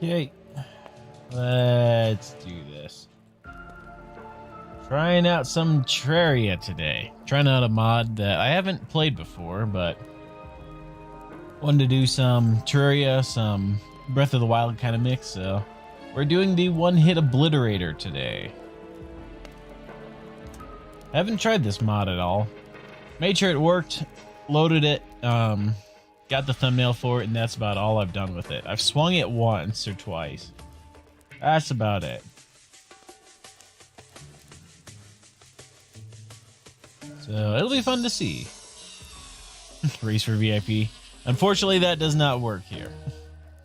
Okay, let's do this. Trying out some Terraria today. Trying out a mod that I haven't played before, but wanted to do some Terraria, some Breath of the Wild kind of mix, so we're doing the One Hit Obliterator today. I haven't tried this mod at all. Made sure it worked, loaded it, got the thumbnail for it, and that's about all I've done with it. I've swung it once or twice. That's about it. So it'll be fun to see. Race for VIP. Unfortunately, that does not work here.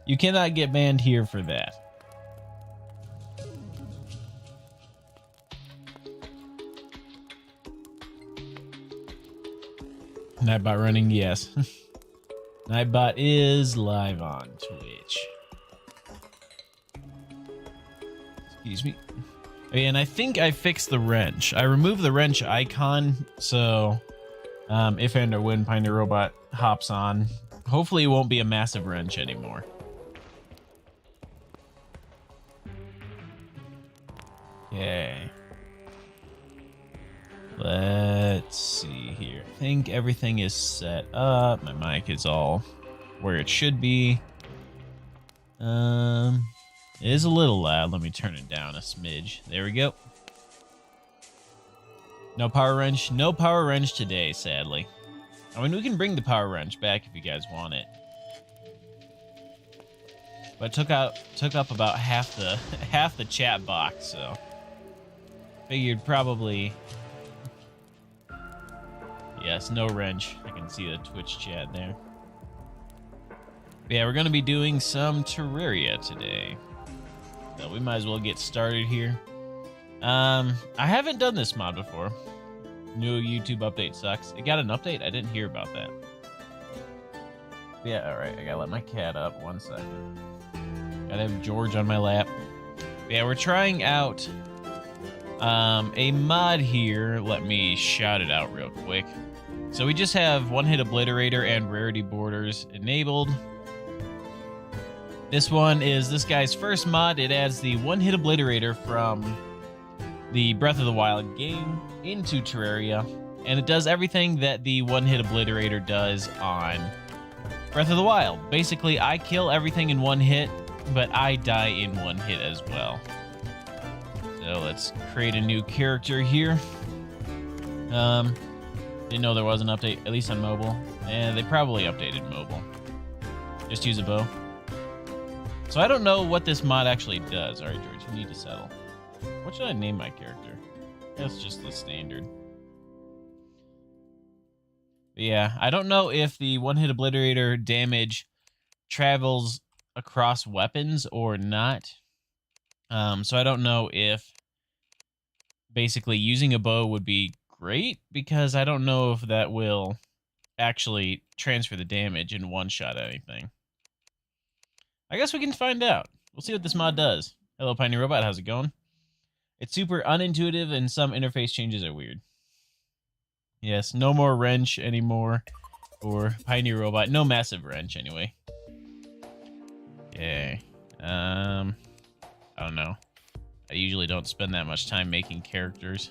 You cannot get banned here for that. Nightbot running, yes. Nightbot is live on Twitch. Excuse me. And I think I fixed the wrench. I removed the wrench icon, so if and or when Pioneer Robot hops on, hopefully it won't be a massive wrench anymore. Okay. Let's see here. I think everything is set up. My mic is all where it should be. It is a little loud. Let me turn it down a smidge. There we go. No power wrench. No power wrench today, sadly. I mean, we can bring the power wrench back if you guys want it. But took up about half the chat box, so figured probably. Yes, no wrench. I can see the Twitch chat there. But yeah, we're going to be doing some Terraria today. So we might as well get started here. I haven't done this mod before. New YouTube update sucks. It got an update? I didn't hear about that. But yeah, alright. I gotta let my cat up. 1 second. Gotta have George on my lap. But yeah, we're trying out a mod here. Let me shout it out real quick. So we just have One Hit Obliterator and Rarity Borders enabled. This one is this guy's first mod. It adds the One Hit Obliterator from the Breath of the Wild game into Terraria, and it does everything that the One Hit Obliterator does on Breath of the Wild. Basically, I kill everything in one hit, but I die in one hit as well. So let's create a new character here. Didn't know there was an update, at least on mobile. And they probably updated mobile. Just use a bow. So I don't know what this mod actually does. Alright, George, you need to settle. What should I name my character? That's just the standard. But yeah, I don't know if the One Hit Obliterator damage travels across weapons or not. So I don't know if basically using a bow would be great, because I don't know if that will actually transfer the damage and one-shot anything. I guess we can find out. We'll see what this mod does. Hello, Pioneer Robot. How's it going? It's super unintuitive, and some interface changes are weird. Yes, no more wrench anymore for Pioneer Robot. No massive wrench, anyway. Okay. I don't know. I usually don't spend that much time making characters,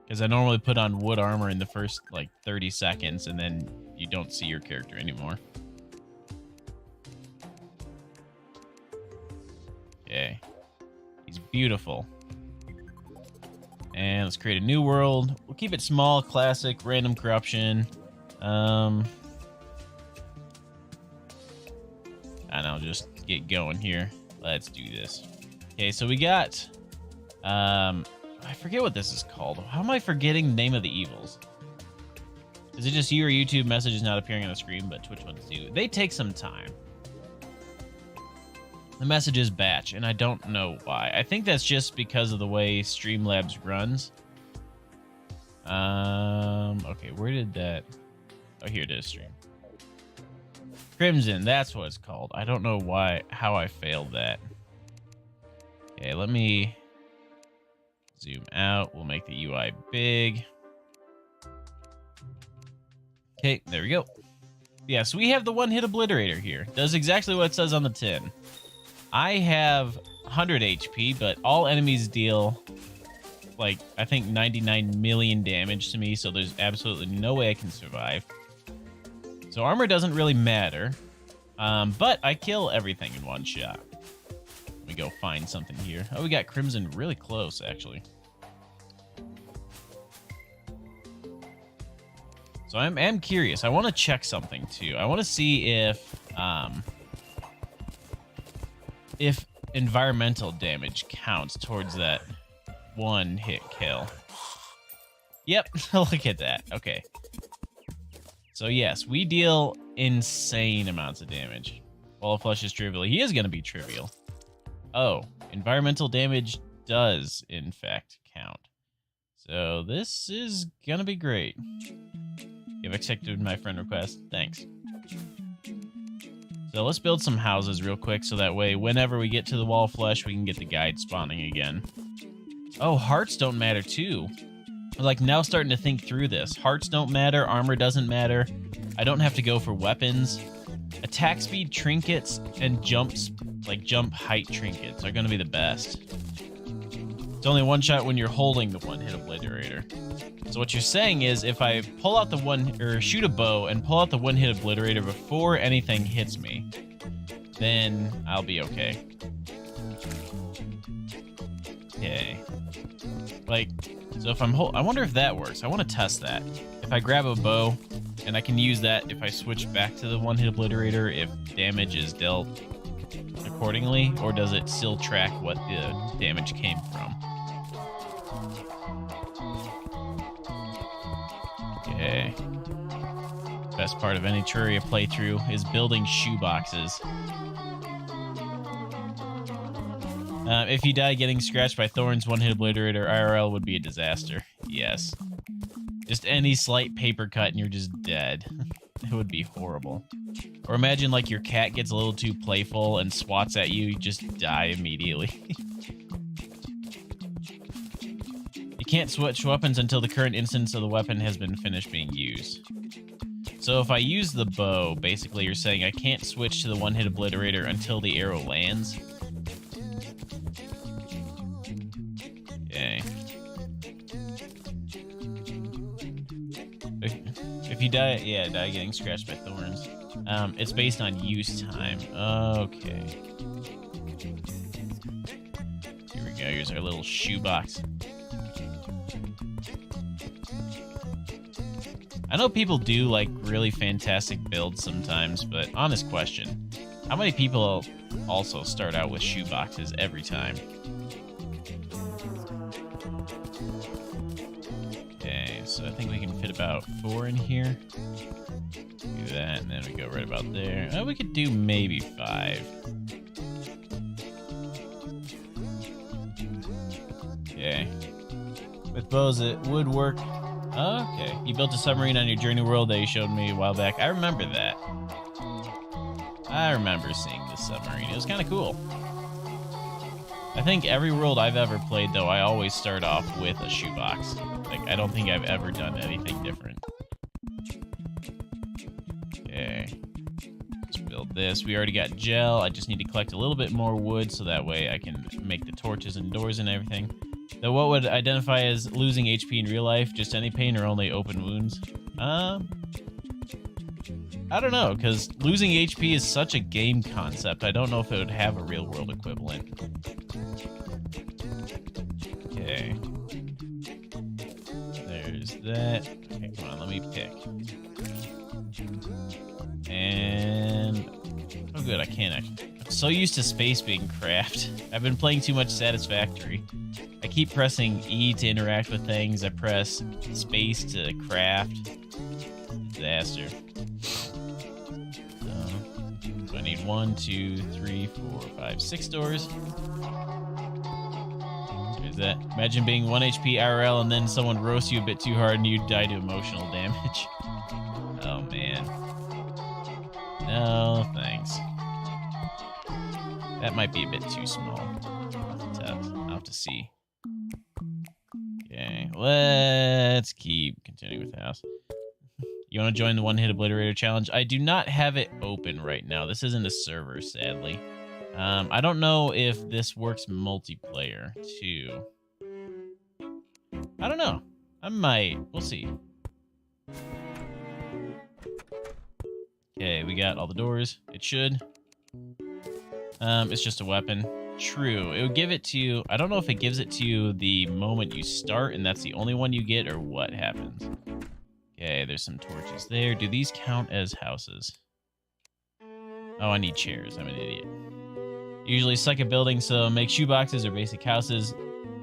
because I normally put on wood armor in the first, like, 30 seconds, and then you don't see your character anymore. Okay. He's beautiful. And let's create a new world. We'll keep it small, classic, random corruption. And I'll just get going here. Let's do this. Okay, so we got... I forget what this is called. How am I forgetting the name of the evils? Is it just you or YouTube messages not appearing on the screen, but Twitch ones do? They take some time. The messages batch, and I don't know why. I think that's just because of the way Streamlabs runs. Okay, where did that... Oh, here it is, stream. Crimson, that's what it's called. I don't know how I failed that. Okay, let me zoom out. We'll make the UI big. Okay, there we go. Yeah, so we have the One Hit Obliterator here. Does exactly what it says on the tin. I have 100 HP, but all enemies deal, like, I think 99 million damage to me, so there's absolutely no way I can survive. So armor doesn't really matter, but I kill everything in one shot. Let me go find something here. Oh, we got Crimson really close, actually. So I'm curious. I want to check something, too. I want to see if environmental damage counts towards that one-hit kill. Yep, look at that. Okay. So, yes, we deal insane amounts of damage. Wall of Flesh is trivial. He is going to be trivial. Oh, environmental damage does, in fact, count. So, this is going to be great. You've accepted my friend request. Thanks. So, let's build some houses real quick so that way, whenever we get to the Wall of Flesh, we can get the guide spawning again. Oh, hearts don't matter, too. I'm like now starting to think through this. Hearts don't matter, armor doesn't matter. I don't have to go for weapons. Attack speed trinkets and jumps, like jump height trinkets, are going to be the best. It's only one shot when you're holding the one hit obliterator. So what you're saying is if I pull out the shoot a bow and pull out the one hit obliterator before anything hits me, then I'll be okay. Okay. Like, so if I wonder if that works. I want to test that. If I grab a bow, and I can use that if I switch back to the one-hit obliterator, if damage is dealt accordingly, or does it still track what the damage came from? Okay. Best part of any Terraria playthrough is building shoeboxes. If you die getting scratched by thorns, one-hit obliterator IRL would be a disaster. Yes. Just any slight paper cut and you're just dead. It would be horrible. Or imagine like your cat gets a little too playful and swats at you, you just die immediately. You can't switch weapons until the current instance of the weapon has been finished being used. So if I use the bow, basically you're saying I can't switch to the one-hit obliterator until the arrow lands. Okay. If you die, die getting scratched by thorns. It's based on use time. Okay. Here we go. Here's our little shoebox. I know people do like really fantastic builds sometimes, but honest question. How many people also start out with shoeboxes every time? Okay, so I think we can fit about 4 in here. Do that, and then we go right about there. Oh, we could do maybe 5. Okay. With bows, it would work. Oh, okay. You built a submarine on your journey world that you showed me a while back. I remember that. I remember seeing this submarine. It was kind of cool. I think every world I've ever played, though, I always start off with a shoebox. Like, I don't think I've ever done anything different. Okay. Let's build this. We already got gel. I just need to collect a little bit more wood so that way I can make the torches and doors and everything. Though what would identify as losing HP in real life? Just any pain or only open wounds? I don't know, because losing HP is such a game concept. I don't know if it would have a real-world equivalent. Okay. There's that. Okay, come on, let me pick. And... oh, good, I can't actually... I'm so used to space being craft. I've been playing too much Satisfactory. I keep pressing E to interact with things. I press space to craft. Disaster. So I need 1, 2, 3, 4, 5, 6 doors. There's that. Imagine being 1 HP IRL and then someone roasts you a bit too hard and you die to emotional damage. Oh man. No, thanks. That might be a bit too small. I'll have to see. Okay, let's keep continuing with the house. You want to join the one-hit obliterator challenge? I do not have it open right now. This isn't a server, sadly. I don't know if this works multiplayer too. I don't know. I might. We'll see. Okay, we got all the doors. It should. It's just a weapon. True. It would give it to you. I don't know if it gives it to you the moment you start, and that's the only one you get, or what happens. Okay, there's some torches there. Do these count as houses? Oh, I need chairs. I'm an idiot. Usually suck at building, so make shoeboxes or basic houses.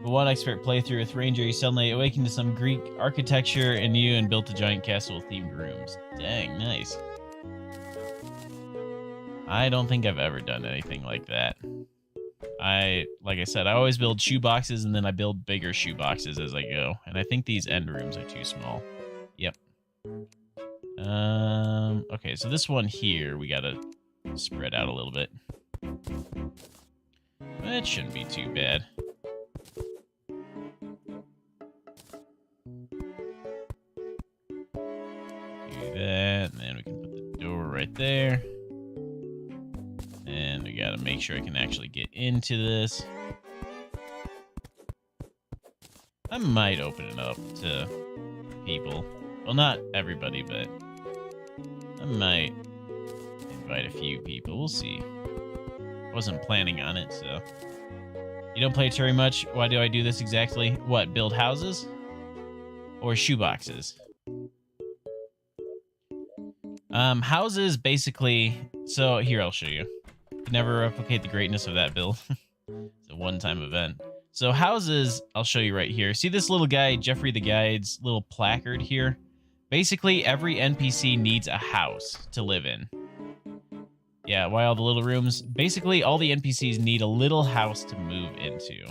But one expert playthrough with Ranger, you suddenly awakened to some Greek architecture in you and built a giant castle with themed rooms. Dang, nice. I don't think I've ever done anything like that. Like I said, I always build shoeboxes and then I build bigger shoeboxes as I go. And I think these end rooms are too small. Yep. Okay, so this one here, we gotta spread out a little bit. That shouldn't be too bad. Do that, and then we can put the door right there. And we gotta make sure I can actually get into this. I might open it up to people. Well, not everybody, but I might invite a few people. We'll see. Wasn't planning on it, so. You don't play Terraria much? Why do I do this exactly? What, build houses? Or shoeboxes? Houses basically... So, here, I'll show you. Can never replicate the greatness of that build. It's a one-time event. So, houses, I'll show you right here. See this little guy, Jeffrey the Guide's little placard here? Basically, every NPC needs a house to live in. Yeah, why all the little rooms? Basically, all the NPCs need a little house to move into.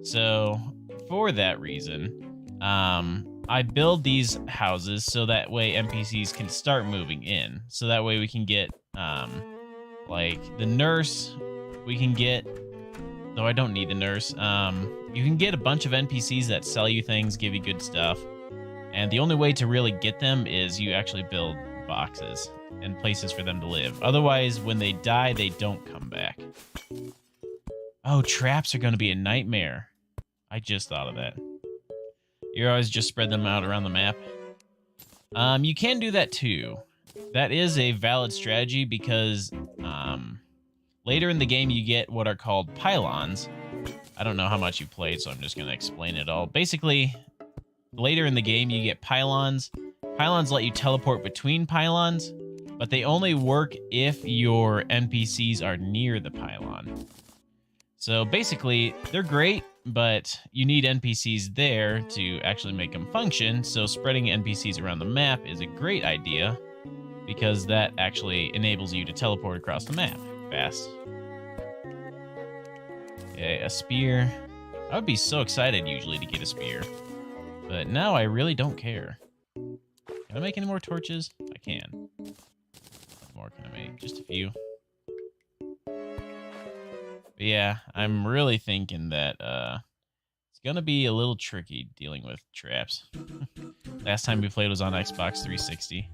So, for that reason, I build these houses so that way NPCs can start moving in. So that way we can get, like, the nurse, we can get... Though I don't need the nurse. You can get a bunch of NPCs that sell you things, give you good stuff. And the only way to really get them is you actually build boxes and places for them to live. Otherwise, when they die, they don't come back. Oh, traps are going to be a nightmare. I just thought of that. You always just spread them out around the map. You can do that too. That is a valid strategy because later in the game you get what are called pylons. I don't know how much you played, so I'm just going to explain it all. Basically, later in the game you get pylons. Pylons let you teleport between pylons, but they only work if your NPCs are near the pylon. So basically, they're great, but you need NPCs there to actually make them function, so spreading NPCs around the map is a great idea, because that actually enables you to teleport across the map fast. Okay, a spear. I would be so excited usually to get a spear, but now I really don't care. Can I make any more torches? I can. What more can I make? Just a few. But yeah, I'm really thinking that it's gonna be a little tricky dealing with traps. Last time we played was on Xbox 360.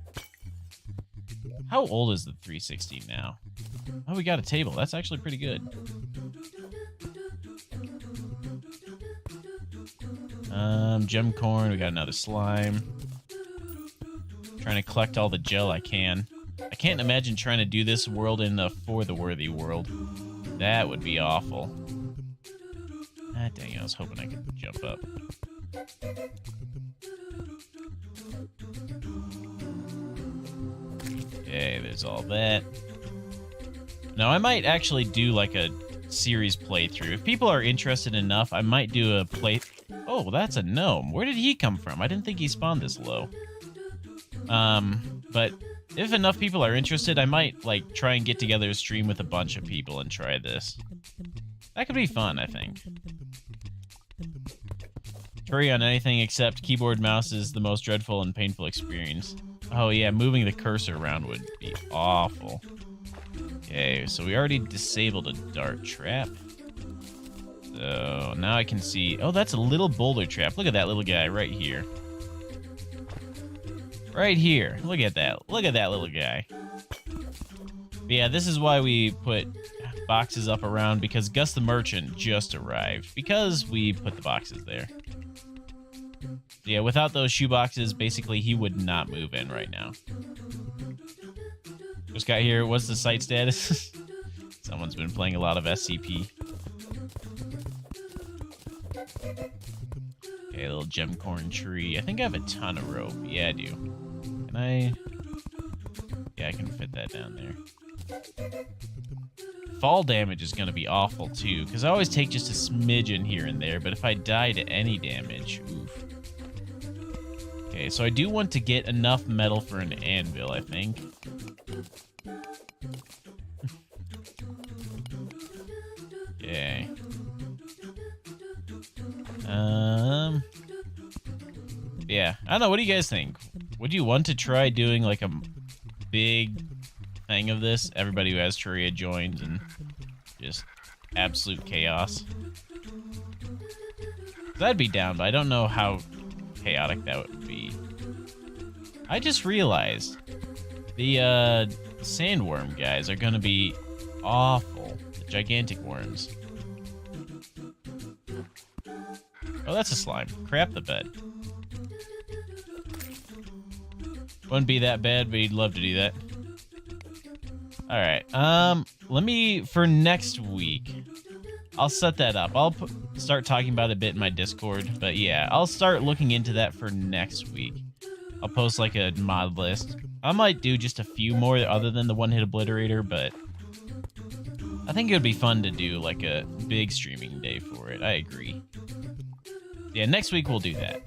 How old is the 360 now? Oh, we got a table. That's actually pretty good. Gem corn. We got another slime. Trying to collect all the gel I can. I can't imagine trying to do this world in a For the Worthy world. That would be awful. Ah, dang it, I was hoping I could jump up. Okay, there's all that. Now, I might actually do like a series playthrough. If people are interested enough, I might do a play... Oh, that's a gnome. Where did he come from? I didn't think he spawned this low. But if enough people are interested, I might, like, try and get together a stream with a bunch of people and try this. That could be fun, I think. Terraria on anything except keyboard mouse is the most dreadful and painful experience. Oh yeah, moving the cursor around would be awful. Okay, so we already disabled a dart trap. So now I can see... Oh, that's a little boulder trap. Look at that little guy right here. Right here. Look at that. Look at that little guy. But yeah, this is why we put boxes up around because Gus the Merchant just arrived because we put the boxes there. Yeah, without those shoe boxes, basically he would not move in right now. Just got here. What's the site status? Someone's been playing a lot of SCP. Okay, a little gemcorn tree. I think I have a ton of rope. Yeah, I do. Can I? Yeah, I can fit that down there. Fall damage is going to be awful, too, because I always take just a smidgen here and there, but if I die to any damage, oof. Okay, so I do want to get enough metal for an anvil, I think. Okay. Yeah, I don't know. What do you guys think? Would you want to try doing like a big thing of this? Everybody who has Terraria joins and just absolute chaos. I'd be down, but I don't know how chaotic that would be. I just realized the sandworm guys are gonna be awful. The gigantic worms. Oh, that's a slime. Crap the bed. Wouldn't be that bad, but he'd love to do that. Alright, let me, for next week, I'll set that up. I'll start talking about it a bit in my Discord, but yeah, I'll start looking into that for next week. I'll post like a mod list. I might do just a few more other than the One Hit Obliterator, but I think it would be fun to do like a big streaming day for it. I agree. Yeah, next week we'll do that.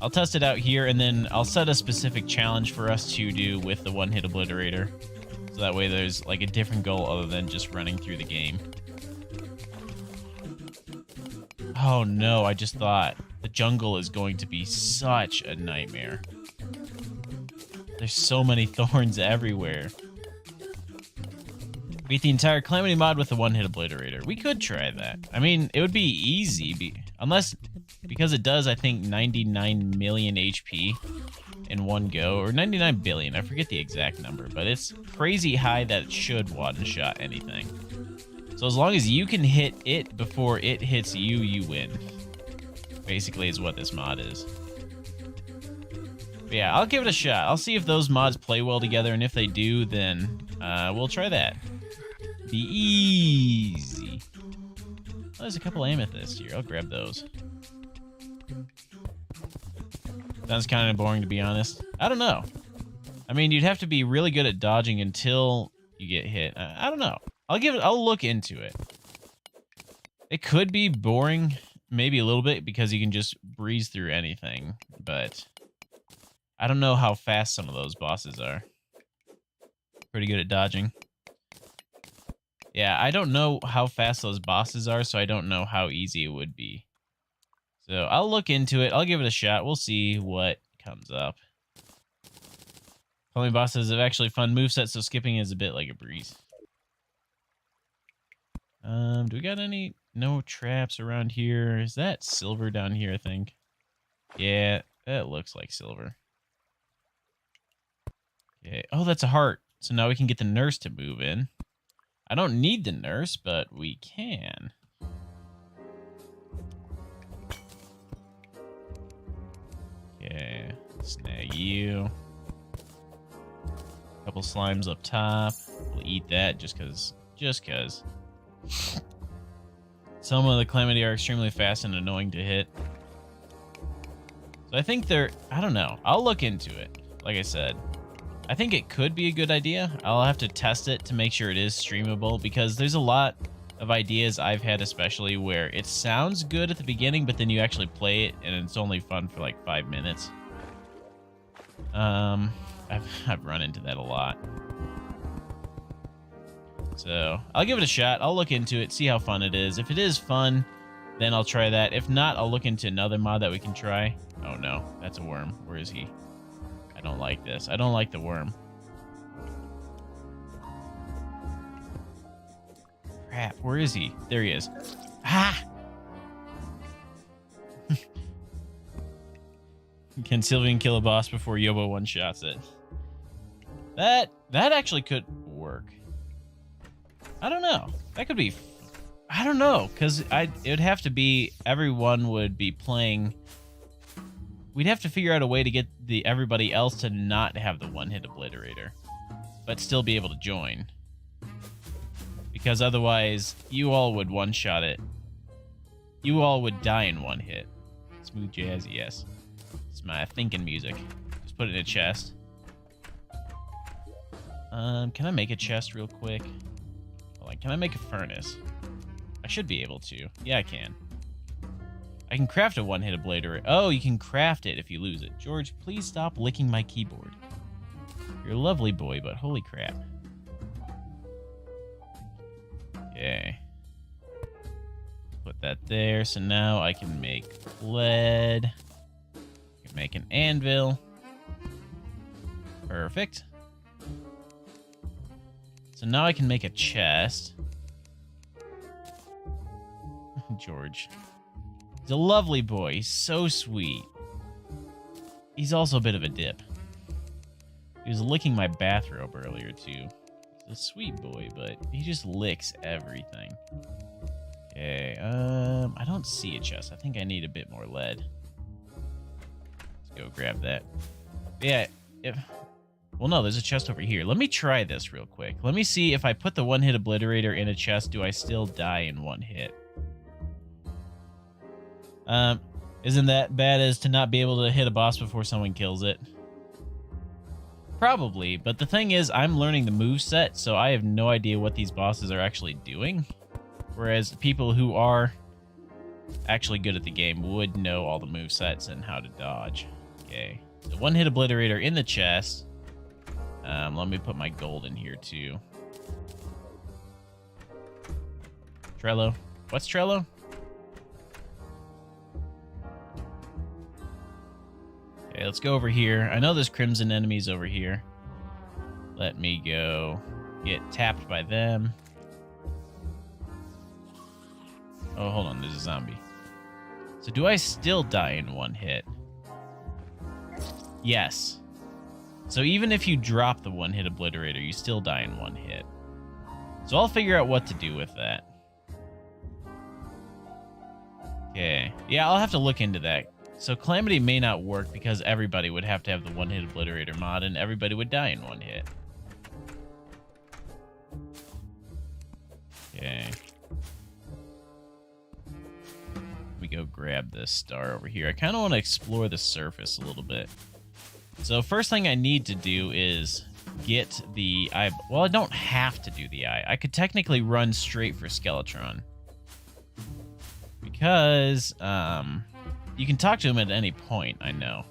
I'll test it out here, and then I'll set a specific challenge for us to do with the One Hit Obliterator. So that way there's like a different goal other than just running through the game. Oh no, I just thought the jungle is going to be such a nightmare. There's so many thorns everywhere. Beat the entire Calamity mod with the One Hit Obliterator. We could try that. I mean, it would be easy, because it does, I think, 99 million HP in one go, or 99 billion. I forget the exact number, but it's crazy high that it should one-shot anything. So as long as you can hit it before it hits you, you win. Basically is what this mod is. But yeah, I'll give it a shot. I'll see if those mods play well together, and if they do, then we'll try that. Be easy. Oh, there's a couple amethysts here. I'll grab those. Sounds kind of boring, to be honest. I don't know. I mean, you'd have to be really good at dodging until you get hit. I don't know. I'll look into it. It could be boring, maybe a little bit, because you can just breeze through anything, but I don't know how fast some of those bosses are. Pretty good at dodging. Yeah, I don't know how fast those bosses are, so I don't know how easy it would be. So I'll look into it. I'll give it a shot. We'll see what comes up. Only bosses have actually fun movesets, so skipping is a bit like a breeze. Do we got any? No traps around here. Is that silver down here, I think? Yeah, that looks like silver. Okay. Oh, that's a heart. So now we can get the nurse to move in. I don't need the nurse, but we can. Okay, snag you. Couple slimes up top. We'll eat that just cause. Some of the Calamity are extremely fast and annoying to hit. So I think I don't know. I'll look into it. Like I said, I think it could be a good idea. I'll have to test it to make sure it is streamable, because there's a lot of ideas I've had, especially where it sounds good at the beginning, but then you actually play it and it's only fun for like 5 minutes. I've run into that a lot. So I'll give it a shot. I'll look into it, see how fun it is. If it is fun, then I'll try that. If not, I'll look into another mod that we can try. Oh no, that's a worm. Where is he? I don't like this. I don't like the worm. Crap, where is he? There he is. Ah! Can Sylvian kill a boss before Yobo one-shots it? That actually could work. I don't know. That could be... I don't know, because it would have to be... Everyone would be playing... We'd have to figure out a way to get everybody else to not have the one-hit obliterator, but still be able to join. Because otherwise, you all would one-shot it. You all would die in one hit. Smooth jazz, yes. It's my thinking music. Just put it in a chest. Can I make a chest real quick? Hold on, can I make a furnace? I should be able to. Yeah, I can. I can craft a one-hit obliterator. Oh, you can craft it if you lose it. George, please stop licking my keyboard. You're a lovely boy, but holy crap. Okay. Put that there. So now I can make lead. I can make an anvil. Perfect. So now I can make a chest. George. He's a lovely boy. He's so sweet. He's also a bit of a dip. He was licking my bathrobe earlier, too. He's a sweet boy, but he just licks everything. Okay, I don't see a chest. I think I need a bit more lead. Let's go grab that. Yeah, well, no, there's a chest over here. Let me try this real quick. Let me see if I put the one-hit obliterator in a chest, do I still die in one hit? Isn't that bad as to not be able to hit a boss before someone kills it? Probably, but the thing is, I'm learning the moveset, so I have no idea what these bosses are actually doing. Whereas people who are actually good at the game would know all the movesets and how to dodge. Okay, so one-hit obliterator in the chest. Let me put my gold in here, too. Trello. What's Trello? Okay, let's go over here. I know there's crimson enemies over here. Let me go get tapped by them. Oh, hold on. There's a zombie. So do I still die in one hit? Yes. So even if you drop the one-hit obliterator, you still die in one hit. So I'll figure out what to do with that. Okay. Yeah, I'll have to look into that. So Calamity may not work because everybody would have to have the one-hit obliterator mod and everybody would die in one hit. Okay. Let me go grab this star over here. I kind of want to explore the surface a little bit. So first thing I need to do is get the eye. Well, I don't have to do the eye. I could technically run straight for Skeletron. Because you can talk to him at any point, I know.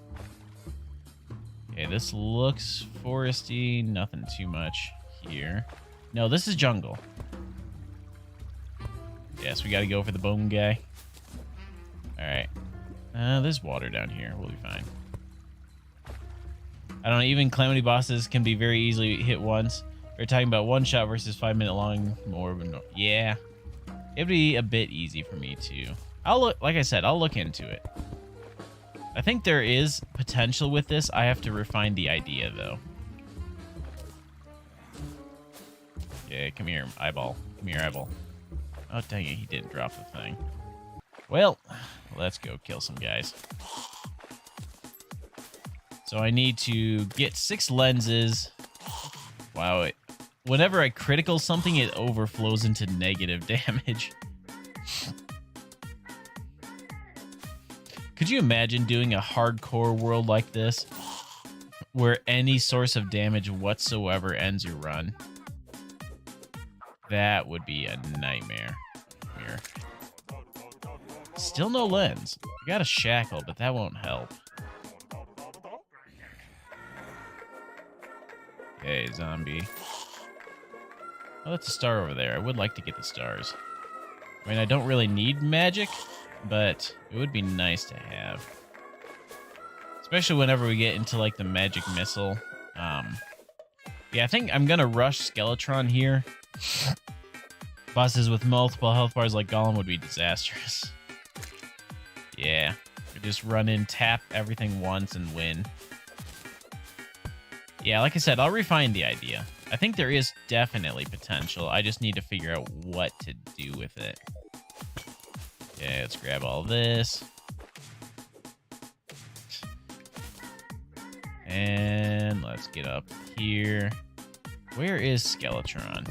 Okay, this looks foresty. Nothing too much here. No, this is jungle. Yes, we got to go for the bone guy. All right. There's water down here. We'll be fine. I don't know, even Calamity bosses can be very easily hit once. We're talking about one shot versus 5 minute long more. Yeah. It'd be a bit easy for me too. I'll look, like I said, I'll look into it. I think there is potential with this. I have to refine the idea though. Yeah, come here, eyeball. Come here, eyeball. Oh, dang it, he didn't drop the thing. Well, let's go kill some guys. So I need to get 6 lenses. Wow, whenever I critical something, it overflows into negative damage. Could you imagine doing a hardcore world like this? Where any source of damage whatsoever ends your run? That would be a nightmare. Here. Still no lens. I got a shackle, but that won't help. Okay, zombie. Oh, that's a star over there. I would like to get the stars. I mean, I don't really need magic, but it would be nice to have. Especially whenever we get into, like, the magic missile. Yeah, I think I'm gonna rush Skeletron here. Bosses with multiple health bars like Golem would be disastrous. Yeah. We just run in, tap everything once, and win. Yeah, like I said, I'll refine the idea. I think there is definitely potential. I just need to figure out what to do with it. Okay, let's grab all this. And let's get up here. Where is Skeletron?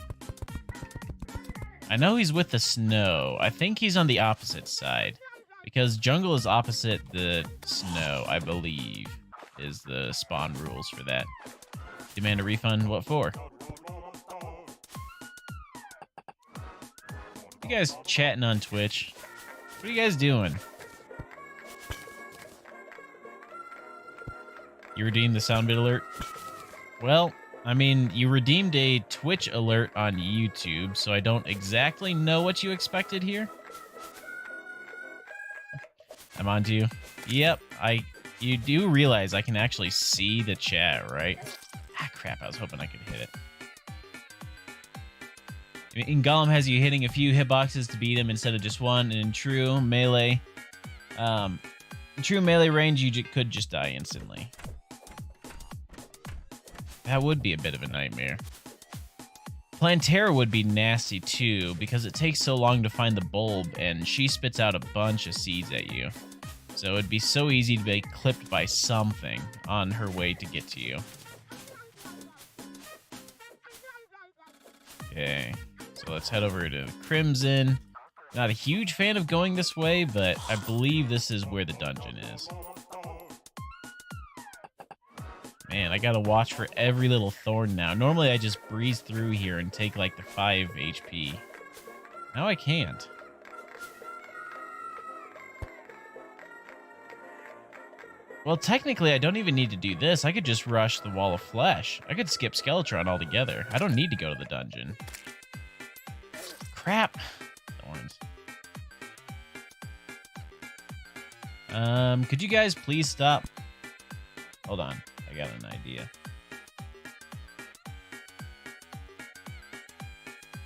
I know he's with the snow. I think he's on the opposite side. Because jungle is opposite the snow, I believe, is the spawn rules for that. Demand a refund? What for? You guys chatting on Twitch? What are you guys doing? You redeemed the sound bit alert? Well, I mean, you redeemed a Twitch alert on YouTube, so I don't exactly know what you expected here. I'm on to you. Yep, you do realize I can actually see the chat, right? Ah, crap, I was hoping I could hit it. In Golem has you hitting a few hitboxes to beat him instead of just one, and in true melee range, you could just die instantly. That would be a bit of a nightmare. Plantera would be nasty too, because it takes so long to find the bulb, and she spits out a bunch of seeds at you. So it'd be so easy to be clipped by something on her way to get to you. Okay, so let's head over to Crimson. Not a huge fan of going this way, but I believe this is where the dungeon is. Man, I gotta watch for every little thorn now. Normally I just breeze through here and take like the 5 HP. Now I can't. Well, technically I don't even need to do this. I could just rush the Wall of Flesh. I could skip Skeletron altogether. I don't need to go to the dungeon. Crap. Thorns. Could you guys please stop? Hold on. I got an idea.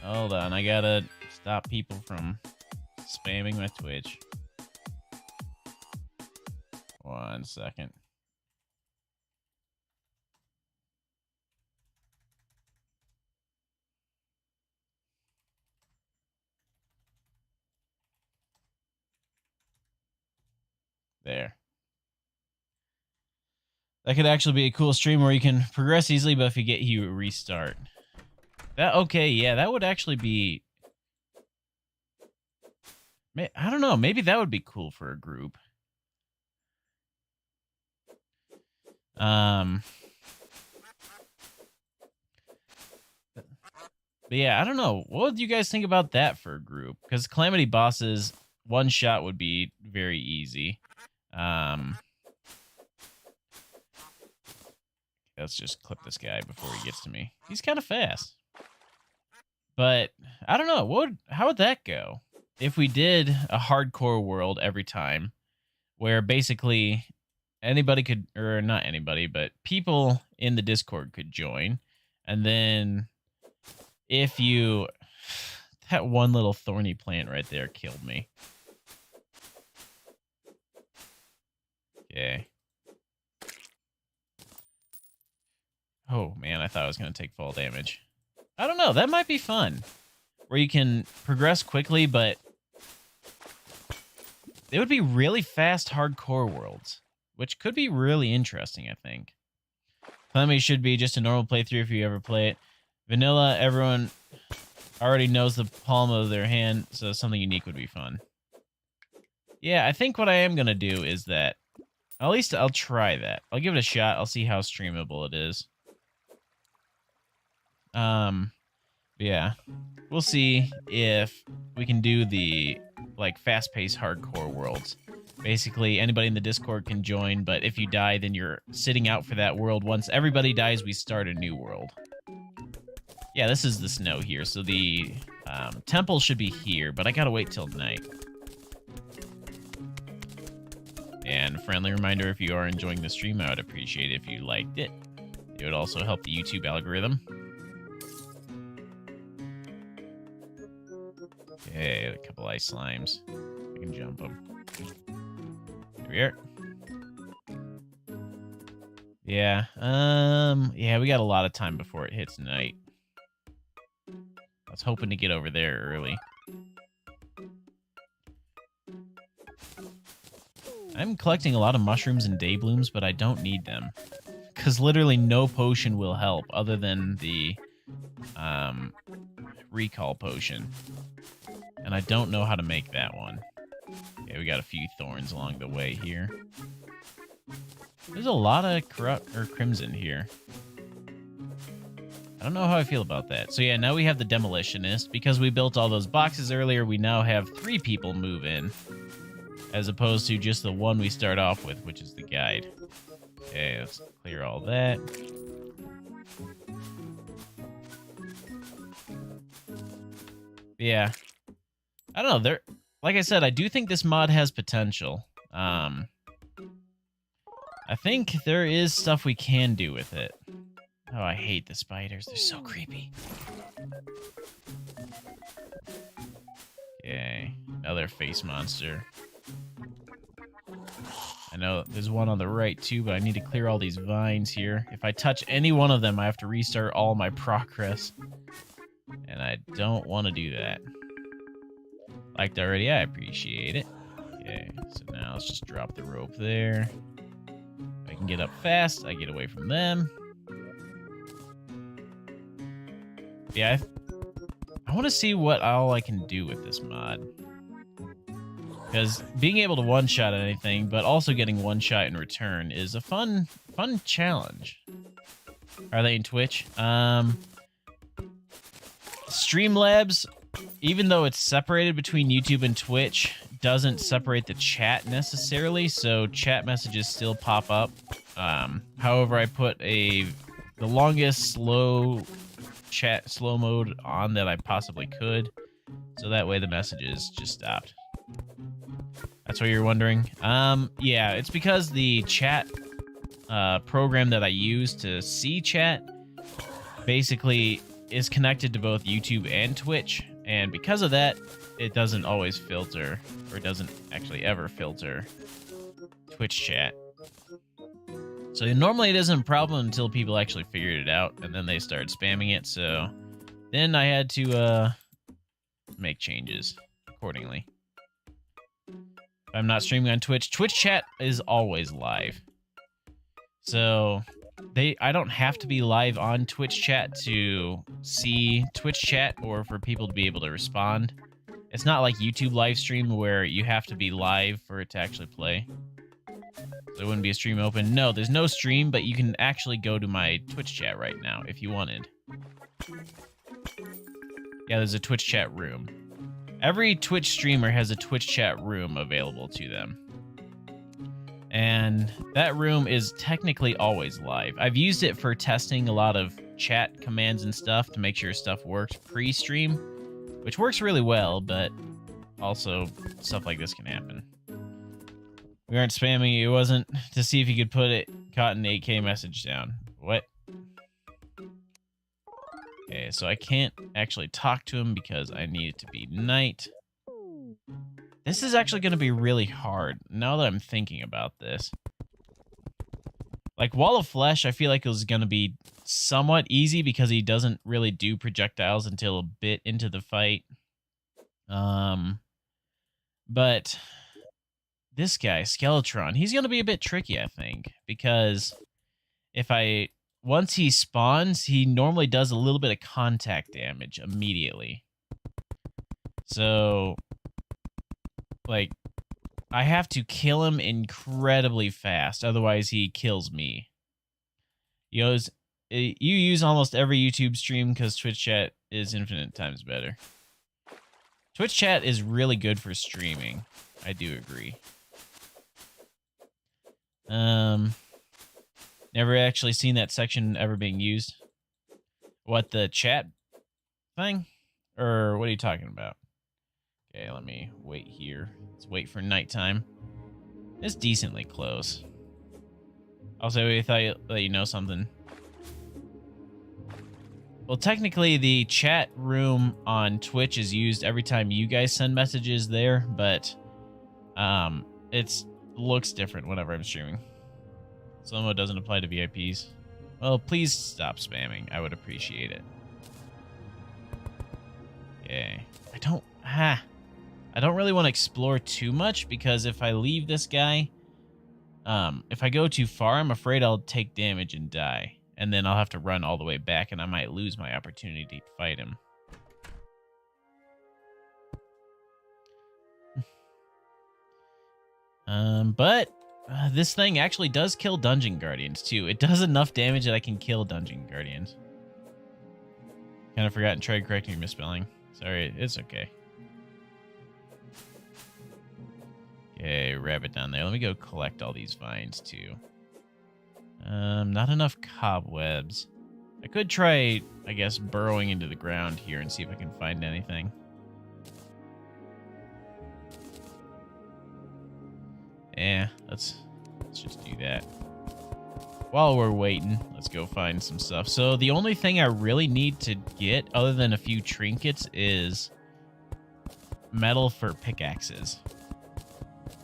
Hold on, I gotta stop people from spamming my Twitch. 1 second. There. That could actually be a cool stream where you can progress easily, but if you get you restart. That okay, yeah, that would actually be. I don't know, maybe that would be cool for a group. But yeah, I don't know. What would you guys think about that for a group? Because Calamity bosses, one shot would be very easy. Let's just clip this guy before he gets to me. He's kind of fast. But I don't know. How would that go? If we did a hardcore world every time, where basically anybody could, or not anybody, but people in the Discord could join. And then if you, that one little thorny plant right there killed me. Okay. Oh man, I thought I was going to take fall damage. I don't know, that might be fun. Where you can progress quickly, but they would be really fast hardcore worlds, which could be really interesting, I think. Calamity should be just a normal playthrough if you ever play it. Vanilla, everyone already knows the palm of their hand, so something unique would be fun. Yeah, I think what I am going to do is that, at least I'll try that. I'll give it a shot. I'll see how streamable it is. Yeah, we'll see if we can do the like fast-paced hardcore worlds. Basically, anybody in the Discord can join, but if you die, then you're sitting out for that world. Once everybody dies, we start a new world. Yeah, this is the snow here, so the temple should be here, but I gotta wait till night. And friendly reminder, if you are enjoying the stream, I would appreciate it if you liked it. It would also help the YouTube algorithm. Okay, a couple ice slimes. I can jump them. Here we are. Yeah. Yeah, we got a lot of time before it hits night. I was hoping to get over there early. I'm collecting a lot of mushrooms and day blooms, but I don't need them. Because literally no potion will help other than the recall potion. And I don't know how to make that one. Okay, we got a few thorns along the way here. There's a lot of crimson here. I don't know how I feel about that. So yeah, now we have the demolitionist. Because we built all those boxes earlier, we now have 3 people move in. As opposed to just the one we start off with, which is the guide. Okay, let's clear all that. Yeah. I don't know. Like I said, I do think this mod has potential. I think there is stuff we can do with it. Oh, I hate the spiders. They're so creepy. Okay, another face monster. I know there's one on the right too, but I need to clear all these vines here. If I touch any one of them, I have to restart all my progress. And I don't want to do that. Liked already, I appreciate it. Okay, so now let's just drop the rope there. If I can get up fast, I get away from them. Yeah, I want to see what all I can do with this mod. Because being able to one-shot anything, but also getting one-shot in return is a fun challenge. Are they in Twitch? Streamlabs, even though it's separated between YouTube and Twitch, doesn't separate the chat necessarily, so chat messages still pop up. However, I put the longest slow mode on that I possibly could, so that way the messages just stopped. That's what you're wondering? Yeah, it's because the chat program that I use to see chat basically is connected to both YouTube and Twitch, and because of that, it doesn't always filter, or it doesn't actually ever filter Twitch chat. So normally it isn't a problem until people actually figured it out, and then they started spamming it, so then I had to make changes accordingly. If I'm not streaming on Twitch, Twitch chat is always live. So I don't have to be live on Twitch chat to see Twitch chat or for people to be able to respond. It's not like YouTube live stream where you have to be live for it to actually play. So there wouldn't be a stream open. No, there's no stream, but you can actually go to my Twitch chat right now if you wanted. Yeah, there's a Twitch chat room. Every Twitch streamer has a Twitch chat room available to them. And that room is technically always live. I've used it for testing a lot of chat commands and stuff to make sure stuff works pre-stream, which works really well, but also stuff like this can happen. We aren't spamming you. It wasn't to see if you could caught an 8K message down. What? Okay, so I can't actually talk to him because I need it to be night. This is actually going to be really hard now that I'm thinking about this. Like Wall of Flesh, I feel like it was going to be somewhat easy because he doesn't really do projectiles until a bit into the fight. But this guy, Skeletron, he's going to be a bit tricky, I think, because once he spawns, he normally does a little bit of contact damage immediately. So, like, I have to kill him incredibly fast, otherwise he kills me. You use almost every YouTube stream because Twitch chat is infinite times better. Twitch chat is really good for streaming. I do agree. Never actually seen that section ever being used. What, the chat thing? Or what are you talking about? Okay, let me wait here. Let's wait for nighttime. It's decently close. Also, I thought I'd let you know something. Well, technically, the chat room on Twitch is used every time you guys send messages there, but it looks different whenever I'm streaming. Slow-mo doesn't apply to VIPs. Well, please stop spamming. I would appreciate it. Okay. I don't really want to explore too much because if I leave this guy, if I go too far, I'm afraid I'll take damage and die. And then I'll have to run all the way back and I might lose my opportunity to fight him. But this thing actually does kill Dungeon Guardians too. It does enough damage that I can kill Dungeon Guardians. Kind of forgot and tried correcting your misspelling. Sorry, it's okay. Okay, rabbit down there. Let me go collect all these vines too. Not enough cobwebs. I could try, I guess, burrowing into the ground here and see if I can find anything. Yeah, let's just do that. While we're waiting, let's go find some stuff. So the only thing I really need to get, other than a few trinkets, is metal for pickaxes.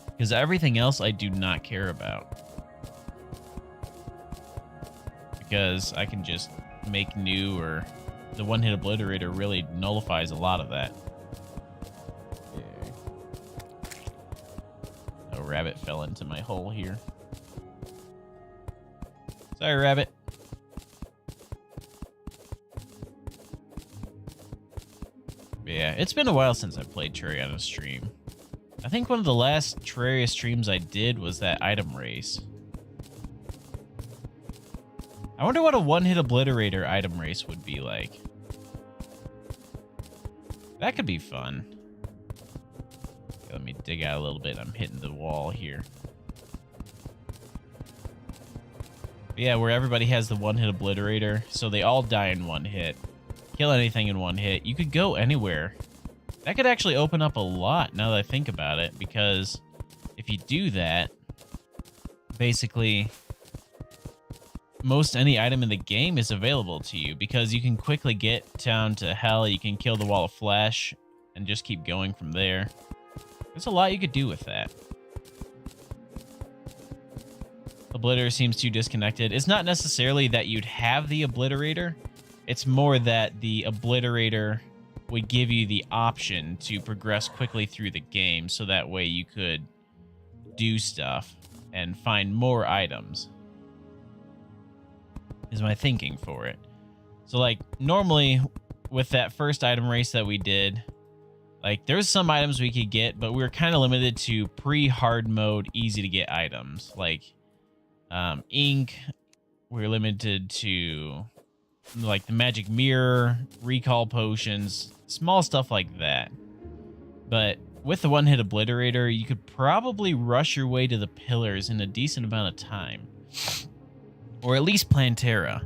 Because everything else I do not care about. Because I can just make new, or the One Hit Obliterator really nullifies a lot of that. A rabbit fell into my hole here. Sorry, rabbit. But yeah, it's been a while since I played Terraria on a stream. I think one of the last Terraria streams I did was that item race. I wonder what a one-hit obliterator item race would be like. That could be fun. Okay, let me dig out a little bit. I'm hitting the wall here. But yeah, where everybody has the one-hit obliterator, so they all die in one hit. Kill anything in one hit. You could go anywhere. That could actually open up a lot now that I think about it, because if you do that, basically most any item in the game is available to you, because you can quickly get down to hell, you can kill the wall of flesh, and just keep going from there. There's a lot you could do with that. Obliterator seems too disconnected. It's not necessarily that you'd have the Obliterator, it's more that the Obliterator would give you the option to progress quickly through the game, so that way you could do stuff and find more items, is my thinking for it. So like normally with that first item race that we did, like there's some items we could get, but we were kind of limited to pre-hard mode easy to get items like ink. We were limited to like the magic mirror, recall potions, small stuff like that. But with the one-hit obliterator, you could probably rush your way to the pillars in a decent amount of time. Or at least Plantera.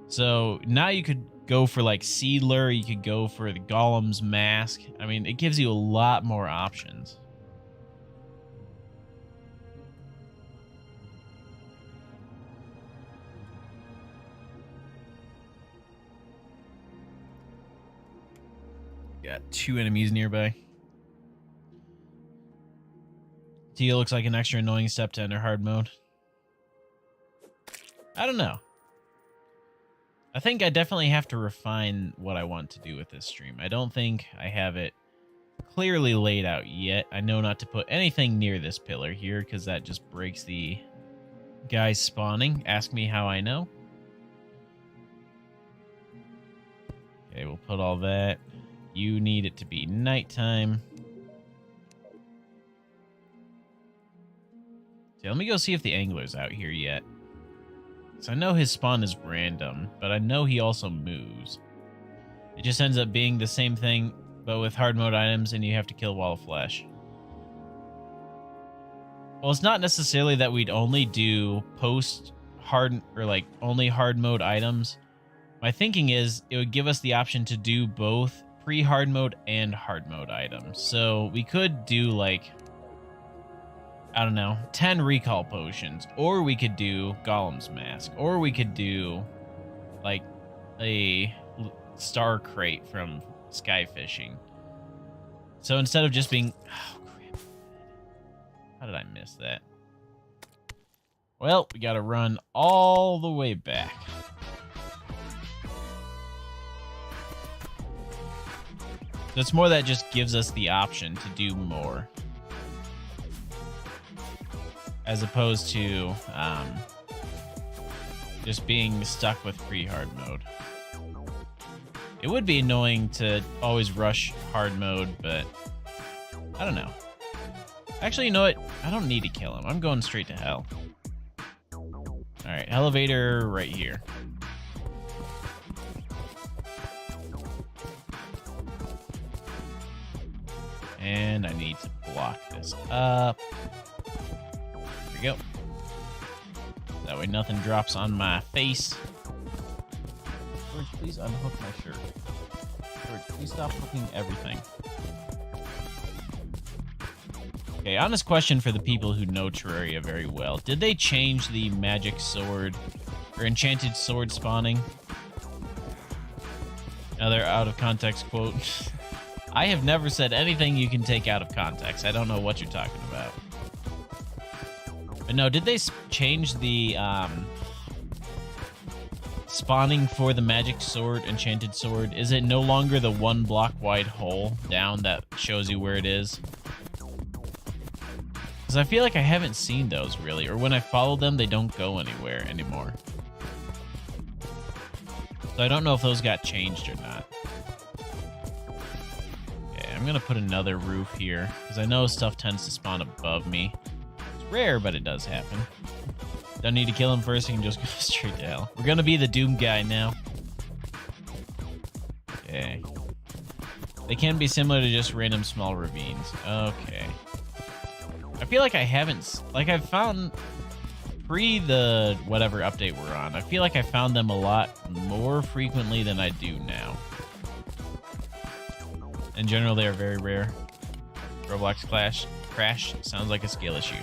So now you could go for like Seedler, you could go for the Golem's Mask. I mean, it gives you a lot more options. Got 2 enemies nearby. Tia looks like an extra annoying step to enter hard mode. I don't know. I think I definitely have to refine what I want to do with this stream. I don't think I have it clearly laid out yet. I know not to put anything near this pillar here, because that just breaks the guys spawning. Ask me how I know. Okay, we'll put all that. You need it to be nighttime. So let me go see if the angler's out here yet. So I know his spawn is random, but I know he also moves. It just ends up being the same thing, but with hard mode items, and you have to kill Wall of Flesh. Well, it's not necessarily that we'd only do post-hard, or like only hard mode items. My thinking is it would give us the option to do both pre-hard mode and hard mode items. So we could do like, I don't know, 10 recall potions, or we could do Golem's Mask, or we could do like a star crate from sky fishing. So instead of just being, oh crap, how did I miss that? Well, we gotta run all the way back. So it's more that just gives us the option to do more. As opposed to just being stuck with free hard mode. It would be annoying to always rush hard mode, but I don't know. Actually, you know what? I don't need to kill him. I'm going straight to hell. Alright, elevator right here. And I need to block this up. There we go. That way nothing drops on my face. George, please unhook my shirt. George, please stop hooking everything. Okay, honest question for the people who know Terraria very well. Did they change the magic sword or enchanted sword spawning? Another out of context quote. I have never said anything you can take out of context. I don't know what you're talking about. But no, did they change the spawning for the magic sword, enchanted sword? Is it no longer the 1 block wide hole down that shows you where it is? Because I feel like I haven't seen those really, or when I follow them, they don't go anywhere anymore. So I don't know if those got changed or not. Okay, I'm gonna put another roof here, because I know stuff tends to spawn above me. It's rare, but it does happen. Don't need to kill him first, he can just go straight to hell. We're gonna be the Doom guy now. Okay. They can be similar to just random small ravines. Okay. I feel like I haven't, like I've found pre the whatever update we're on, I feel like I found them a lot more frequently than I do now. In general, they are very rare. Roblox crash sounds like a skill issue.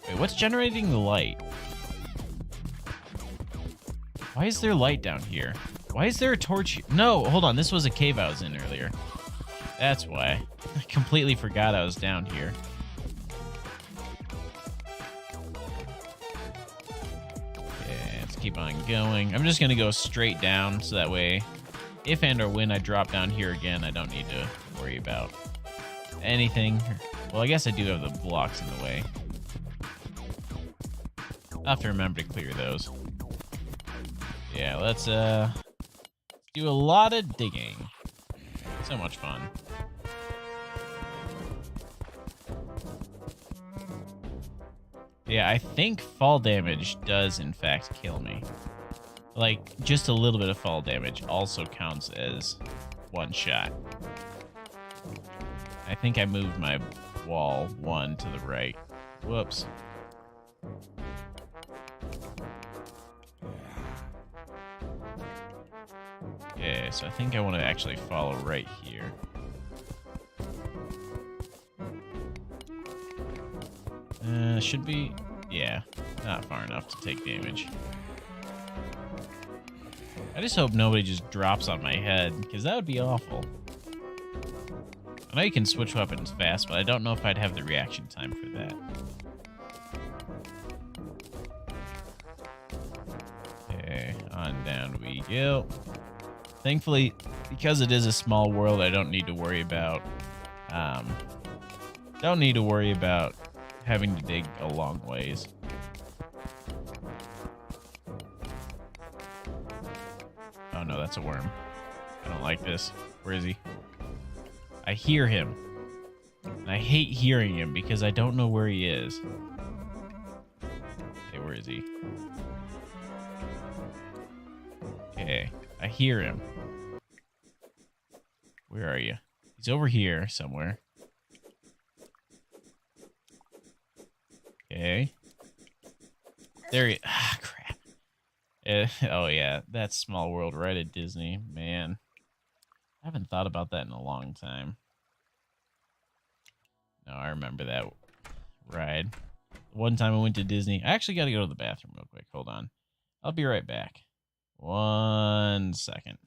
Wait, what's generating the light? Why is there light down here? Why is there a torch? No, hold on, this was a cave I was in earlier. That's why. I completely forgot I was down here. Keep on going. I'm just gonna go straight down so that way if and or when I drop down here again, I don't need to worry about anything. Well, I guess I do have the blocks in the way. I'll have to remember to clear those. Yeah, let's do a lot of digging. So much fun. Yeah, I think fall damage does, in fact, kill me. Like, just a little bit of fall damage also counts as one shot. I think I moved my wall 1 to the right. Whoops. Okay, so I think I want to actually follow right here. Should be, yeah, not far enough to take damage. I just hope nobody just drops on my head, because that would be awful. I know you can switch weapons fast, but I don't know if I'd have the reaction time for that. Okay, on down we go. Thankfully, because it is a small world, I don't need to worry about, having to dig a long ways. Oh no, that's a worm. I don't like this. Where is he? I hear him. And I hate hearing him because I don't know where he is. Okay, where is he? Okay, I hear him. Where are you? He's over here somewhere. Okay. There he... Ah, crap. Oh, yeah. That's Small World right at Disney. Man. I haven't thought about that in a long time. No, I remember that ride. One time I went to Disney. I actually got to go to the bathroom real quick. Hold on. I'll be right back. 1 second.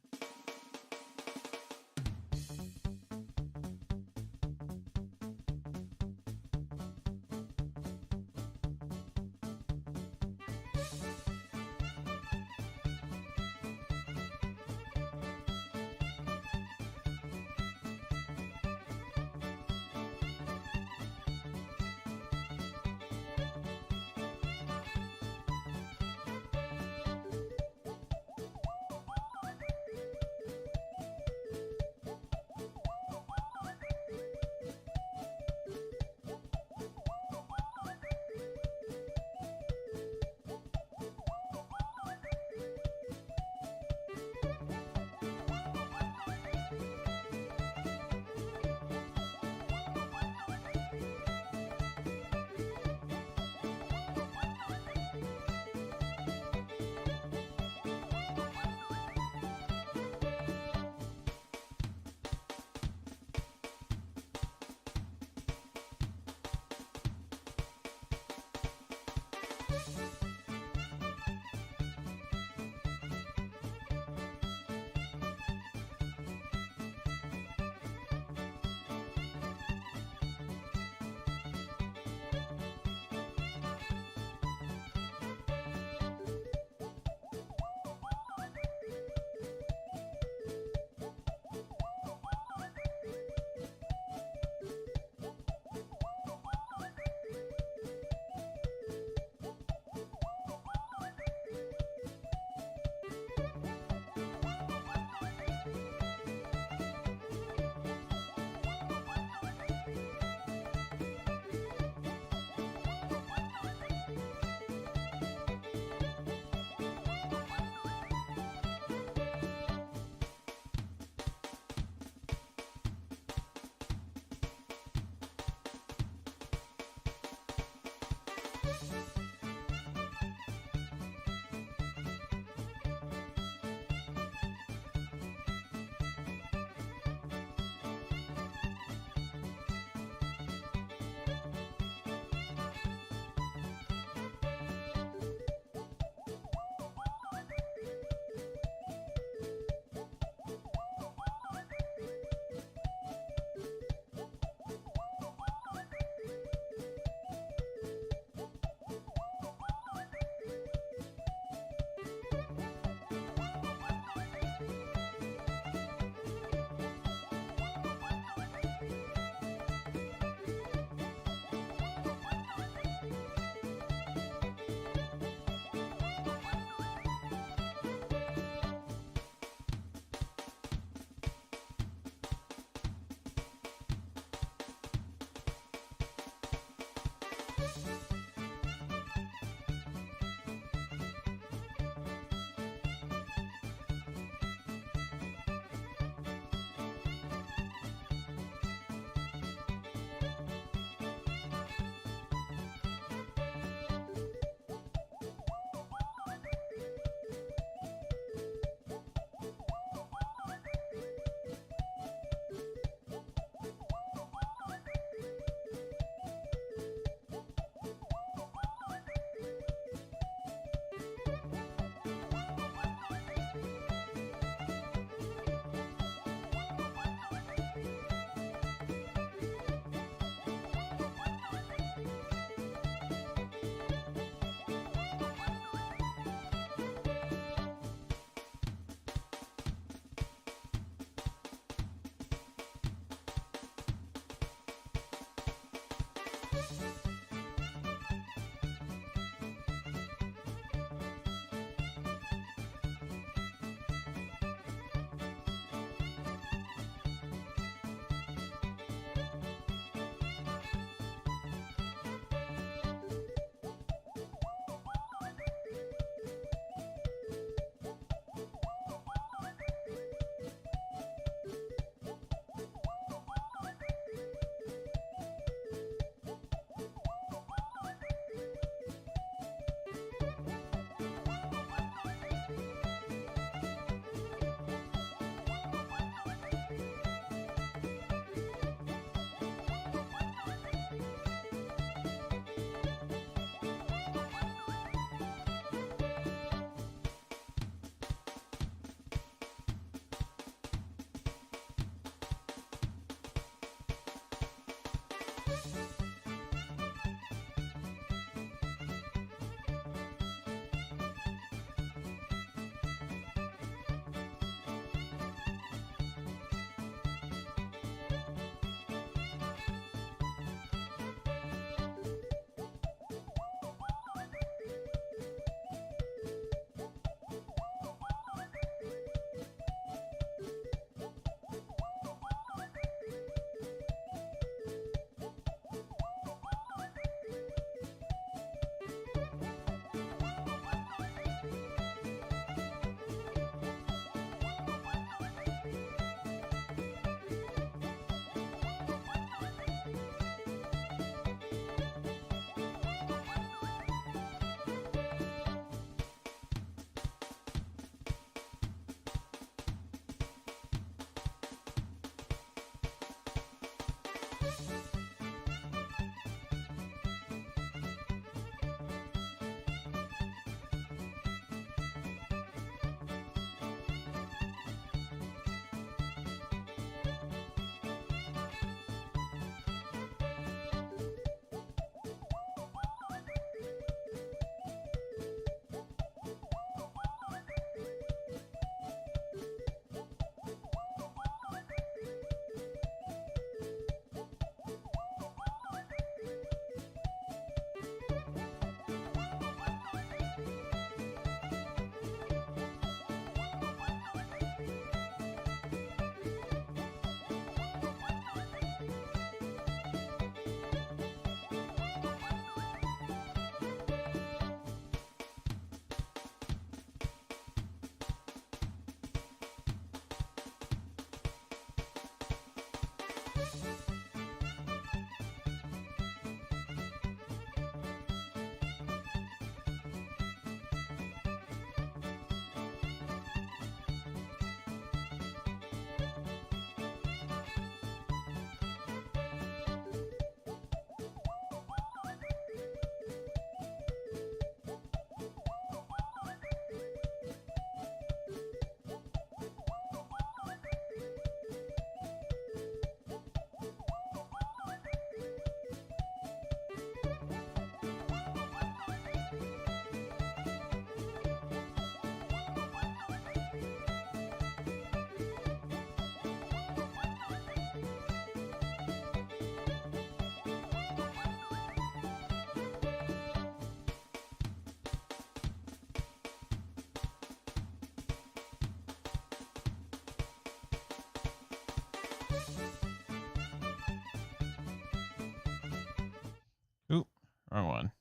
Oop, wrong one.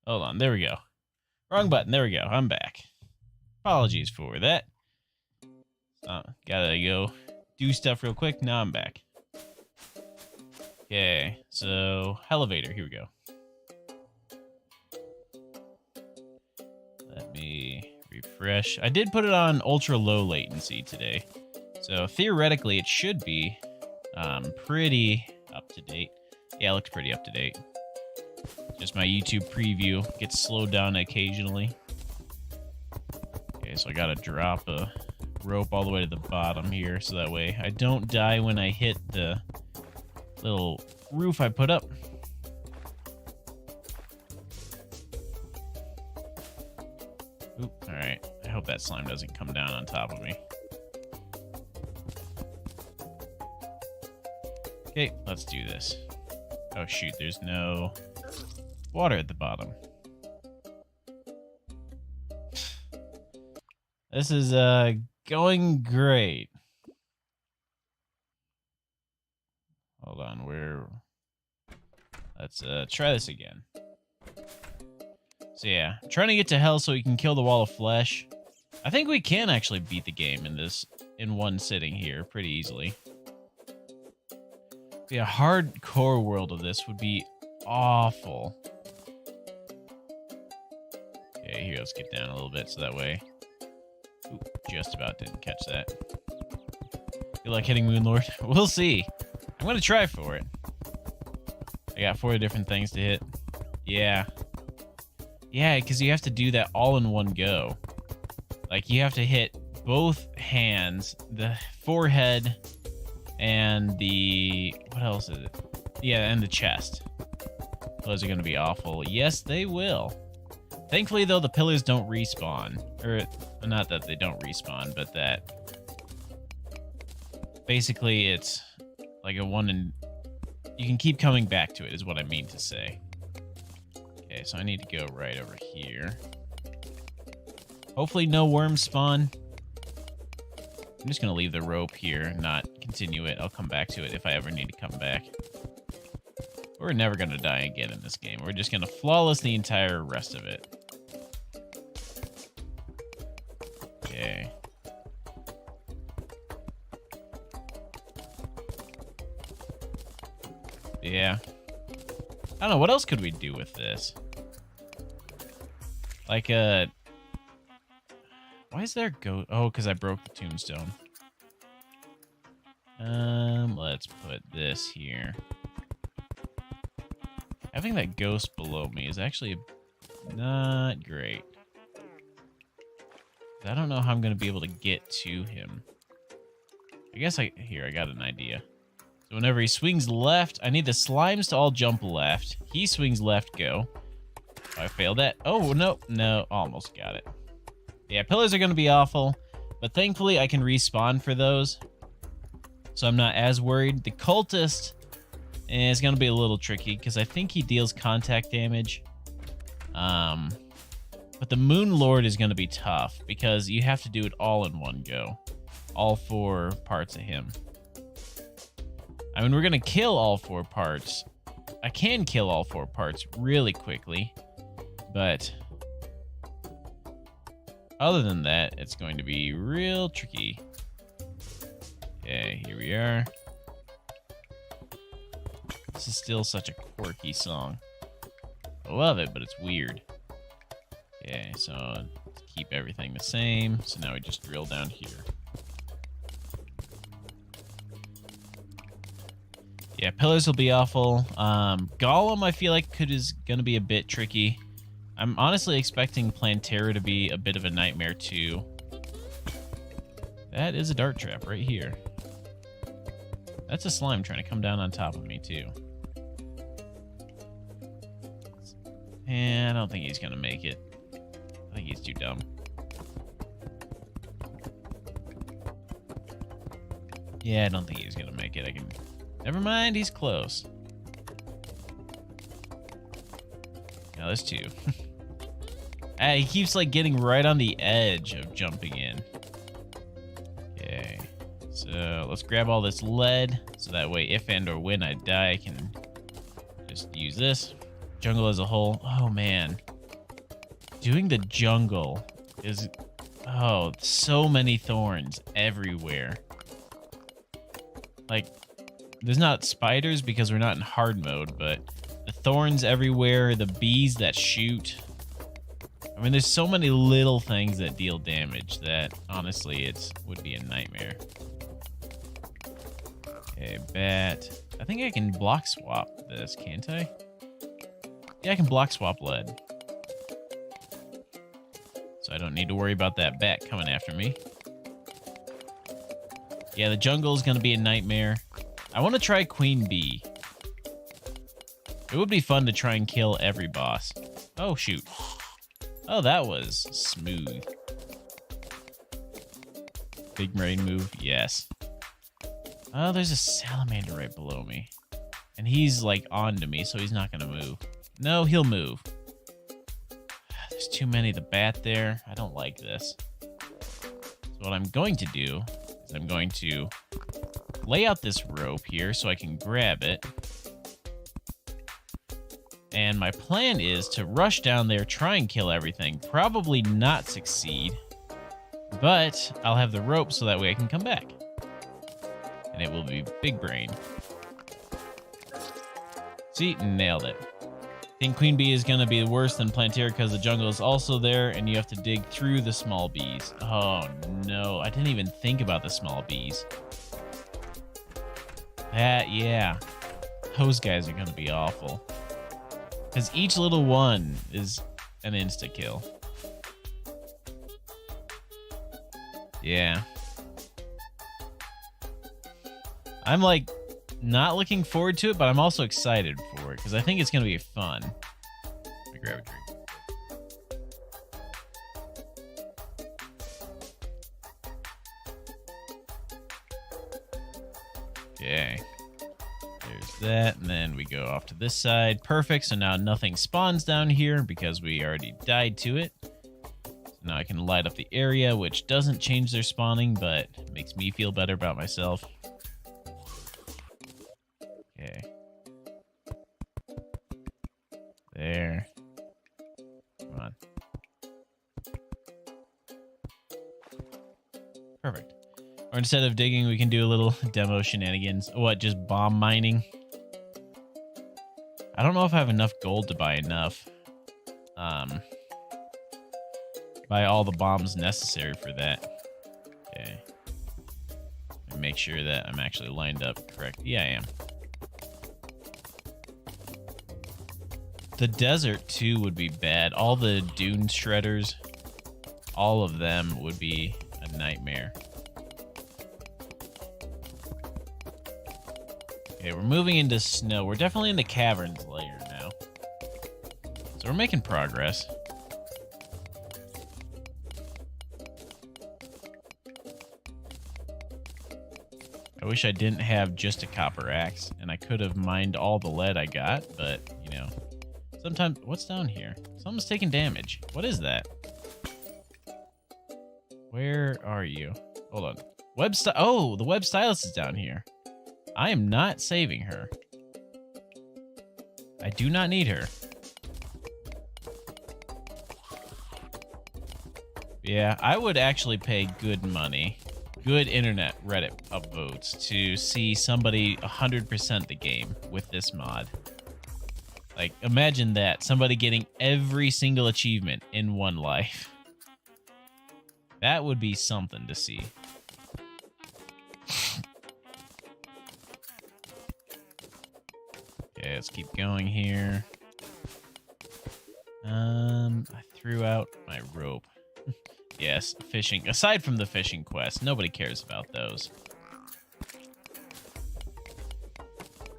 Hold on, there we go. Wrong button, there we go. I'm back. Apologies for that. Gotta go do stuff real quick. Now I'm back. Okay, so elevator, here we go. Let me refresh. I did put it on ultra low latency today. So theoretically it should be pretty up to date. Yeah, it looks pretty up to date. Just my YouTube preview gets slowed down occasionally. Okay, so I gotta drop a rope all the way to the bottom here, so that way I don't die when I hit the little roof I put up. Oop, alright. I hope that slime doesn't come down on top of me. Okay, let's do this. Oh shoot, there's no water at the bottom. This is going great. Hold on, let's try this again. So yeah, I'm trying to get to hell so we can kill the wall of flesh. I think we can actually beat the game in one sitting here pretty easily. Yeah, a hardcore world of this would be awful. Okay, here, let's get down a little bit so that way. Ooh, just about didn't catch that. Feel like hitting Moonlord? We'll see. I'm gonna try for it. I got 4 different things to hit. Yeah. Yeah, because you have to do that all in one go. Like, you have to hit both hands, the forehead, and the... what else is it? Yeah, and the chest. Those are going to be awful. Yes, they will. Thankfully, though, the pillars don't respawn. Or, not that they don't respawn, but that... basically, it's like a one in... you can keep coming back to it, is what I mean to say. Okay, so I need to go right over here. Hopefully no worms spawn. I'm just going to leave the rope here, not continue it. I'll come back to it if I ever need to come back. We're never going to die again in this game. We're just going to flawless the entire rest of it. Okay. Yeah. I don't know, what else could we do with this? Like, why is there go... oh, because I broke the tombstone. Let's put this here. Having that ghost below me is actually not great. I don't know how I'm going to be able to get to him. I guess here, I got an idea. So whenever he swings left, I need the slimes to all jump left. He swings left, go. I failed that. Oh, no, almost got it. Yeah, pillars are going to be awful, but thankfully I can respawn for those, so I'm not as worried. The cultist is going to be a little tricky, because I think he deals contact damage. But the Moon Lord is going to be tough, because you have to do it all in one go. All 4 parts of him. I mean, we're going to kill all 4 parts. I can kill all 4 parts really quickly, but other than that, it's going to be real tricky. Okay, here we are. This is still such a quirky song. I love it, but it's weird. Okay, so let's keep everything the same. So now we just drill down here. Yeah, pillars will be awful. Golem, I feel like is gonna be a bit tricky. I'm honestly expecting Plantera to be a bit of a nightmare too. That is a dart trap right here. That's a slime trying to come down on top of me too. And I don't think he's gonna make it. I think he's too dumb. Yeah, I don't think he's gonna make it. Never mind, he's close. Now there's two. He keeps like getting right on the edge of jumping in. Okay, so let's grab all this lead so that way if and or when I die, I can just use this. Jungle as a whole. Oh man, doing the jungle is so many thorns everywhere. Like, there's not spiders because we're not in hard mode, but the thorns everywhere, the bees that shoot. I mean, there's so many little things that deal damage that, honestly, would be a nightmare. Okay, bat. I think I can block swap this, can't I? Yeah, I can block swap lead. So I don't need to worry about that bat coming after me. Yeah, the jungle is going to be a nightmare. I want to try Queen Bee. It would be fun to try and kill every boss. Oh, shoot. Oh, that was smooth. Big brain move, yes. Oh, there's a salamander right below me. And he's, like, onto me, so he's not going to move. No, he'll move. There's too many. The bat there. I don't like this. So what I'm going to do is I'm going to lay out this rope here so I can grab it. And my plan is to rush down there, try and kill everything. Probably not succeed. But I'll have the rope so that way I can come back. And it will be big brain. See, nailed it. I think Queen Bee is going to be worse than Plantera because the jungle is also there and you have to dig through the small bees. Oh no, I didn't even think about the small bees. Yeah. Those guys are going to be awful. Because each little one is an insta-kill. Yeah. I'm like not looking forward to it, but I'm also excited for it because I think it's going to be fun. Let me grab a drink. Okay. There's that, and then we go off to this side. Perfect, so now nothing spawns down here because we already died to it. So now I can light up the area, which doesn't change their spawning, but makes me feel better about myself. Okay. There. Come on. Perfect. Or instead of digging, we can do a little demo shenanigans. What, just bomb mining? I don't know if I have enough gold to buy enough. Buy all the bombs necessary for that. Okay. And make sure that I'm actually lined up correct. Yeah, I am. The desert, too, would be bad. All the dune shredders, all of them would be a nightmare. Okay, we're moving into snow. We're definitely in the caverns layer now. So we're making progress. I wish I didn't have just a copper axe, and I could have mined all the lead I got, but, you know, sometimes... What's down here? Something's taking damage. What is that? Where are you? Hold on. Oh, the web stylus is down here. I am not saving her. I do not need her. Yeah, I would actually pay good money. good internet Reddit upvotes to see somebody 100% the game with this mod. Like, imagine that. Somebody getting every single achievement in one life. That would be something to see. Okay, let's keep going here. I threw out my rope. Yes, fishing. Aside from the fishing quest, nobody cares about those.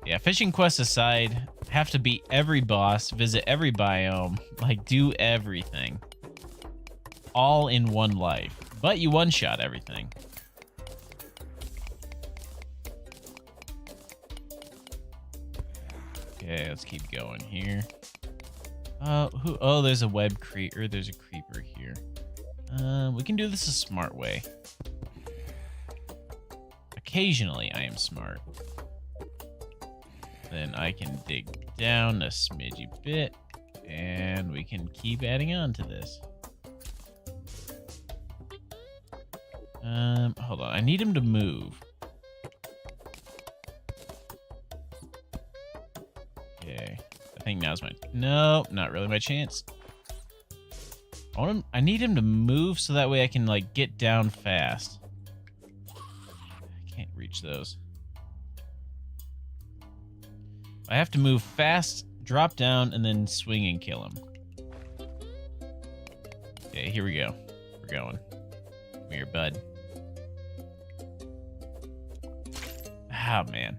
Yeah, fishing quests aside, have to beat every boss, visit every biome, like do everything. All in one life. But you one-shot everything. Okay, let's keep going here. Oh, there's a web creeper. There's a creeper here. We can do this a smart way. Occasionally, I am smart. Then I can dig down a smidgy bit, and we can keep adding on to this. Hold on. I need him to move. Okay. I think now's my... No, not really my chance. I need him to move so that way I can, like, get down fast. I can't reach those. I have to move fast, drop down, and then swing and kill him. Okay, here we go. We're going. Come here, bud. Ah, man.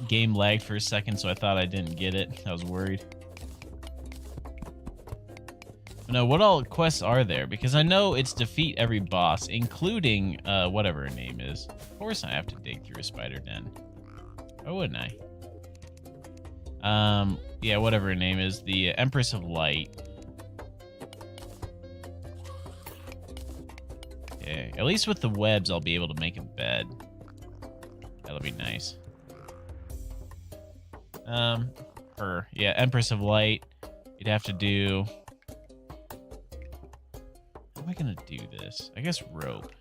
Game lagged for a second, so I thought I didn't get it. I was worried. No, what all quests are there? Because I know it's defeat every boss, including whatever her name is. Of course I have to dig through a spider den. Why wouldn't I? Yeah, whatever her name is. The Empress of Light. Okay, at least with the webs, I'll be able to make a bed. That'll be nice. Yeah, Empress of Light. You'd have to do... How am I gonna do this? I guess rope.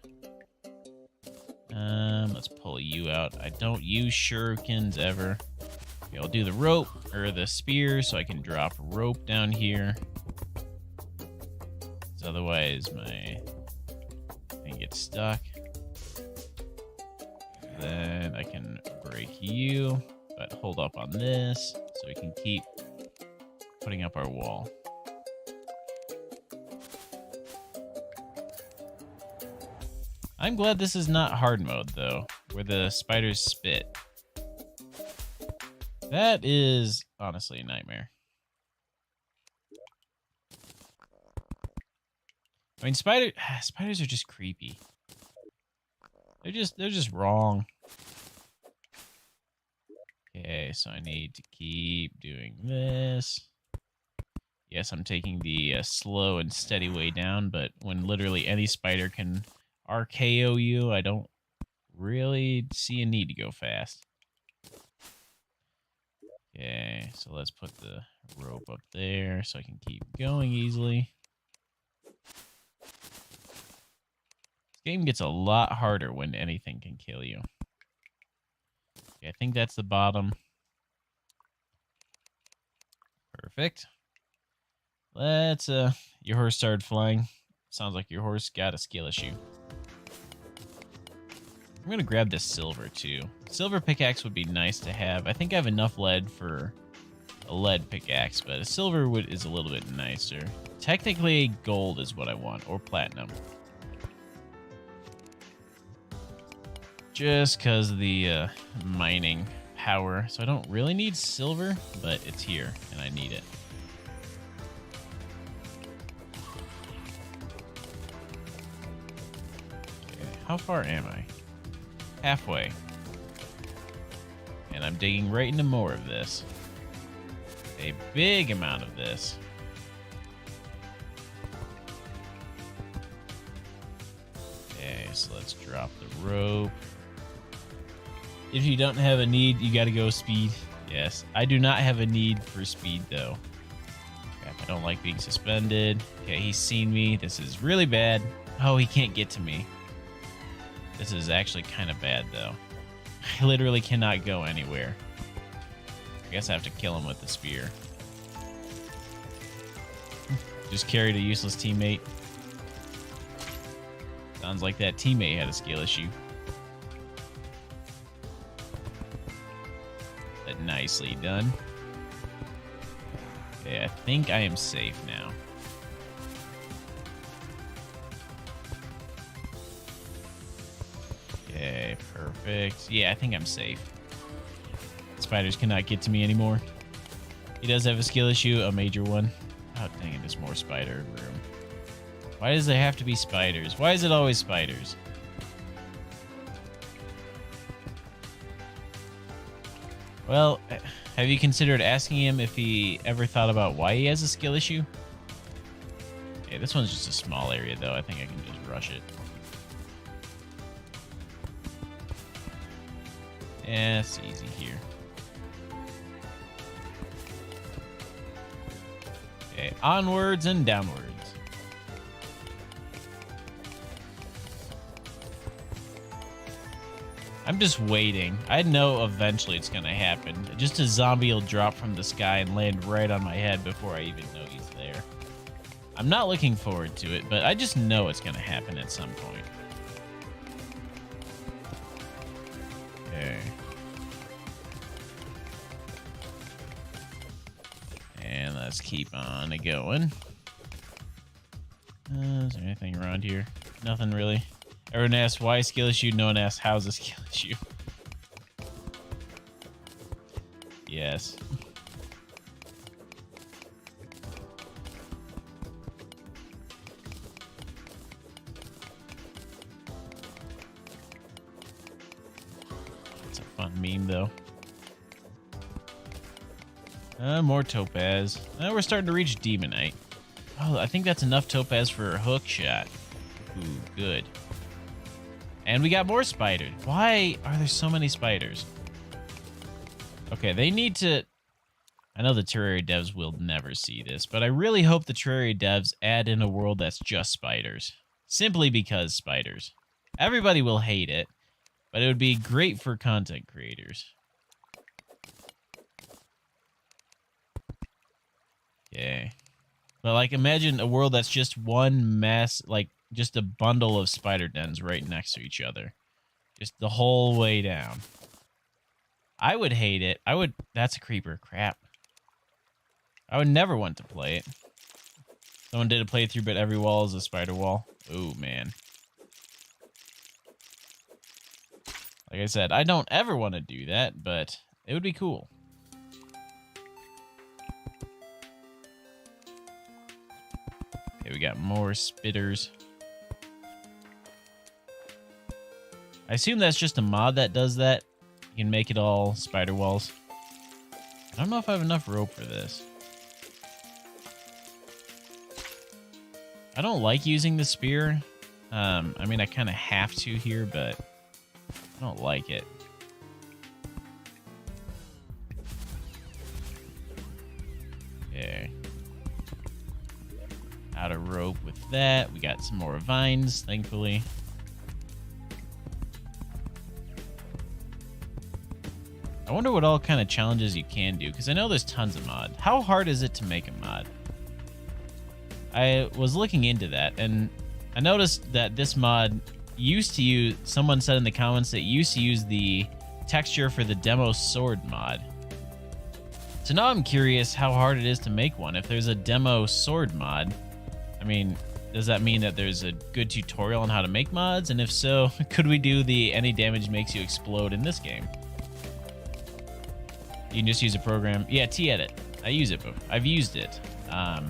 Let's pull you out. I don't use shurikens ever. Okay, I'll do the rope, or the spear, so I can drop rope down here. Because otherwise my thing gets stuck. Then I can break you, but hold up on this, so we can keep putting up our wall. I'm glad this is not hard mode, though, where the spiders spit. That is honestly a nightmare. I mean, spiders are just creepy. They're just wrong. Okay, so I need to keep doing this. Yes, I'm taking the slow and steady way down, but when literally any spider can RKO you, I don't really see a need to go fast. Okay, so let's put the rope up there so I can keep going easily. This game gets a lot harder when anything can kill you. Okay, I think that's the bottom. Perfect. Let's, your horse started flying. Sounds like your horse got a skill issue. I'm gonna grab this silver, too. Silver pickaxe would be nice to have. I think I have enough lead for a lead pickaxe, but a silver is a little bit nicer. Technically, gold is what I want, or platinum. Just because of the mining power. So I don't really need silver, but it's here, and I need it. Okay, how far am I? Halfway. And I'm digging right into more of this. A big amount of this. Okay, so let's drop the rope. If you don't have a need, you gotta go speed. Yes, I do not have a need for speed, though. Crap, I don't like being suspended. Okay, he's seen me. This is really bad. Oh, he can't get to me. This is actually kind of bad, though. I literally cannot go anywhere. I guess I have to kill him with the spear. Just carried a useless teammate. Sounds like that teammate had a skill issue. But nicely done. Okay, I think I am safe now. Okay, perfect. Yeah, I think I'm safe. Spiders cannot get to me anymore. He does have a skill issue, a major one. Oh, dang it, there's more spider room. Why does there have to be spiders? Why is it always spiders? Well, have you considered asking him if he ever thought about why he has a skill issue? Okay, this one's just a small area, though. I think I can just rush it. Yeah, it's easy here. Okay, onwards and downwards. I'm just waiting. I know eventually it's gonna happen. Just a zombie will drop from the sky and land right on my head before I even know he's there. I'm not looking forward to it, but I just know it's gonna happen at some point. Okay. And let's keep on going. Is there anything around here? Nothing really. Everyone asks why a skill issue, no one asks how's a skill issue. Yes. It's a fun meme, though. More topaz. We're starting to reach demonite. Oh, I think that's enough topaz for a hook shot. Ooh, good. And we got more spiders. Why are there so many spiders? Okay, they need to... I know the Terraria devs will never see this, but I really hope the Terraria devs add in a world that's just spiders. Simply because spiders. Everybody will hate it, but it would be great for content creators. Okay. But, like, imagine a world that's just one mass, like, just a bundle of spider dens right next to each other. Just the whole way down. I would hate it. I would... That's a creeper. Crap. I would never want to play it. Someone did a playthrough, but every wall is a spider wall. Ooh, man. Like I said, I don't ever want to do that, but it would be cool. Okay, we got more spitters. I assume that's just a mod that does that. You can make it all spider walls. I don't know if I have enough rope for this. I don't like using the spear. I mean, I kind of have to here, but I don't like it. Okay. Out of rope with that. We got some more vines, thankfully. I wonder what all kind of challenges you can do, because I know there's tons of mods. How hard is it to make a mod? I was looking into that, and I noticed that this mod used to use... Someone said in the comments that used to use the texture for the demo sword mod. So now I'm curious how hard it is to make one. If there's a demo sword mod, I mean, does that mean that there's a good tutorial on how to make mods? And if so, could we do the any damage makes you explode in this game? You can just use a program. Yeah, T-Edit. I use it, but I've used it. I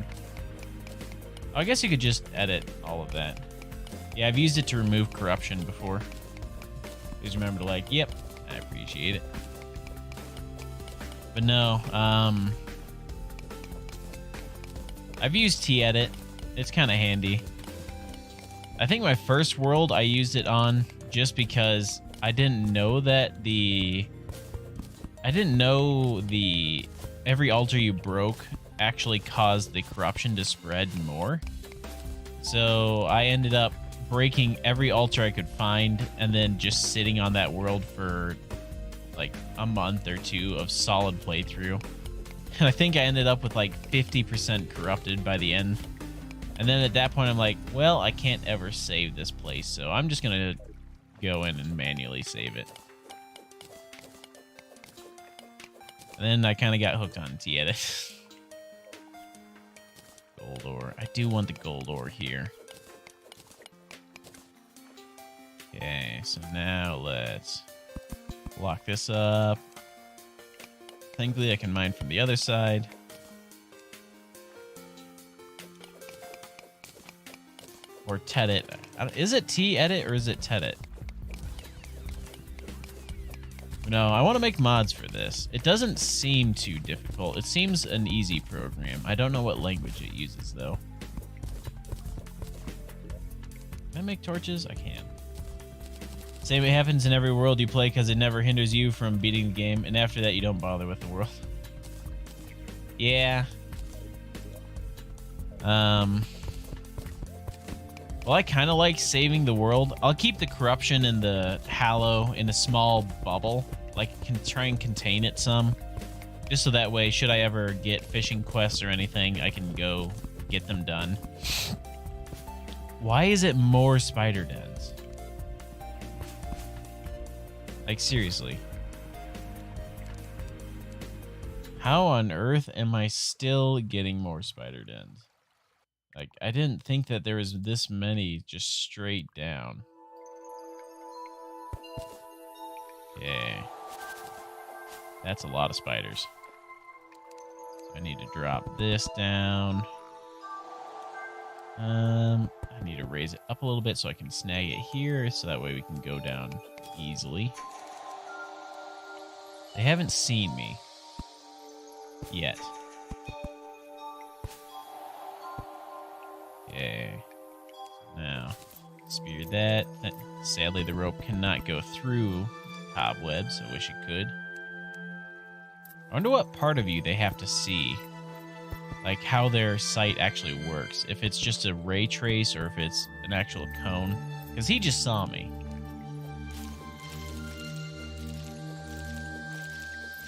guess you could just edit all of that. Yeah, I've used it to remove corruption before. Please remember to like, yep, I appreciate it. But no, I've used T-Edit. It's kind of handy. I think my first world I used it on just because I didn't know that every altar you broke actually caused the corruption to spread more. So I ended up breaking every altar I could find and then just sitting on that world for like a month or two of solid playthrough. And I think I ended up with like 50% corrupted by the end. And then at that point, I'm like, well, I can't ever save this place, so I'm just going to go in and manually save it. And then I kind of got hooked on T-Edit. Gold ore. I do want the gold ore here. Okay, so now let's lock this up. Thankfully, I can mine from the other side. Or Tedit. Is it T-Edit or is it Tedit? No, I want to make mods for this. It doesn't seem too difficult. It seems an easy program. I don't know what language it uses, though. Can I make torches? I can. Same way happens in every world you play because it never hinders you from beating the game, and after that you don't bother with the world. Yeah. Well, I kind of like saving the world. I'll keep the corruption and the hallow in a small bubble. Like, can try and contain it some. Just so that way, should I ever get fishing quests or anything, I can go get them done. Why is it more spider dens? Like, seriously. How on earth am I still getting more spider dens? Like, I didn't think that there was this many just straight down. Okay. That's a lot of spiders. So I need to drop this down. I need to raise it up a little bit so I can snag it here, so that way we can go down easily. They haven't seen me yet. Okay. Now, spear that. Sadly, the rope cannot go through cobwebs. I wish it could. I wonder what part of you they have to see. Like, how their sight actually works. If it's just a ray trace or if it's an actual cone. Because he just saw me.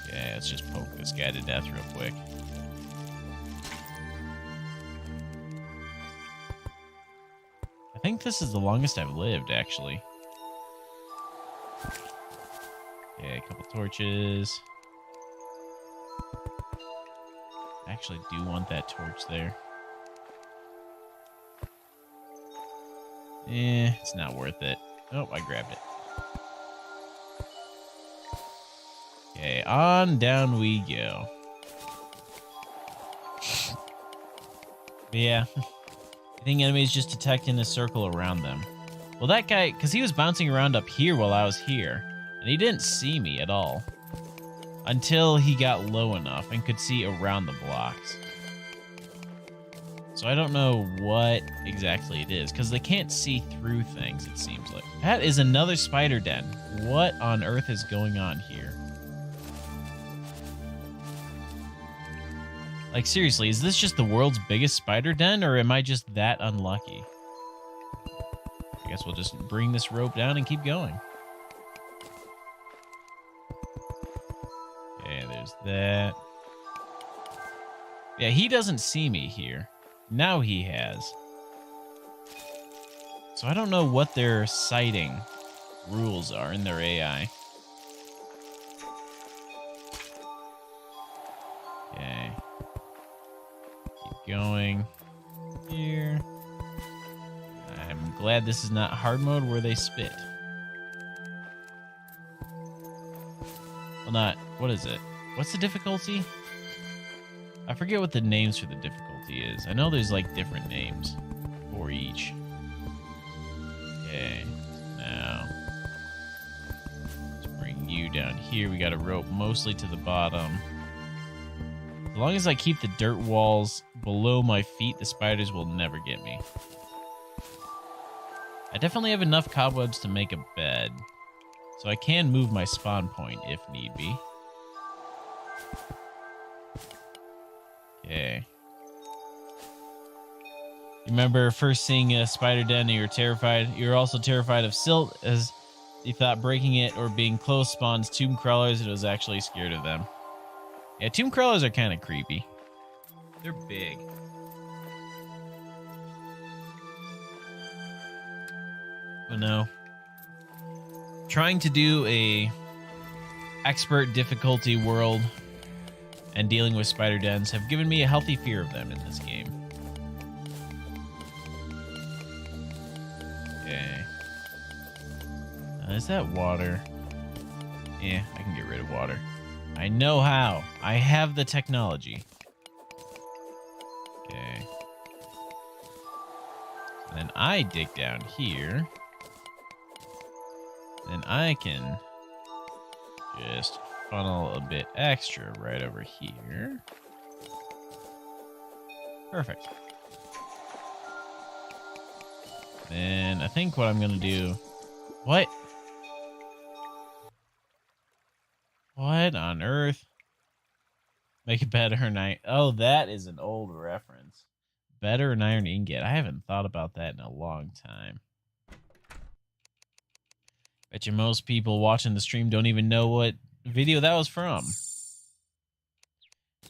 Yeah, let's just poke this guy to death real quick. I think this is the longest I've lived, actually. Okay, a couple torches. I actually do want that torch there. It's not worth it. Oh, I grabbed it. Okay, on down we go. But yeah, I think enemies just detect in a circle around them. Well, that guy, because he was bouncing around up here while I was here, and he didn't see me at all. Until he got low enough and could see around the blocks. So I don't know what exactly it is, because they can't see through things, it seems like. That is another spider den. What on earth is going on here? Like, seriously, is this just the world's biggest spider den, or am I just that unlucky? I guess we'll just bring this rope down and keep going. Okay, there's that. Yeah, he doesn't see me here. Now he has. So I don't know what their sighting rules are in their AI. Okay. Keep going here. I'm glad this is not hard mode where they spit. Well, not... What is it? What's the difficulty? I forget what the names for the difficulty is. I know there's, like, different names for each. Okay. Now, let's bring you down here. We got a rope mostly to the bottom. As long as I keep the dirt walls below my feet, the spiders will never get me. I definitely have enough cobwebs to make a bed. So I can move my spawn point if need be. Okay. Remember first seeing a spider den and you were terrified? You were also terrified of silt as you thought breaking it or being close spawns tomb crawlers and was actually scared of them. Yeah, tomb crawlers are kind of creepy. They're big. Oh no. Trying to do a expert difficulty world and dealing with spider dens have given me a healthy fear of them in this game. Okay. Is that water? Yeah, I can get rid of water. I know how. I have the technology. Okay. Then I dig down here. Then I can just funnel a bit extra right over here. Perfect. Then I think what I'm going to do... What? What on earth? Make it better night. Oh, that is an old reference. Better an iron ingot. I haven't thought about that in a long time. Bet you most people watching the stream don't even know what video that was from.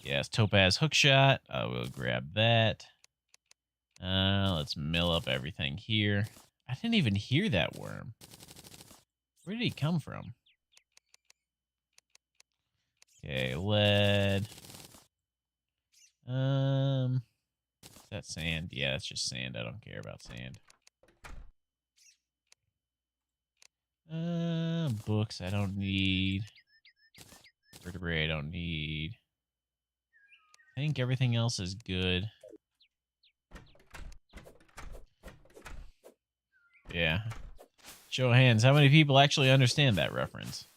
Yes, topaz hookshot. I will grab that. Let's mill up everything here. I didn't even hear that worm. Where did he come from? Okay, lead. Is that sand? Yeah, it's just sand. I don't care about sand. Books I don't need. Vertebrae I don't need. I think everything else is good. Yeah. Show of hands. How many people actually understand that reference?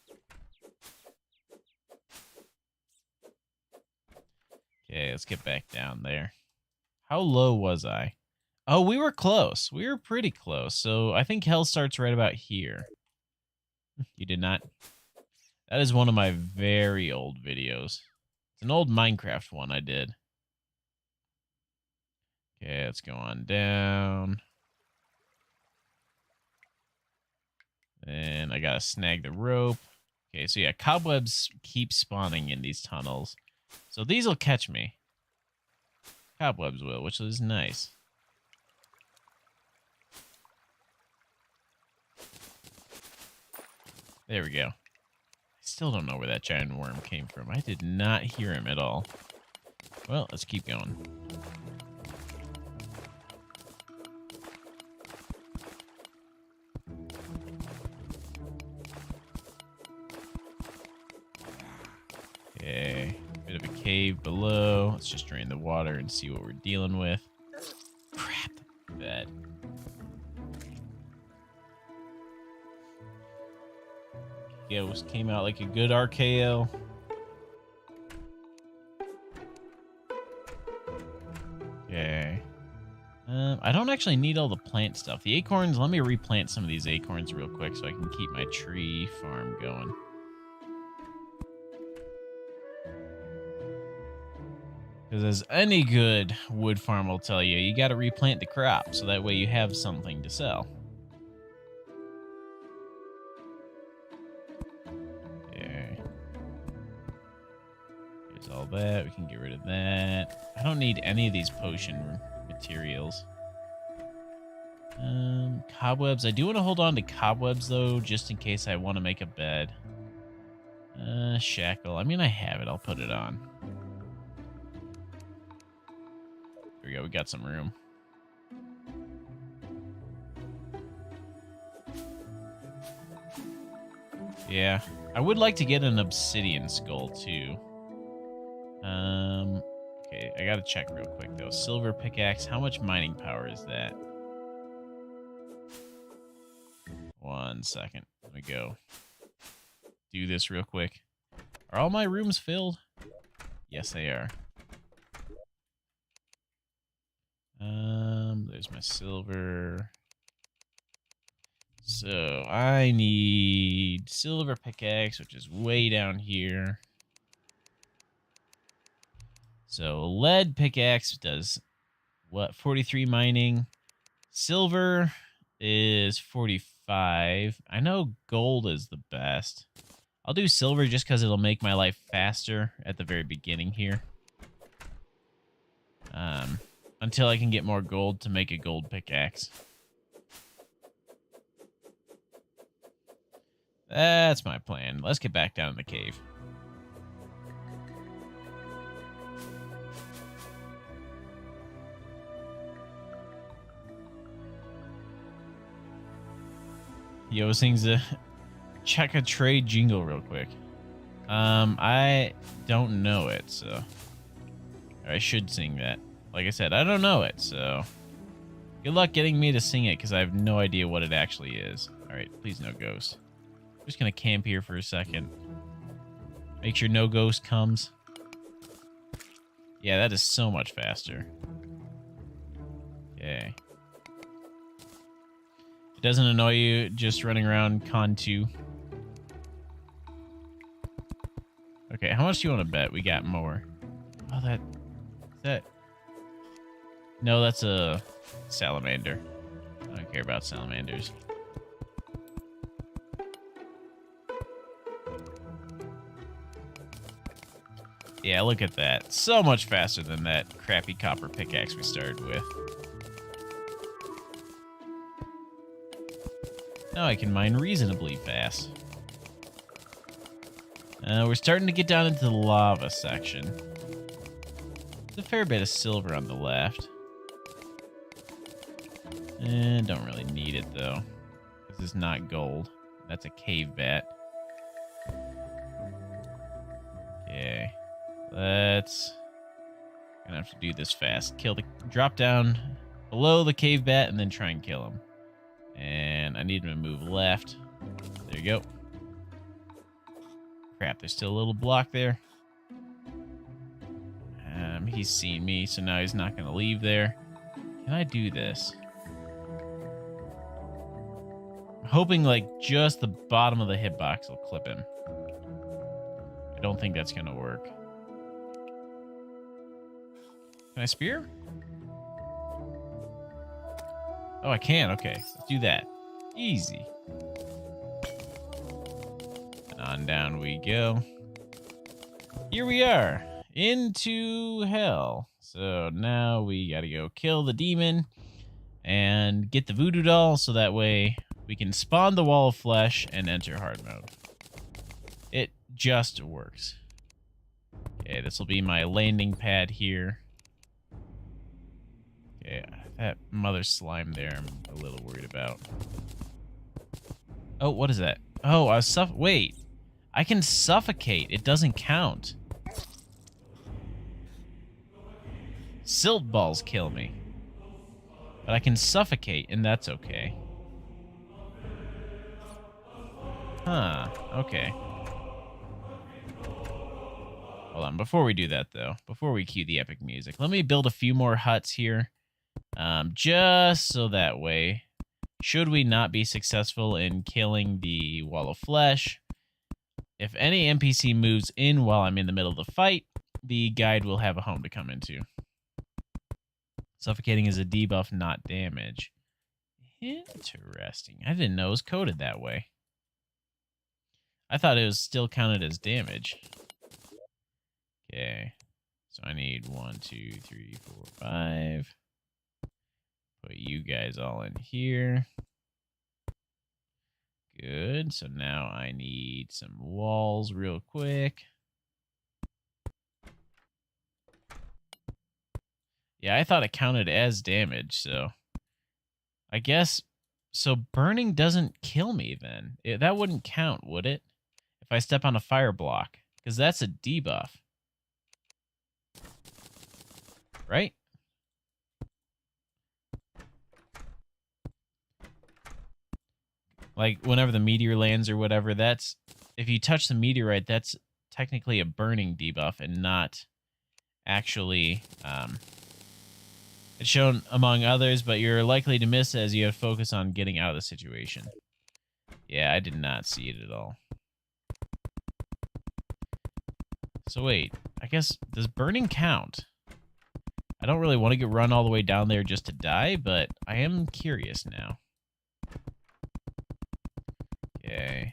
Okay, let's get back down there. How low was I? Oh, we were close. We were pretty close. So I think hell starts right about here. You did not. That is one of my very old videos. It's an old Minecraft one I did. Okay, let's go on down. And I gotta snag the rope. Okay, so yeah, cobwebs keep spawning in these tunnels. So these will catch me. Cobwebs will, which is nice. There we go. I still don't know where that giant worm came from. I did not hear him at all. Well, let's keep going. Okay, bit of a cave below. Let's just drain the water and see what we're dealing with. Crap, bad. Ghost came out like a good RKO. Okay. I don't actually need all the plant stuff. The acorns, let me replant some of these acorns real quick so I can keep my tree farm going. Because as any good wood farm will tell you, you got to replant the crop so that way you have something to sell. Okay. Here's all that. We can get rid of that. I don't need any of these potion materials. Cobwebs. I do want to hold on to cobwebs, though, just in case I want to make a bed. Shackle. I mean, I have it. I'll put it on. There we go. We got some room. Yeah. I would like to get an obsidian skull, too. Okay. I gotta check real quick, though. Silver pickaxe. How much mining power is that? 1 second. Let me go do this real quick. Are all my rooms filled? Yes, they are. There's my silver. So I need silver pickaxe, which is way down here. So lead pickaxe does what, 43 mining. Silver is 45. I know gold is the best. I'll do silver just because it'll make my life faster at the very beginning here. Until I can get more gold to make a gold pickaxe. That's my plan. Let's get back down in the cave. Yo, sings a check a trade jingle real quick. I don't know it, so or I should sing that. Like I said, I don't know it, so good luck getting me to sing it because I have no idea what it actually is. All right, please no ghost. I'm just gonna camp here for a second. Make sure no ghost comes. Yeah, that is so much faster. Okay. It doesn't annoy you just running around con 2. Okay, how much do you want to bet? We got more. Oh, that. No, that's a salamander. I don't care about salamanders. Yeah, look at that. So much faster than that crappy copper pickaxe we started with. Now I can mine reasonably fast. We're starting to get down into the lava section. There's a fair bit of silver on the left. Don't really need it, though. This is not gold. That's a cave bat. Okay. Let's... gonna have to do this fast. Drop down below the cave bat and then try and kill him. And I need him to move left. There you go. Crap, there's still a little block there. He's seen me, so now he's not going to leave there. Can I do this? I'm hoping, like, just the bottom of the hitbox will clip him. I don't think that's going to work. Can I spear? Oh, I can. Okay, let's do that. Easy. And on down we go. Here we are. Into hell. So now we gotta go kill the demon and get the voodoo doll so that way we can spawn the wall of flesh and enter hard mode. It just works. Okay, this will be my landing pad here. Okay, that mother slime there I'm a little worried about. Oh, what is that? Oh, wait. I can suffocate. It doesn't count. Silt balls kill me. But I can suffocate, and that's okay. Huh, okay. Hold on, before we do that, though, before we cue the epic music, let me build a few more huts here. Just so that way, should we not be successful in killing the wall of flesh, if any NPC moves in while I'm in the middle of the fight, the guide will have a home to come into. Suffocating is a debuff, not damage. Interesting. I didn't know it was coded that way. I thought it was still counted as damage. Okay. So I need 1, 2, 3, 4, 5. Put you guys all in here. Good. So now I need some walls real quick. Yeah, I thought it counted as damage, so I guess so burning doesn't kill me then. That wouldn't count, would it? If I step on a fire block, because that's a debuff. Right? Like whenever the meteor lands or whatever, that's if you touch the meteorite, that's technically a burning debuff and not actually it's shown among others, but you're likely to miss as you have to focus on getting out of the situation. Yeah, I did not see it at all. So wait, I guess, does burning count? I don't really want to get run all the way down there just to die, but I am curious now. Okay.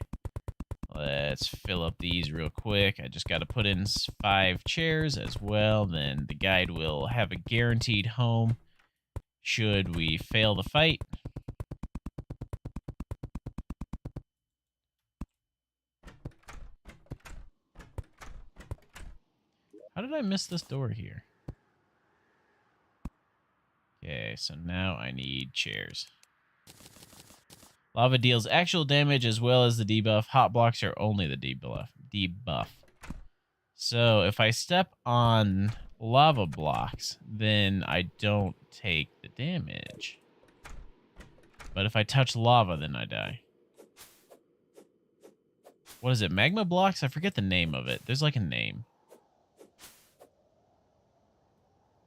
Let's fill up these real quick. I just got to put in 5 chairs as well. Then the guide will have a guaranteed home should we fail the fight. How did I miss this door here? Okay, so now I need chairs. Lava deals actual damage as well as the debuff. Hot blocks are only the debuff. So if I step on lava blocks, then I don't take the damage. But if I touch lava, then I die. What is it? Magma blocks? I forget the name of it. There's like a name.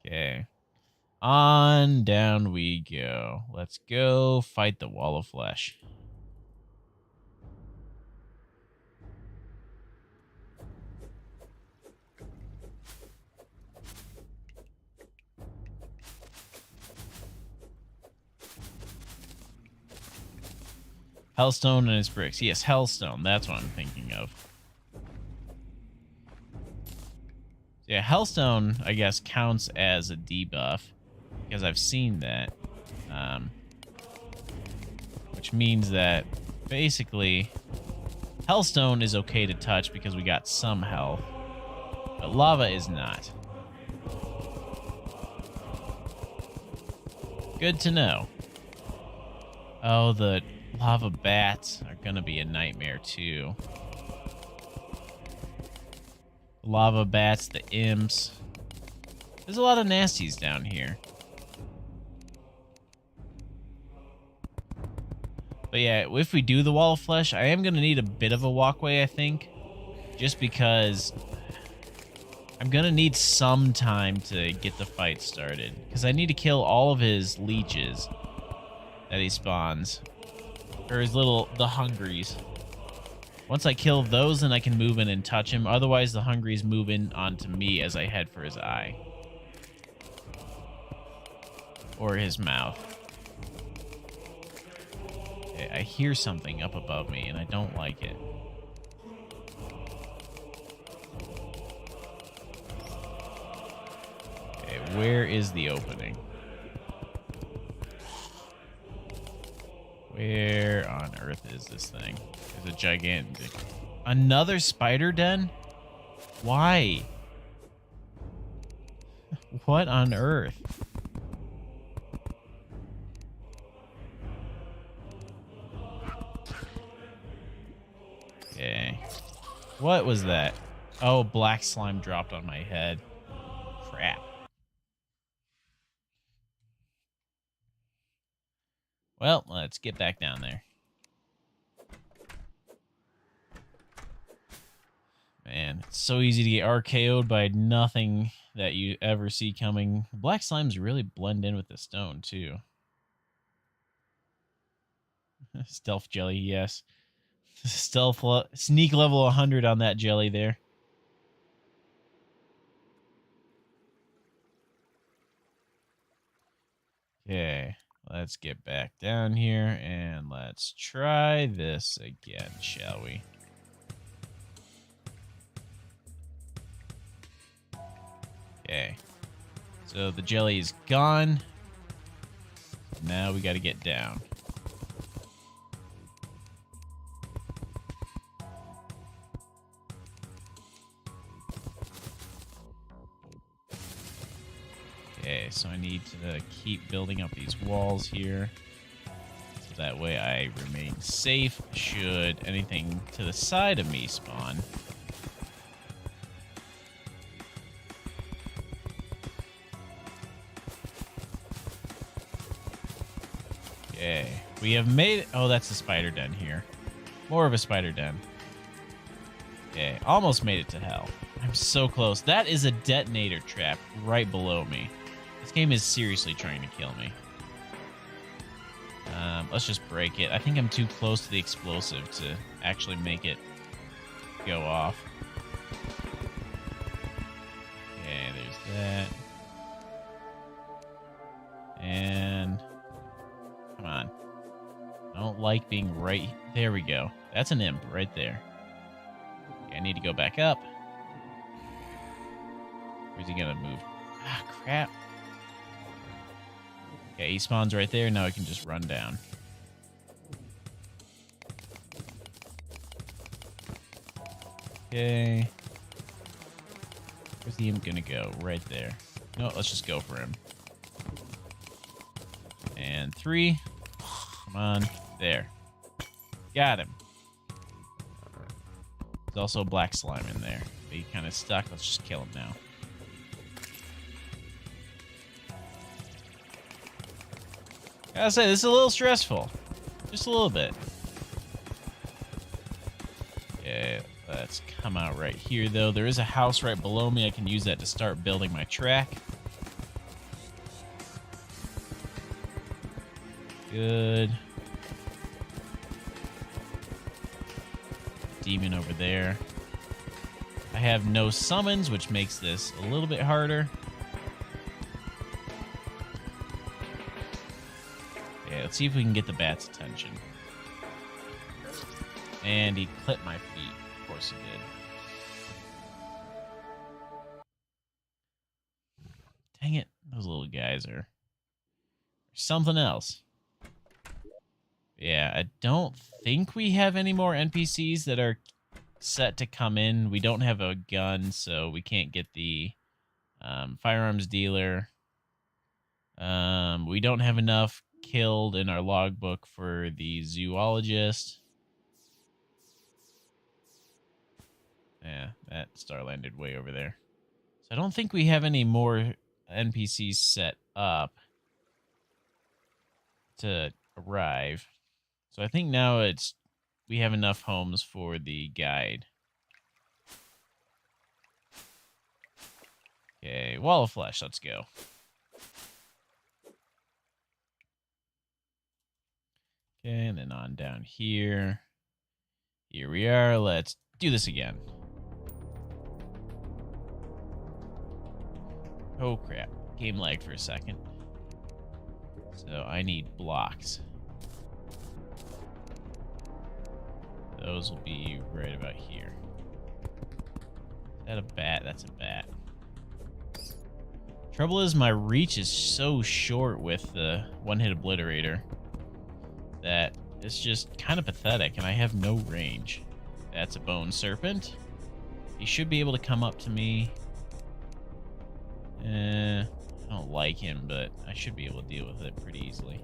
Okay. On down we go. Let's go fight the wall of flesh. Hellstone and its bricks. Yes, Hellstone. That's what I'm thinking of. Yeah, Hellstone, I guess, counts as a debuff. Because I've seen that. Which means that, basically, Hellstone is okay to touch because we got some health. But lava is not. Good to know. Oh, the lava bats are gonna be a nightmare too. Lava bats, the imps. There's a lot of nasties down here. But yeah, if we do the wall of flesh, I am gonna need a bit of a walkway, I think. Just because I'm gonna need some time to get the fight started. Because I need to kill all of his leeches that he spawns. Or his the hungries. Once I kill those, then I can move in and touch him. Otherwise, the hungries move in onto me as I head for his eye. Or his mouth. Okay, I hear something up above me, and I don't like it. Okay, where is the opening? Where on earth is this thing? There's a gigantic... Another spider den? Why? What on earth? Okay. What was that? Oh, black slime dropped on my head. Crap. Well, let's get back down there. Man, it's so easy to get RKO'd by nothing that you ever see coming. Black slimes really blend in with the stone, too. Stealth jelly, yes. Sneak level 100 on that jelly there. Okay, let's get back down here and let's try this again, shall we? Okay, so the jelly is gone. Now we got to get down. Okay, so I need to keep building up these walls here. So that way I remain safe should anything to the side of me spawn. Okay, we have made... Oh, that's a spider den here. More of a spider den. Okay, almost made it to hell. I'm so close. That is a detonator trap right below me. This game is seriously trying to kill me. Let's just break it. I think I'm too close to the explosive to actually make it go off. Okay, there's that. don't like being right... There we go. That's an imp right there. Okay, I need to go back up. Where's he gonna move? Ah, crap. Okay, he spawns right there. Now I can just run down. Okay. Where's the imp gonna go? Right there. No, let's just go for him. And 3. Come on. There. Got him. There's also a black slime in there. But he kind of stuck. Let's just kill him now. I gotta say, this is a little stressful. Just a little bit. Okay, let's come out right here, though. There is a house right below me. I can use that to start building my track. Good. Demon over there. I have no summons, which makes this a little bit harder. Okay, let's see if we can get the bat's attention. And he clipped my feet. Of course he did. Dang it. Those little guys are something else. Yeah, I don't think we have any more NPCs that are set to come in. We don't have a gun, so we can't get the firearms dealer. We don't have enough killed in our logbook for the zoologist. Yeah, that star landed way over there. So I don't think we have any more NPCs set up to arrive. So I think now we have enough homes for the guide. Okay, wall of flesh, let's go. Okay, and then on down here. Here we are. Let's do this again. Oh, crap. Game lagged for a second. So I need blocks. Those will be right about here. Is that a bat? That's a bat. Trouble is, my reach is so short with the One Hit Obliterator that it's just kind of pathetic, and I have no range. That's a bone serpent. He should be able to come up to me. I don't like him, but I should be able to deal with it pretty easily.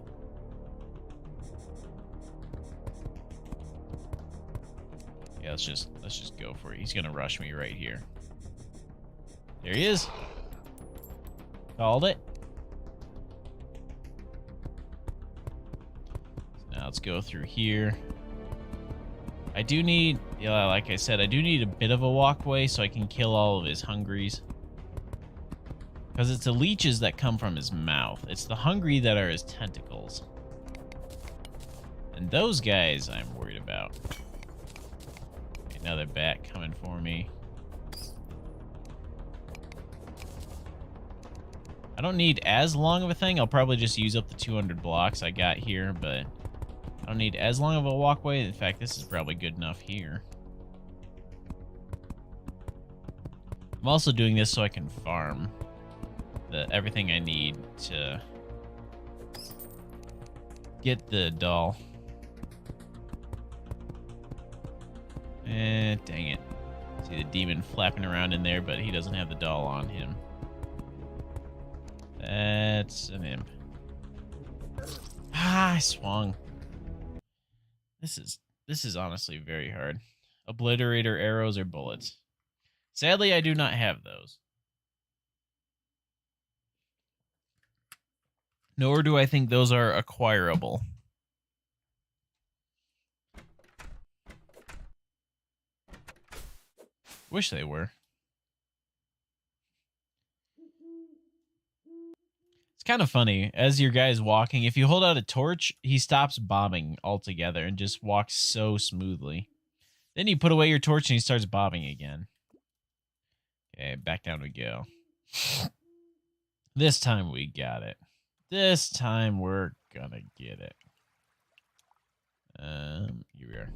Yeah, let's just go for it. He's gonna rush me right here. There he is. Called it. So now let's go through here. I do need, yeah, like I said, I do need a bit of a walkway so I can kill all of his hungries. Because it's the leeches that come from his mouth. It's the hungry that are his tentacles. And those guys I'm worried about. Okay, another bat coming for me. I don't need as long of a thing. I'll probably just use up the 200 blocks I got here, but I don't need as long of a walkway. In fact, this is probably good enough here. I'm also doing this so I can farm everything I need to get the doll. Dang it. See the demon flapping around in there, but he doesn't have the doll on him. That's an imp. Ah, I swung. This is honestly very hard. Obliterator arrows or bullets. Sadly, I do not have those. Nor do I think those are acquirable. Wish they were. It's kind of funny. As your guy's walking, if you hold out a torch, he stops bobbing altogether and just walks so smoothly. Then you put away your torch and he starts bobbing again. Okay, back down we go. This time we got it. This time we're gonna get it. Here we are.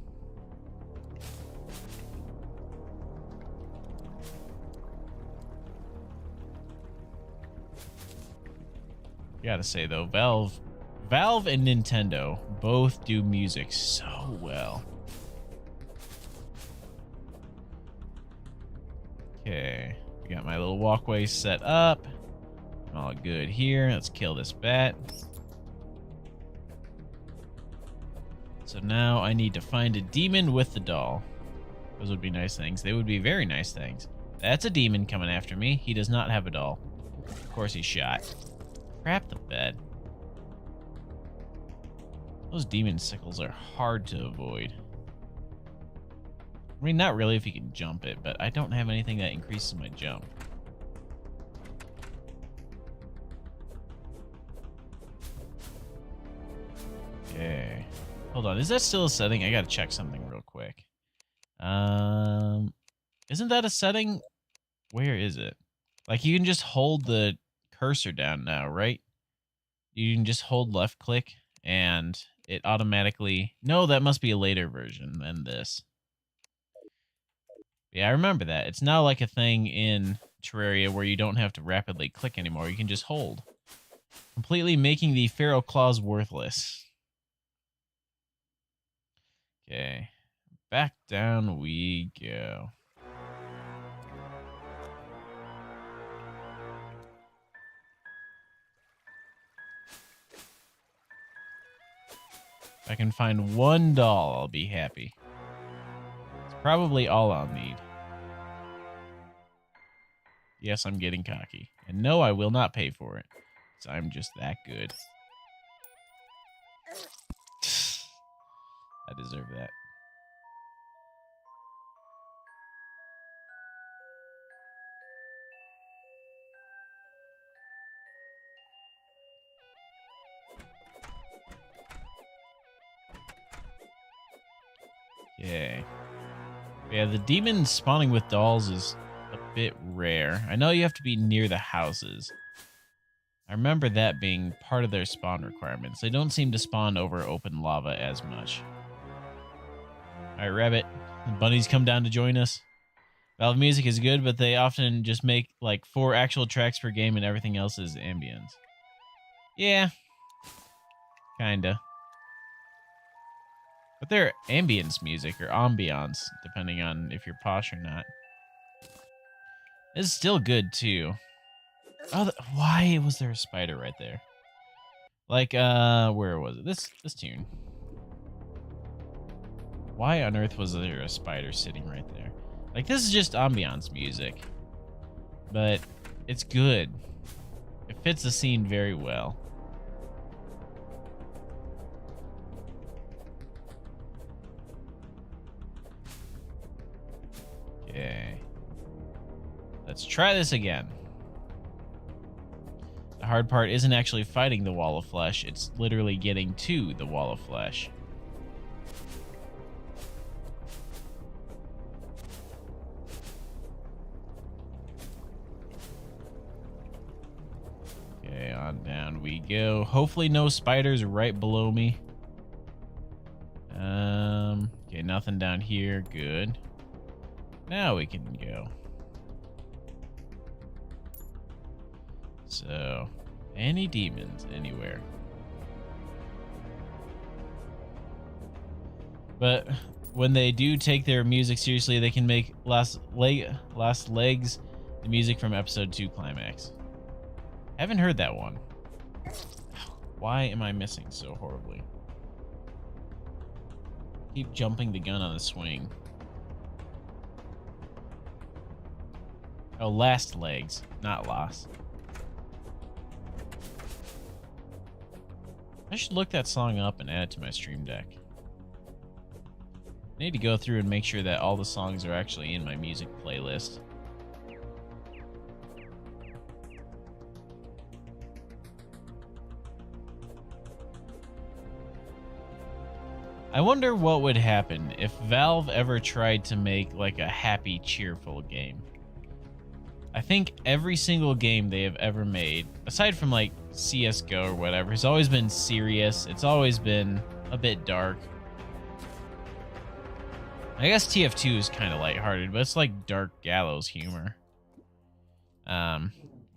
Gotta say though, Valve and Nintendo both do music so well. Okay, we got my little walkway set up. All good here. Let's kill this bat. So now I need to find a demon with the doll. Those would be nice things. They would be very nice things. That's a demon coming after me. He does not have a doll. Of course he's shot. Crap the bed. Those demon sickles are hard to avoid. I mean, not really if you can jump it, but I don't have anything that increases my jump. Okay. Hold on. Is that still a setting? I gotta check something real quick. Isn't that a setting? Where is it? Like, you can just hold the cursor down now, right? You can just hold left click and it automatically... No, that must be a later version than this. Yeah, I remember that. It's now like a thing in Terraria where you don't have to rapidly click anymore. You can just hold. Completely making the Feral Claws worthless. Okay. Back down we go. If I can find one doll, I'll be happy. It's probably all I'll need. Yes, I'm getting cocky. And no, I will not pay for it. Because I'm just that good. I deserve that. Okay. Yeah, the demon spawning with dolls is a bit rare. I know you have to be near the houses. I remember that being part of their spawn requirements. They don't seem to spawn over open lava as much. Alright, Rabbit. The bunnies come down to join us. Valve music is good, but they often just make like 4 actual tracks per game and everything else is ambience. Yeah. Kinda. But they're ambience music or ambiance, depending on if you're posh or not. It's still good too. Oh, why was there a spider right there? Like, where was it? This tune. Why on earth was there a spider sitting right there? Like, this is just ambiance music, but it's good. It fits the scene very well. Okay. Let's try this again. The hard part isn't actually fighting the wall of flesh, it's literally getting to the wall of flesh. Okay, on down we go. Hopefully no spiders right below me. Okay, nothing down here. Good. Now we can go. So, any demons anywhere. But when they do take their music seriously, they can make Last Legs the music from episode 2 Climax. Haven't heard that one. Why am I missing so horribly? Keep jumping the gun on the swing. Oh, Last Legs, not Lost. I should look that song up and add it to my stream deck. I need to go through and make sure that all the songs are actually in my music playlist. I wonder what would happen if Valve ever tried to make like a happy, cheerful game. I think every single game they have ever made, aside from like CSGO or whatever, has always been serious. It's always been a bit dark. I guess TF2 is kind of lighthearted, but it's like dark gallows humor. Why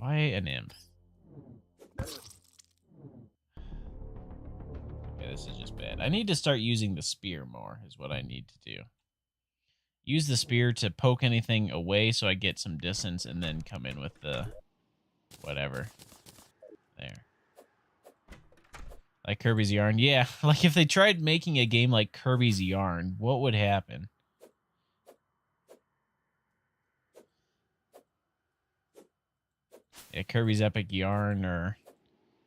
an imp? Okay, this is just bad. I need to start using the spear more, is what I need to do. Use the spear to poke anything away so I get some distance, and then come in with the whatever. There. Like Kirby's Yarn? Yeah, like if they tried making a game like Kirby's Yarn, what would happen? Yeah, Kirby's Epic Yarn or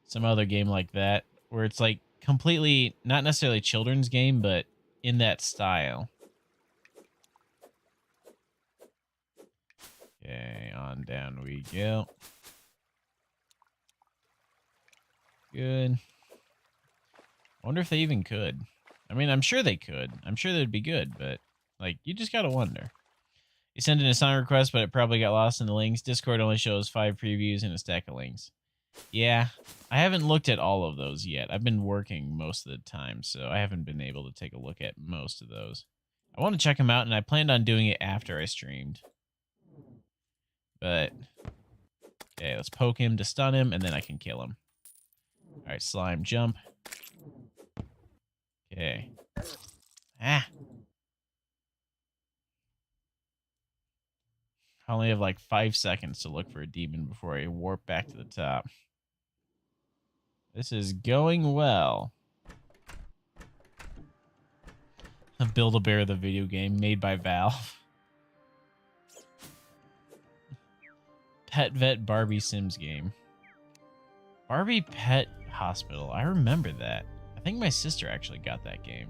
some other game like that, where it's like completely, not necessarily a children's game, but in that style. Okay, on down we go. Good. I wonder if they even could. I mean, I'm sure they could. I'm sure they'd be good, but, like, you just gotta wonder. You sent in a song request, but it probably got lost in the links. Discord only shows 5 previews and a stack of links. Yeah, I haven't looked at all of those yet. I've been working most of the time, so I haven't been able to take a look at most of those. I want to check them out, and I planned on doing it after I streamed. But, okay, let's poke him to stun him, and then I can kill him. Alright, slime jump. Okay. Ah! I only have like 5 seconds to look for a demon before I warp back to the top. This is going well. Build-A-Bear, the video game made by Valve. Pet Vet Barbie Sims game. Barbie Pet Hospital. I remember that. I think my sister actually got that game.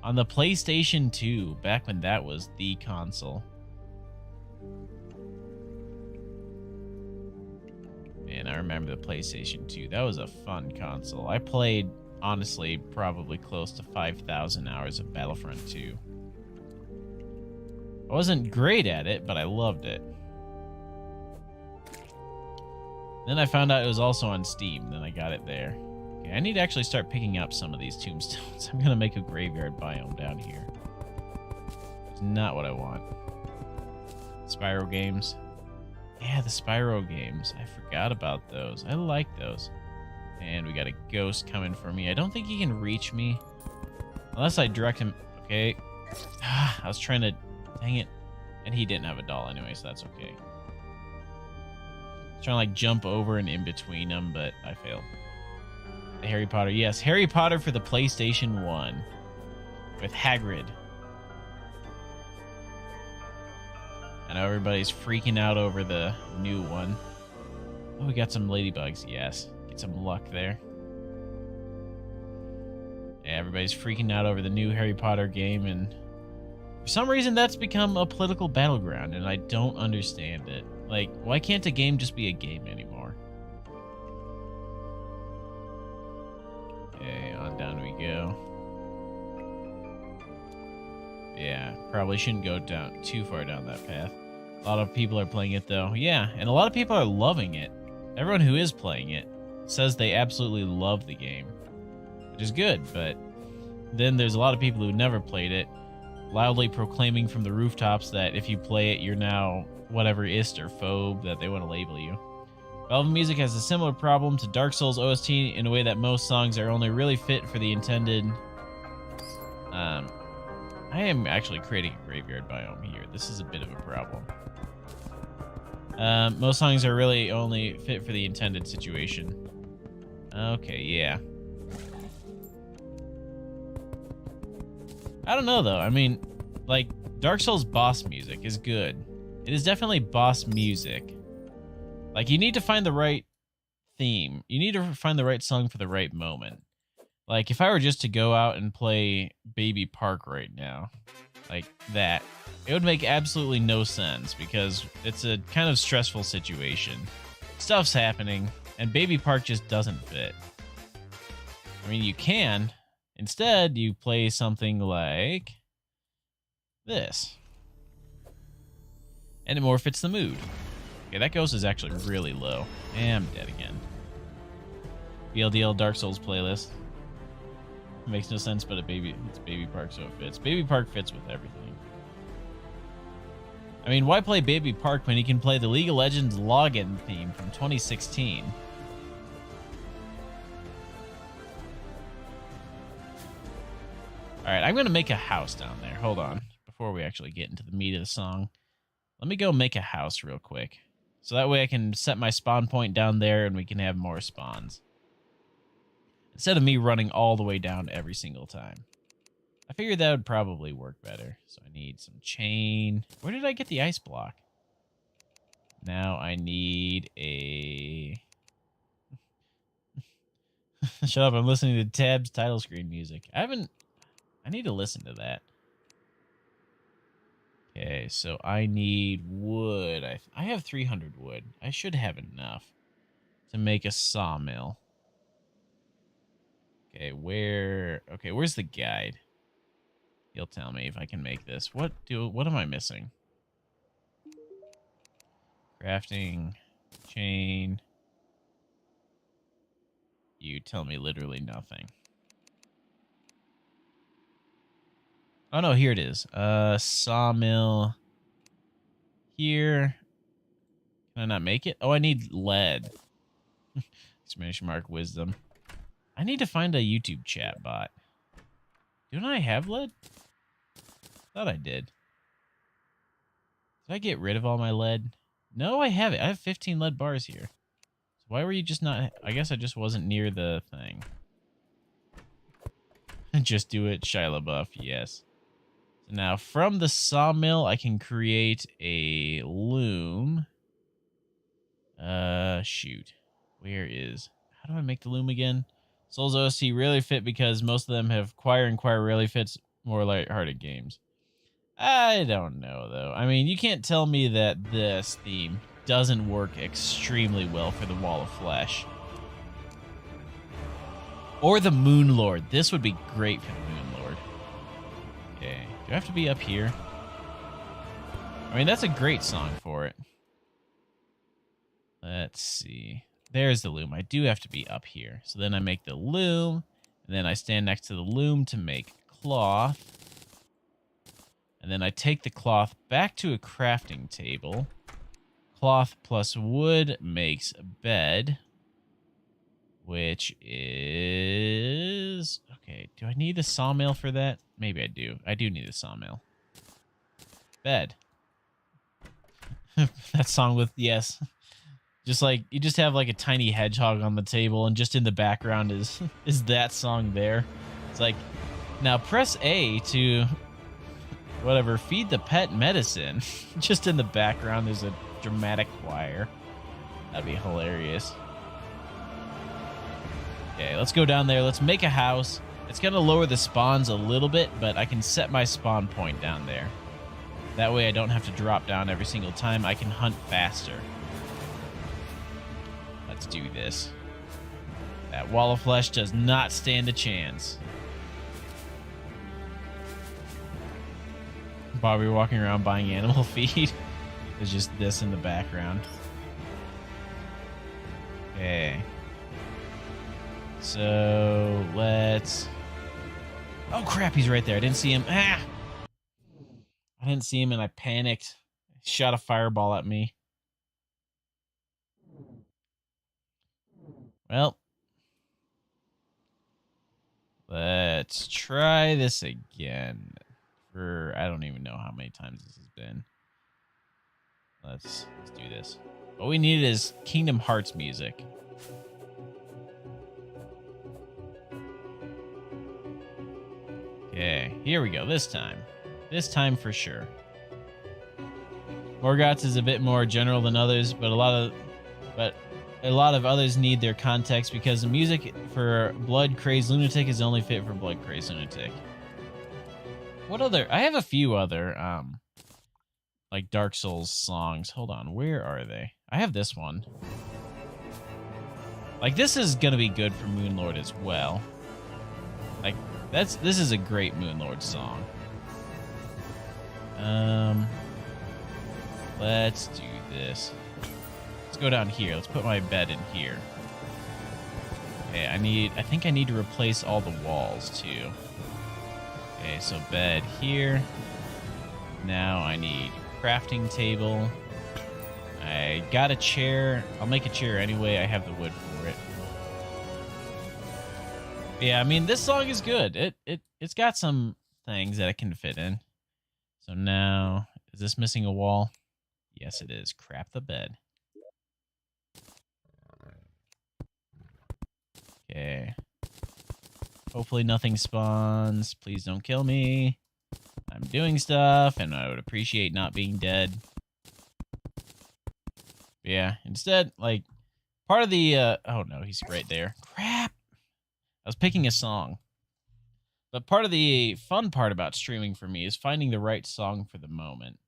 On the PlayStation 2, back when that was the console. Man, I remember the PlayStation 2. That was a fun console. I played, honestly, probably close to 5,000 hours of Battlefront 2. I wasn't great at it, but I loved it. Then I found out it was also on Steam. Then I got it there. Okay, I need to actually start picking up some of these tombstones. I'm going to make a graveyard biome down here. It's not what I want. Spyro games. Yeah, the Spyro games. I forgot about those. I like those. And we got a ghost coming for me. I don't think he can reach me. Unless I direct him. Okay. I was trying to... Dang it. And he didn't have a doll anyway, so that's okay. Trying to like jump over and in between them, but I failed. The Harry Potter. Yes, Harry Potter for the PlayStation 1 with Hagrid. I know everybody's freaking out over the new one. Oh, we got some ladybugs. Yes, get some luck there. Yeah, everybody's freaking out over the new Harry Potter game, and for some reason that's become a political battleground, and I don't understand it. Like, why can't a game just be a game anymore? Okay, on down we go. Yeah, probably shouldn't go down too far down that path. A lot of people are playing it, though. Yeah, and a lot of people are loving it. Everyone who is playing it says they absolutely love the game, which is good, but then there's a lot of people who never played it, loudly proclaiming from the rooftops that if you play it, you're now whatever ist or phobe that they want to label you. Valve Music has a similar problem to Dark Souls OST in a way that most songs are only really fit for the intended... I am actually creating a graveyard biome here. This is a bit of a problem. Most songs are really only fit for the intended situation. Okay, yeah. I don't know, though. I mean, like, Dark Souls boss music is good. It is definitely boss music. Like, you need to find the right theme. You need to find the right song for the right moment. Like, if I were just to go out and play Baby Park right now, like that, it would make absolutely no sense because it's a kind of stressful situation. Stuff's happening, and Baby Park just doesn't fit. I mean, you can. Instead, you play something like this. And it more fits the mood. Okay, that ghost is actually really low. And I'm dead again. BLDL Dark Souls playlist. Makes no sense, but it's Baby Park, so it fits. Baby Park fits with everything. I mean, why play Baby Park when you can play the League of Legends login theme from 2016? All right, I'm going to make a house down there. Hold on. Before we actually get into the meat of the song, let me go make a house real quick. So that way I can set my spawn point down there and we can have more spawns. Instead of me running all the way down every single time. I figured that would probably work better. So I need some chain. Where did I get the ice block? Now I need a... Shut up, I'm listening to Tab's title screen music. I need to listen to that. Okay, so I need wood. I have 300 wood. I should have enough to make a sawmill. Okay, where's the guide? He'll tell me if I can make this. What am I missing? Crafting, chain. You tell me literally nothing. Oh no, here it is. Sawmill. Here. Can I not make it? Oh, I need lead. Exclamation mark wisdom. I need to find a YouTube chat bot. Don't I have lead? Thought I did. Did I get rid of all my lead? No, I have it. I have 15 lead bars here. So why were you just not... I guess I just wasn't near the thing. Just do it, Shia LaBeouf, yes. So now, from the sawmill, I can create a loom. Shoot. Where is... How do I make the loom again? Souls OST really fit because most of them have choir, and choir really fits more lighthearted games. I don't know, though. I mean, you can't tell me that this theme doesn't work extremely well for the Wall of Flesh. Or the Moon Lord. This would be great for the Moon Lord. Okay. Do I have to be up here? I mean, that's a great song for it. Let's see. There's the loom. I do have to be up here. So then I make the loom, and then I stand next to the loom to make cloth. And then I take the cloth back to a crafting table. Cloth plus wood makes a bed, which is... Okay, do I need a sawmill for that? Maybe I do. I do need a sawmill. Bed. That song with... Yes. Just like, you just have like a tiny hedgehog on the table, and just in the background is that song there. It's like, now press A to, whatever, feed the pet medicine. Just in the background, there's a dramatic choir. That'd be hilarious. Okay, let's go down there. Let's make a house. It's going to lower the spawns a little bit, but I can set my spawn point down there. That way I don't have to drop down every single time. I can hunt faster. Let's do this. That Wall of Flesh does not stand a chance. Bobby walking around buying animal feed. There's just this in the background. Okay. So let's... Oh crap, he's right there. I didn't see him. Ah! I didn't see him and I panicked. He shot a fireball at me. Well, let's try this again. For I don't even know how many times this has been. Let's do this. What we need is Kingdom Hearts music. Okay, here we go. This time. This time for sure. Morgoth's is a bit more general than others, but a lot of others need their context because the music for Blood Crazed Lunatic is only fit for Blood Crazed Lunatic. What other? I have a few other like Dark Souls songs. Hold on, where are they? I have this one. Like this is gonna be good for Moonlord as well. Like this is a great Moonlord song. Let's do this. Let's go down here. Let's put my bed in here. Okay, I think I need to replace all the walls too. Okay, so bed here. Now I need crafting table. I got a chair. I'll make a chair anyway. I have the wood for it. Yeah, I mean, this song is good. It's got some things that it can fit in. So now, is this missing a wall? Yes, it is. Crap the bed. Okay. Hopefully nothing spawns. Please don't kill me. I'm doing stuff, and I would appreciate not being dead. Yeah, instead, like, part of the, oh no, he's right there. Crap! I was picking a song. But part of the fun part about streaming for me is finding the right song for the moment.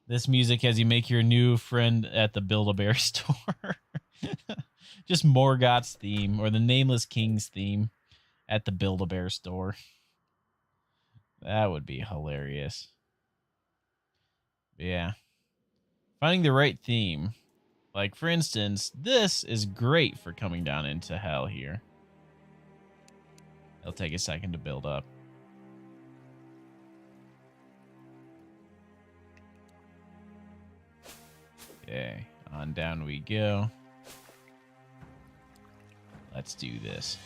This music as you make your new friend at the Build-A-Bear store. Just Morgoth's theme, or the Nameless King's theme at the Build-A-Bear store. That would be hilarious. Yeah. Finding the right theme. Like, for instance, this is great for coming down into hell here. It'll take a second to build up. Okay, on down we go. Let's do this.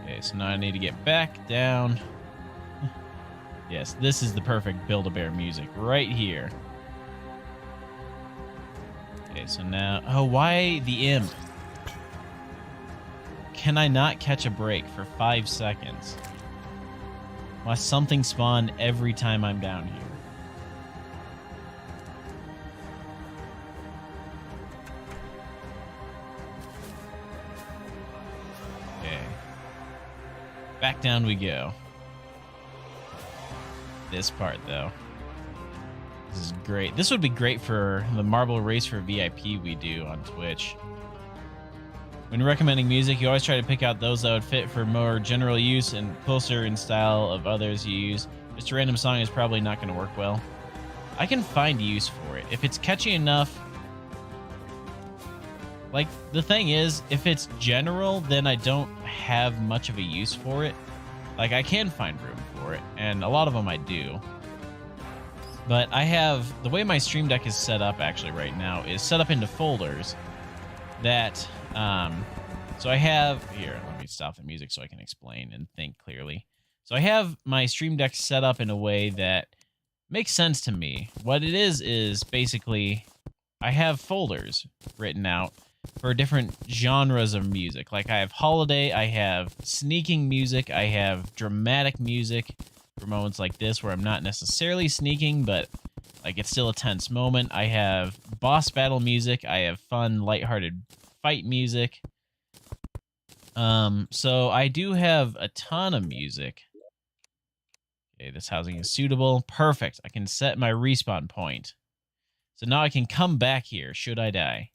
Okay, so now I need to get back down. Yes, this is the perfect Build-A-Bear music right here. Okay, so now... Oh, why the imp? Can I not catch a break for 5 seconds? Why something spawn every time I'm down here? Okay. Back down we go. This part, though. This is great. This would be great for the Marble Race for VIP we do on Twitch. When recommending music, you always try to pick out those that would fit for more general use and closer in style of others you use. Just a random song is probably not going to work well. I can find use for it. If it's catchy enough... Like, the thing is, if it's general, then I don't have much of a use for it. Like, I can find room for it, and a lot of them I do. But I have... The way my Stream Deck is set up, actually, right now, is set up into folders that... So I have... Here, let me stop the music so I can explain and think clearly. So I have my Stream Deck set up in a way that makes sense to me. What it is basically... I have folders written out for different genres of music. Like, I have holiday, I have sneaking music, I have dramatic music for moments like this where I'm not necessarily sneaking, but like it's still a tense moment. I have boss battle music, I have fun, lighthearted fight music. So I do have a ton of music. Okay, this housing is suitable. Perfect. I can set my respawn point. So now I can come back here should I die.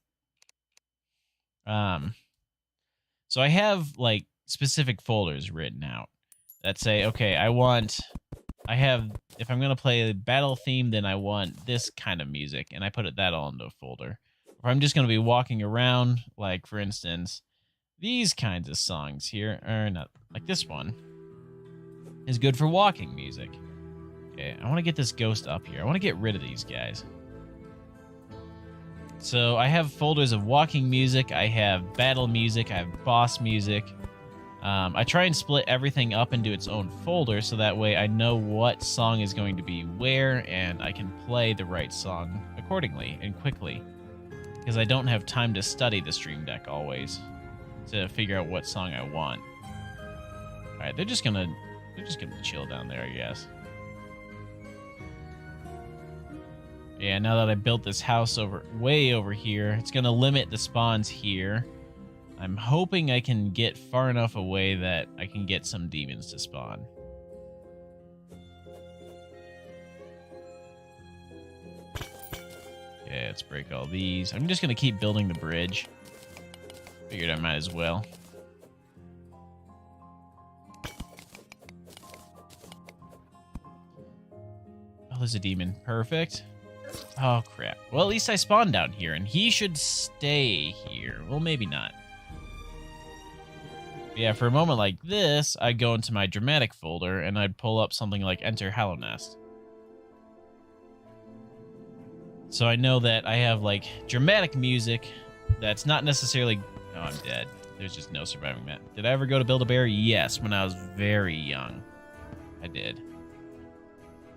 So I have like specific folders written out that say, okay, if I'm going to play a battle theme, then I want this kind of music, and I put that all into a folder. If I'm just going to be walking around, like for instance, these kinds of songs here, or not, like this one is good for walking music. Okay, I want to get this ghost up here. I want to get rid of these guys. So I have folders of walking music, I have battle music, I have boss music. I try and split everything up into its own folder so that way I know what song is going to be where and I can play the right song accordingly and quickly. Because I don't have time to study the Stream Deck always to figure out what song I want. Alright, they're just gonna chill down there, I guess. Yeah, now that I built this house way over here, it's going to limit the spawns here. I'm hoping I can get far enough away that I can get some demons to spawn. Okay, let's break all these. I'm just going to keep building the bridge. Figured I might as well. Oh, there's a demon. Perfect. Oh, crap. Well, at least I spawned down here, and he should stay here. Well, maybe not. But yeah, for a moment like this, I'd go into my dramatic folder, and I'd pull up something like Enter Hallow Nest. So I know that I have, like, dramatic music that's not necessarily... Oh, I'm dead. There's just no surviving that. Did I ever go to Build-A-Bear? Yes, when I was very young. I did.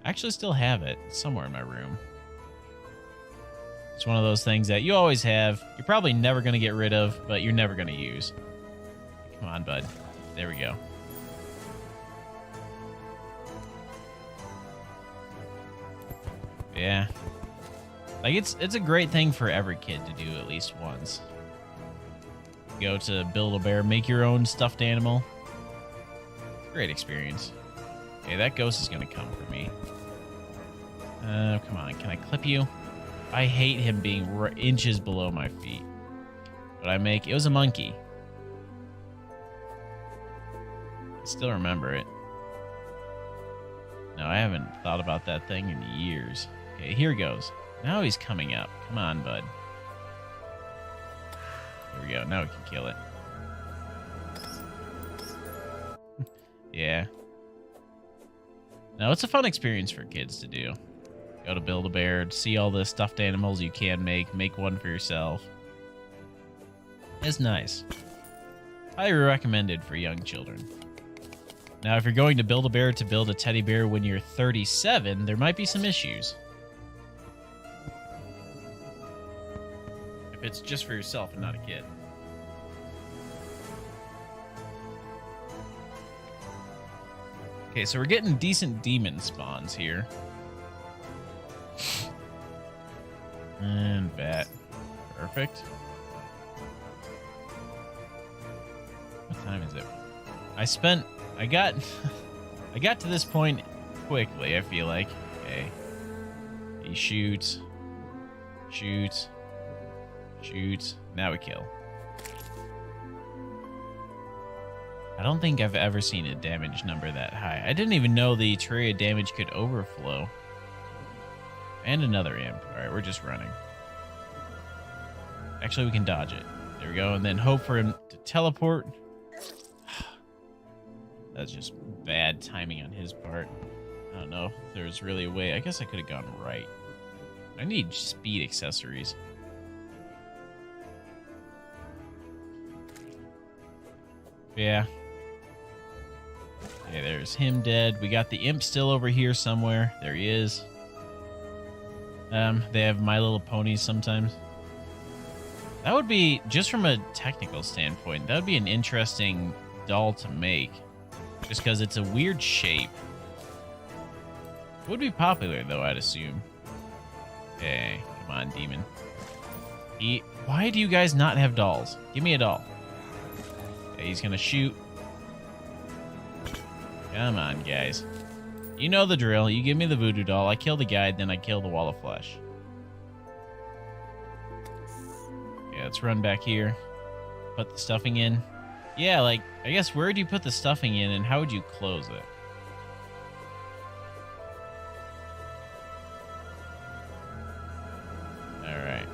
I actually still have it somewhere in my room. It's one of those things that you always have. You're probably never going to get rid of, but you're never going to use. Come on, bud. There we go. Yeah. Like, it's a great thing for every kid to do at least once. Go to Build-A-Bear, make your own stuffed animal. Great experience. Okay, that ghost is going to come for me. Come on, can I clip you? I hate him being inches below my feet. But I make... It was a monkey. I still remember it. No, I haven't thought about that thing in years. Okay, here goes. Now he's coming up. Come on, bud. Here we go. Now we can kill it. Yeah. No, it's a fun experience for kids to do. Go to Build-A-Bear, see all the stuffed animals you can make one for yourself. It's nice. Highly recommended for young children. Now, if you're going to Build-A-Bear to build a teddy bear when you're 37, there might be some issues. If it's just for yourself and not a kid. Okay, so we're getting decent demon spawns here. And bat. Perfect. What time is it? I got I got to this point quickly, I feel like. Okay. He shoots. Shoots. Shoots. Now we kill. I don't think I've ever seen a damage number that high. I didn't even know the Terraria damage could overflow. And another imp. Alright, we're just running. Actually, we can dodge it. There we go. And then hope for him to teleport. That's just bad timing on his part. I don't know if there's really a way. I guess I could have gone right. I need speed accessories. Yeah. Okay, there's him dead. We got the imp still over here somewhere. There he is. They have My Little Ponies sometimes. That would be, just from a technical standpoint, that would be an interesting doll to make. Just because it's a weird shape. Would be popular, though, I'd assume. Okay, come on, demon. Why do you guys not have dolls? Give me a doll. Okay, he's gonna shoot. Come on, guys. You know the drill. You give me the voodoo doll, I kill the guy, then I kill the wall of flesh. Okay, let's run back here. Put the stuffing in. Yeah, like, I guess where do you put the stuffing in and how would you close it? Alright.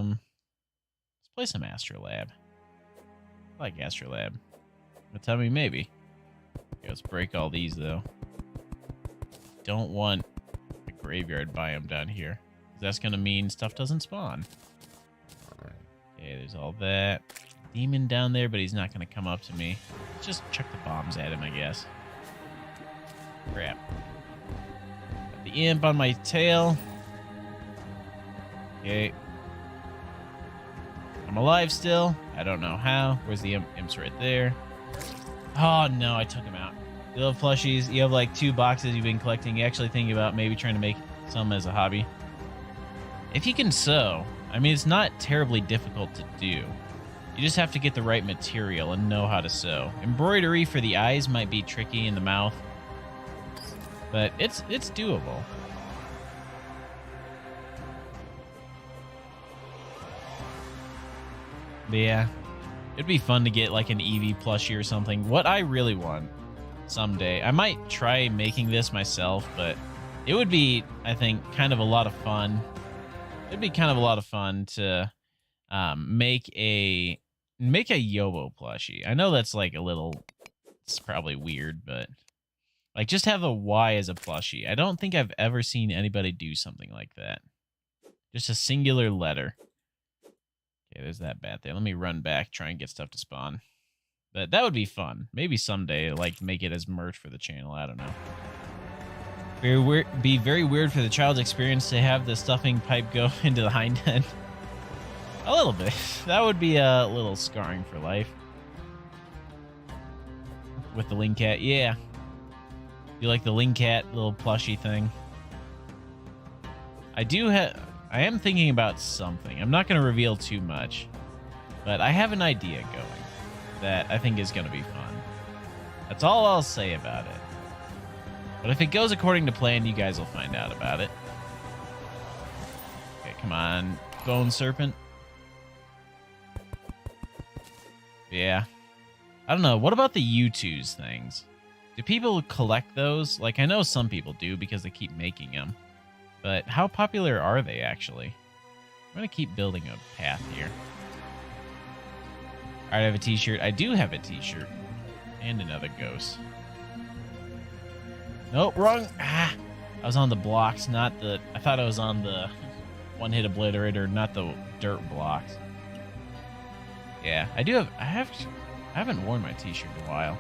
Let's play some Astrolab. I like Astrolab. But tell me maybe. Okay, let's break all these, though. Don't want a graveyard biome down here. That's going to mean stuff doesn't spawn. Okay, there's all that. Demon down there, but he's not going to come up to me. Let's just chuck the bombs at him, I guess. Crap. Got the imp on my tail. Okay. I'm alive still. I don't know how. Where's the imp? Imp's right there. Oh, no, I took him out. You love plushies. You have like 2 boxes you've been collecting. You actually thinking about maybe trying to make some as a hobby. If you can sew, I mean, it's not terribly difficult to do. You just have to get the right material and know how to sew. Embroidery for the eyes might be tricky in the mouth, but it's doable. But yeah, it'd be fun to get like an Eevee plushie or something. What I really want someday. I might try making this myself, but it would be, I think, kind of a lot of fun. It'd be kind of a lot of fun to make a Yobo plushie. I know that's like a little, it's probably weird, but like just have a Y as a plushie. I don't think I've ever seen anybody do something like that. Just a singular letter. Okay, there's that bat there. Let me run back, try and get stuff to spawn. But that would be fun. Maybe someday, like, make it as merch for the channel. I don't know. Very weird, be very weird for the child's experience to have the stuffing pipe go into the hind end. A little bit. That would be a little scarring for life. With the Ling Cat, yeah. You like the Ling Cat little plushie thing? I am thinking about something. I'm not going to reveal too much, but I have an idea going that I think is going to be fun. That's all I'll say about it. But if it goes according to plan, you guys will find out about it. Okay, come on, Bone Serpent. Yeah. I don't know. What about the U2s things? Do people collect those? Like, I know some people do because they keep making them. But how popular are they, actually? I'm going to keep building a path here. All right, I have a t-shirt. I do have a t-shirt. And another ghost. Nope, wrong. Ah, I was on the blocks, not the... I thought I was on the One Hit Obliterator, not the dirt blocks. Yeah, I do have... I haven't worn my t-shirt in a while.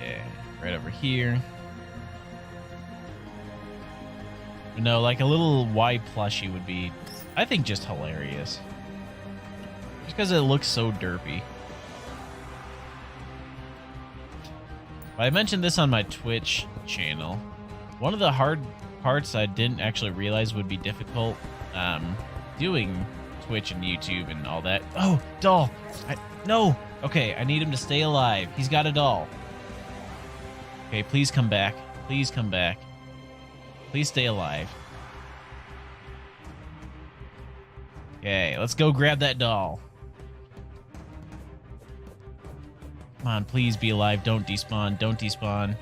Yeah, right over here. But no, like a little Y plushie would be, I think, just hilarious. Just because it looks so derpy. But I mentioned this on my Twitch channel. One of the hard parts I didn't actually realize would be difficult doing Twitch and YouTube and all that. Oh, doll! No! Okay, I need him to stay alive. He's got a doll. Okay, please come back. Please come back. Please stay alive. Okay, let's go grab that doll. Come on, please be alive. Don't despawn. Don't despawn.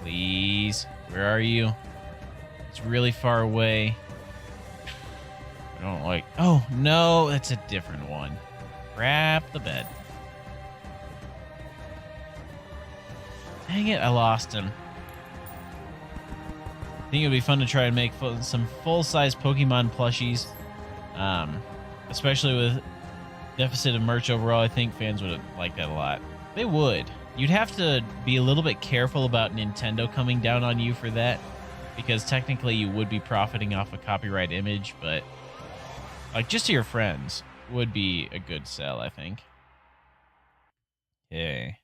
Please. Where are you? It's really far away. I don't like... Oh, no. That's a different one. Crap the bed. Dang it, I lost him. I think it would be fun to try and make some full-size Pokemon plushies. Especially with deficit of merch overall, I think fans would like that a lot. They would. You'd have to be a little bit careful about Nintendo coming down on you for that, because technically you would be profiting off a copyright image, but like just to your friends would be a good sell, I think. Okay.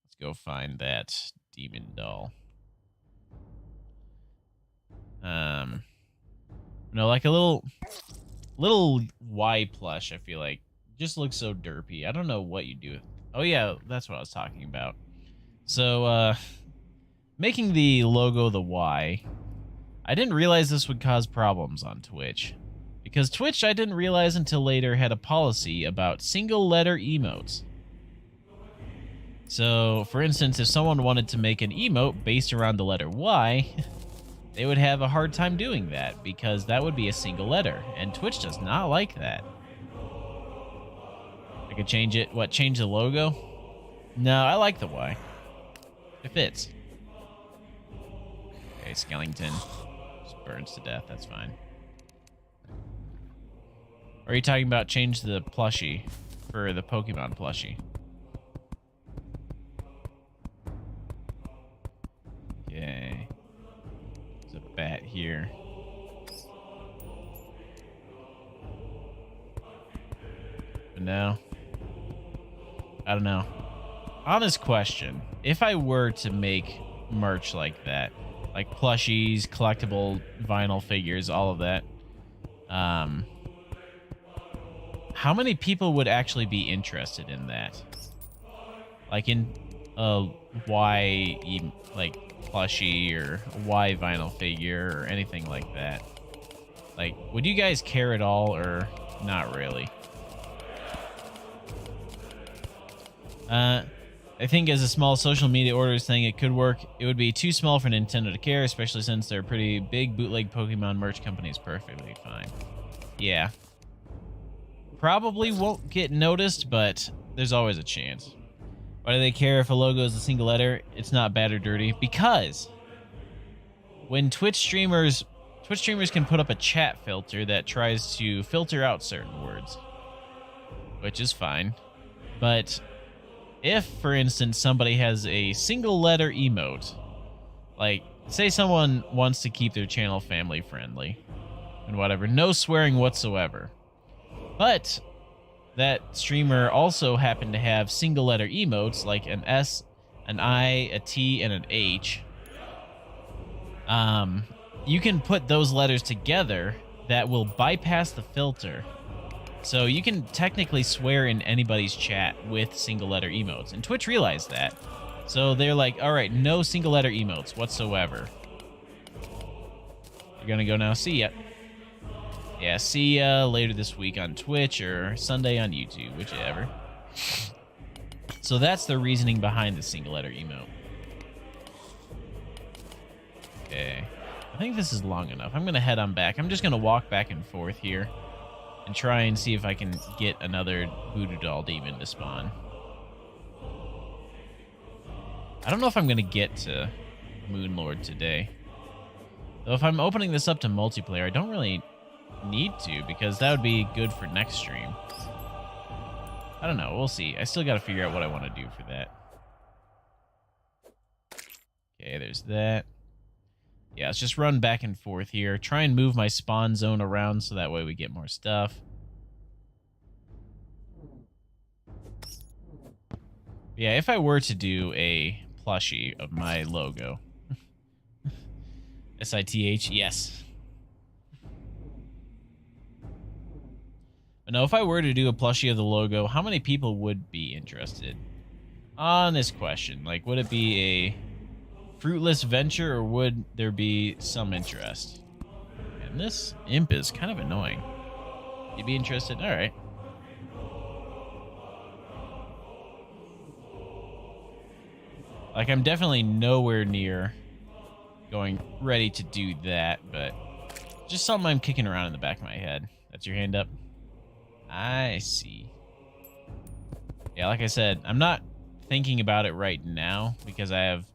Let's go find that demon doll. No, like a little Y plush, I feel like. Just looks so derpy. I don't know what you do with... Oh, yeah, that's what I was talking about. So, making the logo the Y, I didn't realize this would cause problems on Twitch. Because Twitch, I didn't realize until later, had a policy about single-letter emotes. So, for instance, if someone wanted to make an emote based around the letter Y... they would have a hard time doing that, because that would be a single letter, and Twitch does not like that. I could change it. What, change the logo? No, I like the Y. It fits. Okay, Skellington just burns to death. That's fine. Or are you talking about change the plushie for the Pokemon plushie? Okay. There's a bat here. But no. I don't know. Honest question. If I were to make merch like that, like plushies, collectible vinyl figures, all of that, how many people would actually be interested in that? Like in a Y, like plushie or a Y vinyl figure or anything like that. Like, would you guys care at all or not really? I think as a small social media orders thing, it could work. It would be too small for Nintendo to care, especially since they're pretty big bootleg Pokemon merch companies. Perfectly fine. Yeah. Probably won't get noticed, but there's always a chance. Why do they care if a logo is a single letter? It's not bad or dirty. Because when Twitch streamers can put up a chat filter that tries to filter out certain words, which is fine. But if, for instance, somebody has a single letter emote, like say someone wants to keep their channel family friendly and whatever, no swearing whatsoever, but that streamer also happened to have single letter emotes like an S, an I, a T, and an H, you can put those letters together that will bypass the filter. So you can technically swear in anybody's chat with single letter emotes. And Twitch realized that. So they're like, all right, no single letter emotes whatsoever. You're going to go now. See ya. Yeah, see ya later this week on Twitch or Sunday on YouTube, whichever. So that's the reasoning behind the single letter emote. Okay. I think this is long enough. I'm going to head on back. I'm just going to walk back and forth here and try and see if I can get another Voodoo Doll Demon to spawn. I don't know if I'm going to get to Moonlord today. Though if I'm opening this up to multiplayer, I don't really need to, because that would be good for next stream. I don't know. We'll see. I still got to figure out what I want to do for that. Okay, there's that. Yeah, let's just run back and forth here. Try and move my spawn zone around so that way we get more stuff. Yeah, if I were to do a plushie of my logo. S-I-T-H, yes. But no, if I were to do a plushie of the logo, how many people would be interested? Honest question. Like, would it be a fruitless venture, or would there be some interest? And this imp is kind of annoying. You'd be interested? All right. Like, I'm definitely nowhere near going ready to do that, but just something I'm kicking around in the back of my head. That's your hand up? I see. Yeah, like I said, I'm not thinking about it right now because I have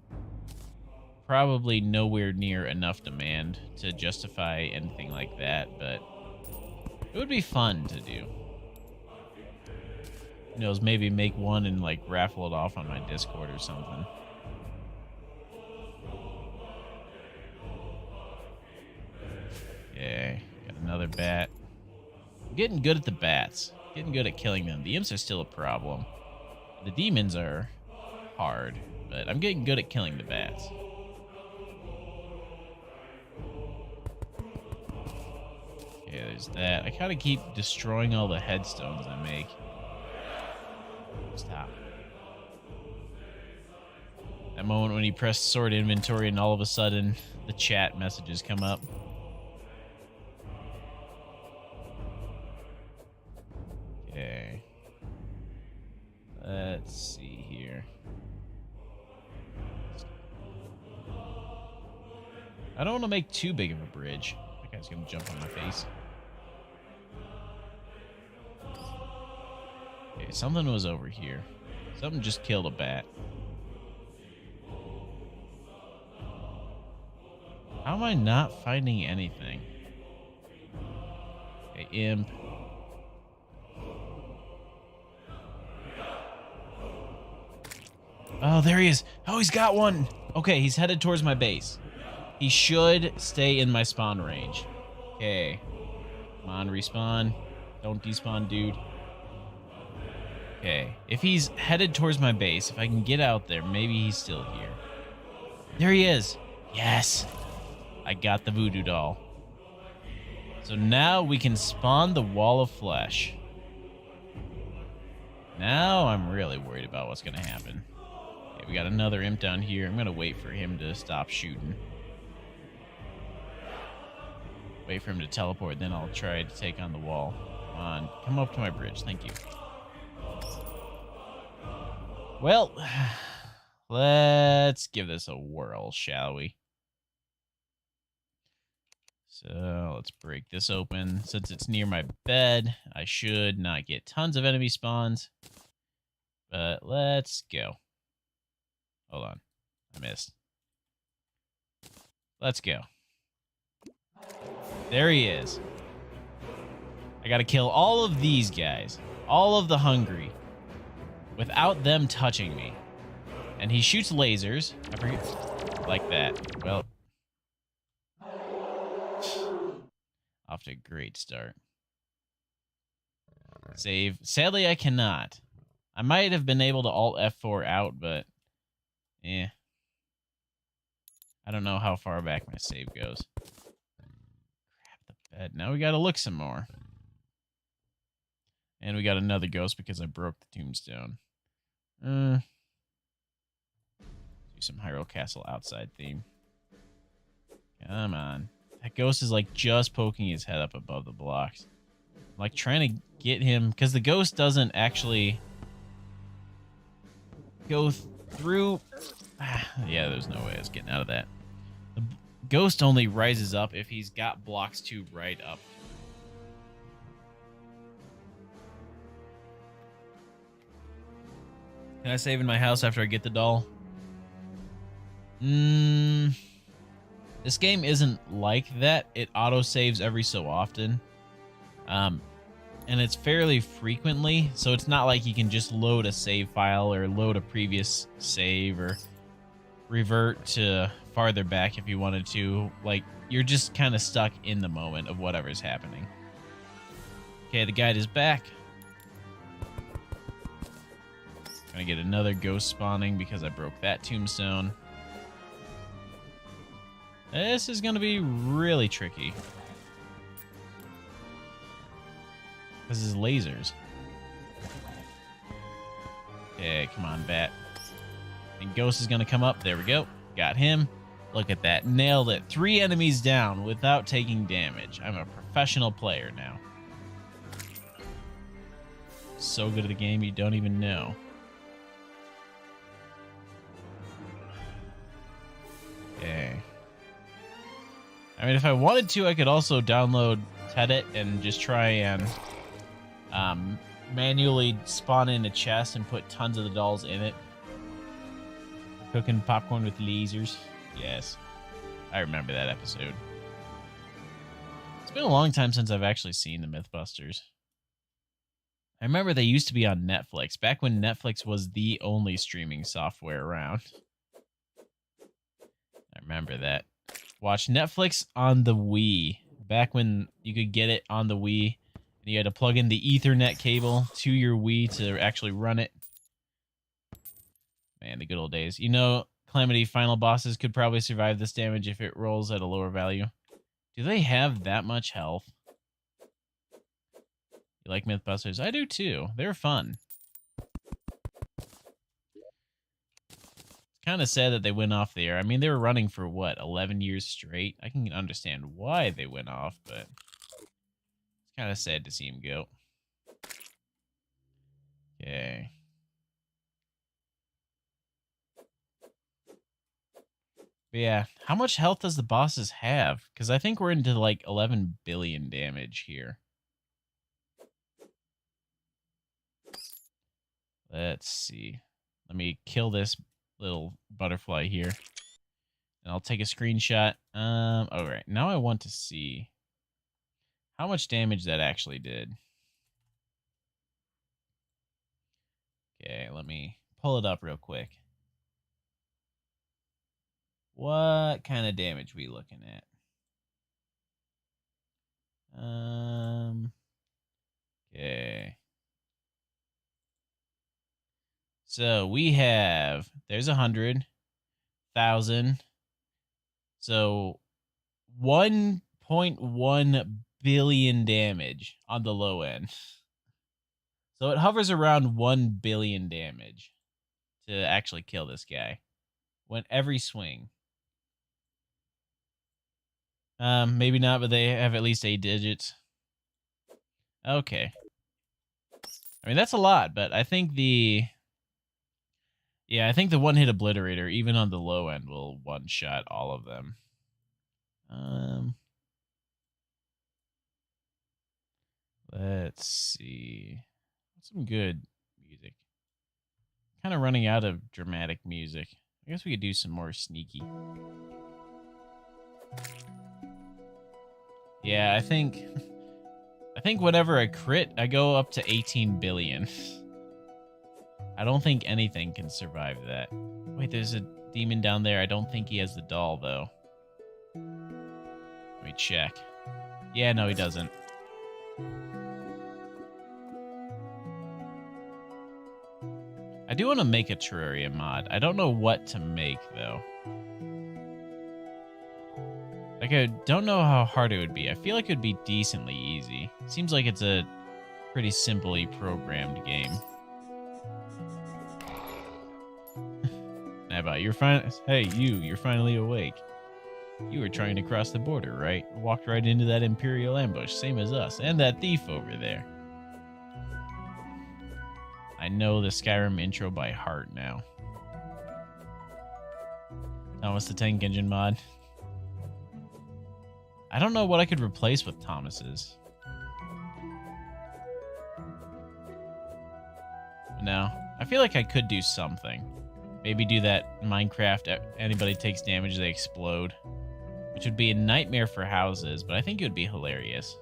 probably nowhere near enough demand to justify anything like that, but it would be fun to do. Who knows, maybe make one and like raffle it off on my Discord or something. Okay, got another bat. I'm getting good at the bats. Getting good at killing them. The imps are still a problem. The demons are hard, but I'm getting good at killing the bats. Okay, there's that. I kind of keep destroying all the headstones I make. Stop. That moment when you press sword inventory and all of a sudden the chat messages come up. Okay. Let's see here. I don't want to make too big of a bridge. That guy's going to jump on my face. Okay, something was over here. Something just killed a bat. How am I not finding anything? Okay, imp. Oh, there he is. Oh, he's got one. Okay, he's headed towards my base. He should stay in my spawn range. Okay. Come on, respawn. Don't despawn, dude. Okay. If he's headed towards my base, if I can get out there, maybe he's still here. There he is. Yes. I got the voodoo doll. So now we can spawn the wall of flesh. Now I'm really worried about what's going to happen. Okay, we got another imp down here. I'm going to wait for him to stop shooting. Wait for him to teleport, then I'll try to take on the wall. Come on, come up to my bridge. Thank you. Well, let's give this a whirl, shall we? So let's break this open. Since it's near my bed, I should not get tons of enemy spawns. But let's go. Hold on. I missed. Let's go. There he is. I gotta kill all of these guys. All of the hungry. Without them touching me. And he shoots lasers. I forget. Like that. Well. Off to a great start. Save. Sadly, I cannot. I might have been able to Alt F4 out, but... eh. I don't know how far back my save goes. Crap, the bed. Now we gotta look some more. And we got another ghost because I broke the tombstone. Do some Hyrule Castle outside theme. Come on. That ghost is like just poking his head up above the blocks. I'm like trying to get him because the ghost doesn't actually go through. Yeah, there's no way I was getting out of that. The ghost only rises up if he's got blocks to right up. Can I save in my house after I get the doll? This game isn't like that. It auto-saves every so often. And it's fairly frequently, so it's not like you can just load a save file or load a previous save or revert to farther back if you wanted to. Like, you're just kind of stuck in the moment of whatever's happening. Okay, the guide is back. Gonna get another ghost spawning because I broke that tombstone. This is gonna be really tricky. This is lasers. Okay, come on, bat. And ghost is gonna come up. There we go. Got him. Look at that. Nailed it. 3 enemies down without taking damage. I'm a professional player now. So good at the game you don't even know. Okay. I mean, if I wanted to, I could also download Teddit and just try and manually spawn in a chest and put tons of the dolls in it. Cooking popcorn with lasers. Yes. I remember that episode. It's been a long time since I've actually seen the Mythbusters. I remember they used to be on Netflix, back when Netflix was the only streaming software around. I remember that. Watch Netflix on the Wii, back when you could get it on the Wii. And you had to plug in the Ethernet cable to your Wii to actually run it. Man, the good old days. You know, Calamity final bosses could probably survive this damage if it rolls at a lower value. Do they have that much health? You like Mythbusters? I do too. They're fun. It's kind of sad that they went off the air. I mean, they were running for, what, 11 years straight? I can understand why they went off, but it's kind of sad to see them go. Okay. But yeah, how much health does the bosses have? Because I think we're into like 11 billion damage here. Let's see. Let me kill this little butterfly here. And I'll take a screenshot. All right. Now I want to see how much damage that actually did. Okay, let me pull it up real quick. What kind of damage we looking at? Okay. So we have, there's 100,000. So 1.1 billion damage on the low end. So it hovers around 1 billion damage to actually kill this guy. When every swing. Maybe not, but they have at least 8 digits. Okay. I mean, that's a lot, but I think the Yeah, I think the One Hit Obliterator, even on the low end, will one-shot all of them. Let's see. Some good music. Kind of running out of dramatic music. I guess we could do some more sneaky. Yeah, I think whenever I crit, I go up to 18 billion. I don't think anything can survive that. Wait, there's a demon down there. I don't think he has the doll, though. Let me check. Yeah, no, he doesn't. I do want to make a Terraria mod. I don't know what to make, though. Like, I don't know how hard it would be. I feel like it would be decently easy. Seems like it's a pretty simply programmed game. Nabot, you're finally awake. You were trying to cross the border, right? Walked right into that Imperial ambush, same as us, and that thief over there. I know the Skyrim intro by heart now. Thomas the Tank Engine mod. I don't know what I could replace with Thomas's. No, I feel like I could do something. Maybe do that Minecraft, anybody takes damage, they explode. Which would be a nightmare for houses, but I think it would be hilarious.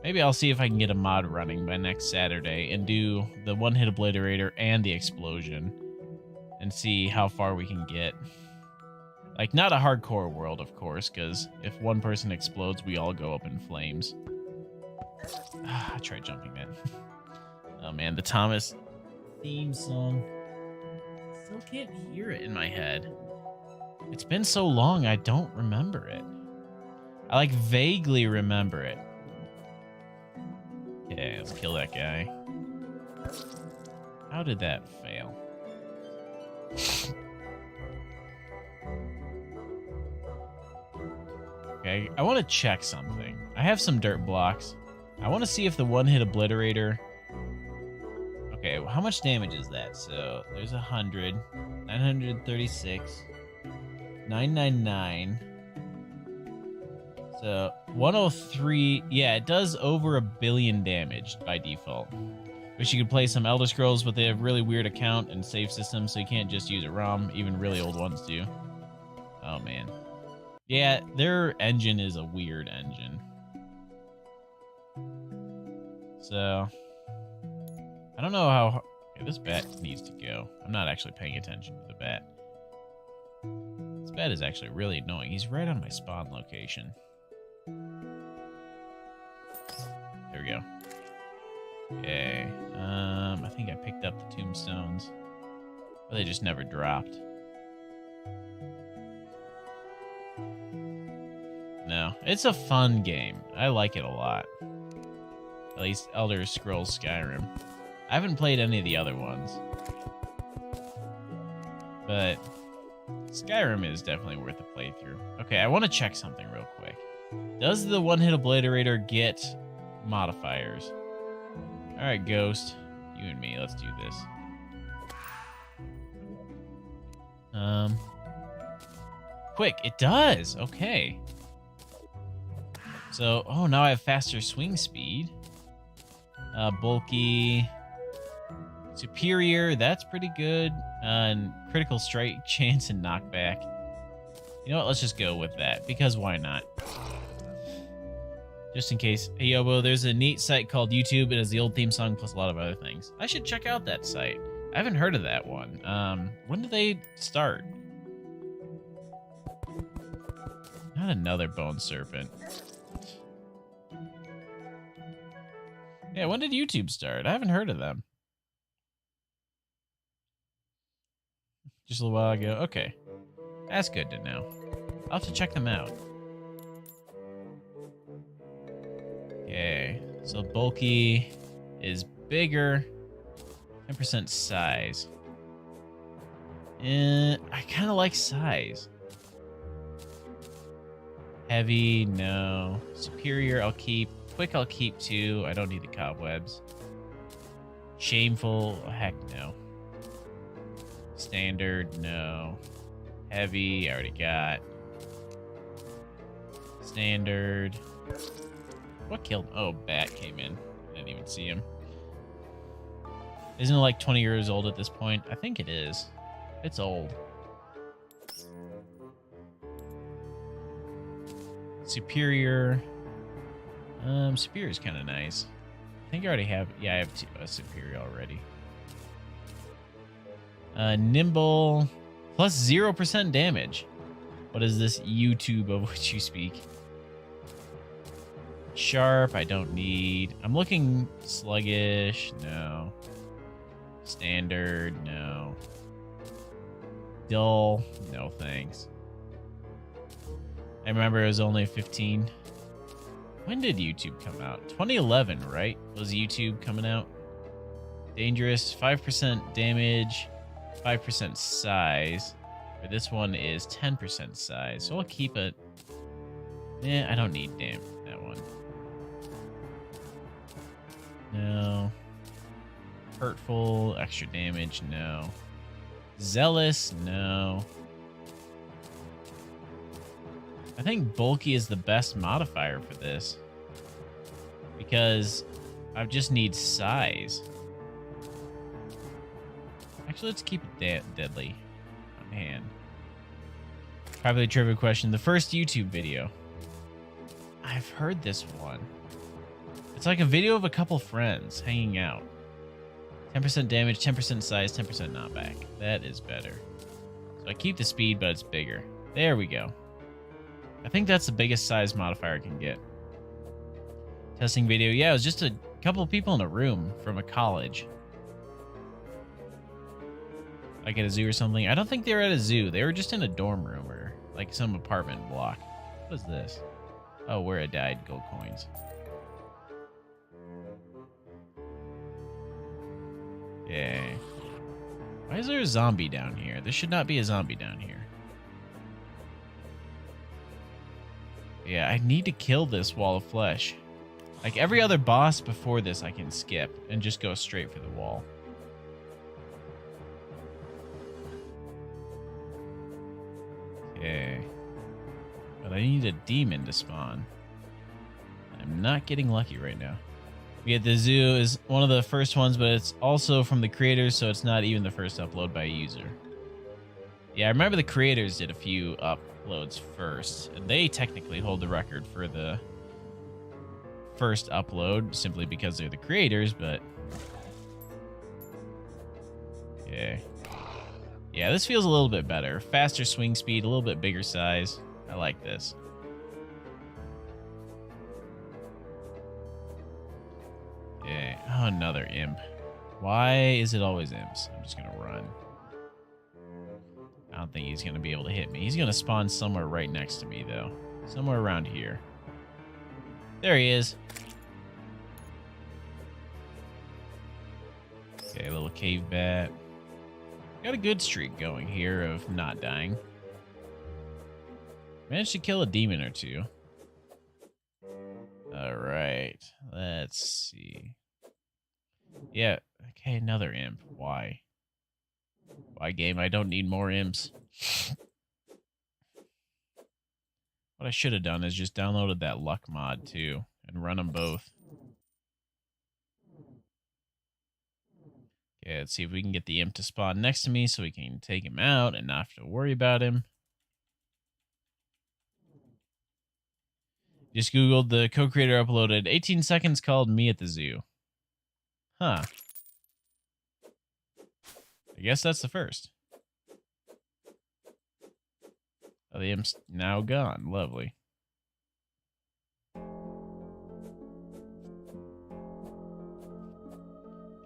Maybe I'll see if I can get a mod running by next Saturday and do the One Hit Obliterator and the explosion. And see how far we can get. Like, not a hardcore world, of course, because if one person explodes, we all go up in flames. I tried jumping that. Oh man, the Thomas theme song. Still can't hear it in my head. It's been so long, I don't remember it. I, like, vaguely remember it. Okay, let's kill that guy. How did that fail? Okay, I want to check something. I have some dirt blocks. I want to see if the One Hit Obliterator... Okay, how much damage is that? So, there's 100, 936, 999. So, 103. Yeah, it does over 1 billion damage by default. Wish you could play some Elder Scrolls, but they have really weird account and save systems, so you can't just use a ROM. Even really old ones do. Oh, man. Yeah, their engine is a weird engine. So, I don't know how... Okay, this bat needs to go. I'm not actually paying attention to the bat. This bat is actually really annoying. He's right on my spawn location. There we go. Okay. I think I picked up the tombstones. But they just never dropped. No, it's a fun game. I like it a lot. At least Elder Scrolls Skyrim. I haven't played any of the other ones. But Skyrim is definitely worth a playthrough. Okay, I want to check something real quick. Does the One Hit Obliterator get modifiers? Alright, Ghost. You and me, let's do this. Quick, it does! Okay. So, oh, now I have faster swing speed. Bulky. Superior, that's pretty good. And critical strike chance and knockback. You know what, let's just go with that, because why not? Just in case. Hey, Yobo, there's a neat site called YouTube. It has the old theme song plus a lot of other things. I should check out that site. I haven't heard of that one. When did they start? Not another bone serpent. Yeah, when did YouTube start? I haven't heard of them. Just a little while ago. Okay. That's good to know. I'll have to check them out. Okay. So bulky is bigger. 10% size. I kind of like size. Heavy, no. Superior, I'll keep. Quick, I'll keep too. I don't need the cobwebs. Shameful, heck no. Standard, no. Heavy, I already got. Standard. What killed? Oh, bat came in. I didn't even see him. Isn't it like 20 years old at this point? I think it is. It's old. Superior. Superior is kind of nice. I think I already have. Yeah, I have a superior already. Nimble plus 0% damage. What is this YouTube of which you speak? Sharp, I don't need. I'm looking sluggish. No. Standard, no. Dull, no thanks. I remember it was only 15. When did YouTube come out? 2011, right? Was YouTube coming out? Dangerous, 5% damage, 5% size. But this one is 10% size, so I'll keep it. I don't need that one. No. Hurtful, extra damage, no. Zealous, no. I think bulky is the best modifier for this. Because I just need size. Actually, let's keep it deadly on hand. Probably a trivia question. The first YouTube video. I've heard this one. It's like a video of a couple friends hanging out. 10% damage, 10% size, 10% knockback. That is better. So I keep the speed, but it's bigger. There we go. I think that's the biggest size modifier I can get. Testing video. Yeah, it was just a couple of people in a room from a college. Like at a zoo or something. I don't think they were at a zoo. They were just in a dorm room or like some apartment block. What is this? Oh, where it died. Gold coins. Okay. Why is there a zombie down here? There should not be a zombie down here. Yeah, I need to kill this wall of flesh. Like every other boss before this, I can skip and just go straight for the wall. Okay. But I need a demon to spawn. I'm not getting lucky right now. We get the zoo is one of the first ones, but it's also from the creators, so it's not even the first upload by a user. Yeah, I remember the creators did a few uploads first, and they technically hold the record for the first upload simply because they're the creators, but okay. Yeah, this feels a little bit better. Faster swing speed, a little bit bigger size. I like this. Okay. Oh, another imp. Why is it always imps? I'm just gonna run. I don't think he's gonna be able to hit me. He's gonna spawn somewhere right next to me, though. Somewhere around here. There he is. Okay, a little cave bat. Got a good streak going here of not dying. Managed to kill a demon or two. Alright, let's see. Yeah, okay, another imp. Why? Why, game? I don't need more imps. What I should have done is just downloaded that luck mod too and run them both. Okay, let's see if we can get the imp to spawn next to me so we can take him out and not have to worry about him. Just Googled the co-creator uploaded 18 seconds called Me at the Zoo. Huh. I guess that's the first. Oh, the imp's now gone. Lovely.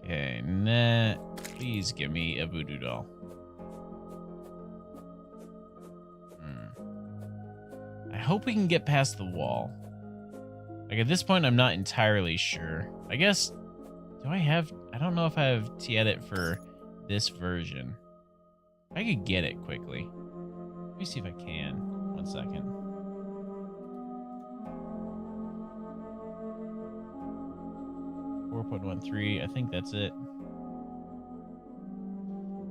Okay, nah. Please give me a voodoo doll. I hope we can get past the wall. Like, at this point, I'm not entirely sure. I guess... I don't know if I have T-Edit for this version. I could get it quickly. Let me see if I can. 1 second. .13. I think that's it.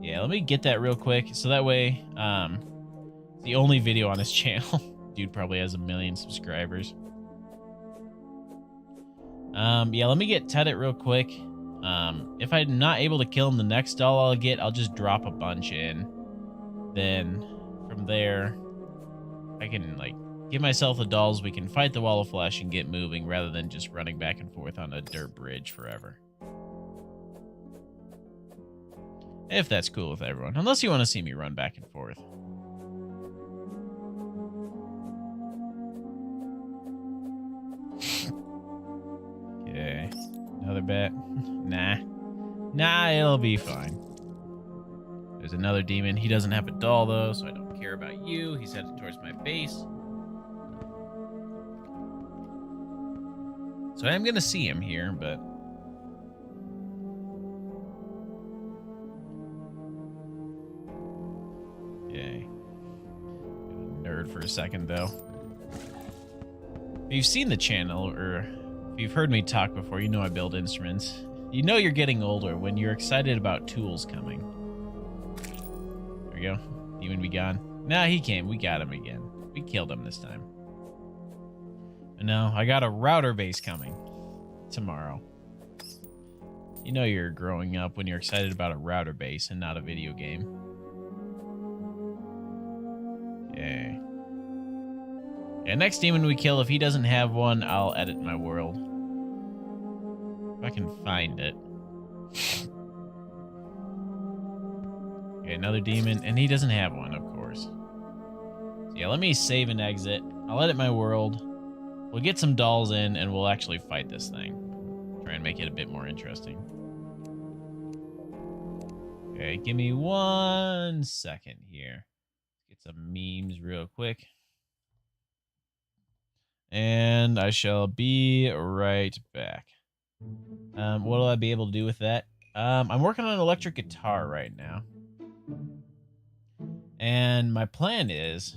Yeah, let me get that real quick. So that way, it's the only video on his channel. Dude probably has 1 million subscribers. Yeah, let me get Teddit real quick. If I'm not able to kill him, the next doll I'll just drop a bunch in. Then from there, I can like give myself the dolls. We can fight the wall of flesh and get moving rather than just running back and forth on a dirt bridge forever. If that's cool with everyone, unless you want to see me run back and forth. Okay, another bet. Nah, it'll be fine. There's another demon. He doesn't have a doll, though, so I don't care about you. He's headed towards my base. So I am going to see him here, but... Okay. Nerd for a second, though. If you've seen the channel, or if you've heard me talk before, you know I build instruments. You know you're getting older when you're excited about tools coming. There we go. Demon be gone. Nah, he came. We got him again. We killed him this time. And now I got a router base coming tomorrow. You know you're growing up when you're excited about a router base and not a video game. Okay. Yeah, next demon we kill, if he doesn't have one, I'll edit my world. If I can find it. Okay, another demon, and he doesn't have one, of course. So yeah, let me save and exit. I'll edit my world. We'll get some dolls in, and we'll actually fight this thing. Try and make it a bit more interesting. Okay, give me 1 second here. Get some memes real quick. And I shall be right back. What will I be able to do with that? I'm working on an electric guitar right now. And my plan is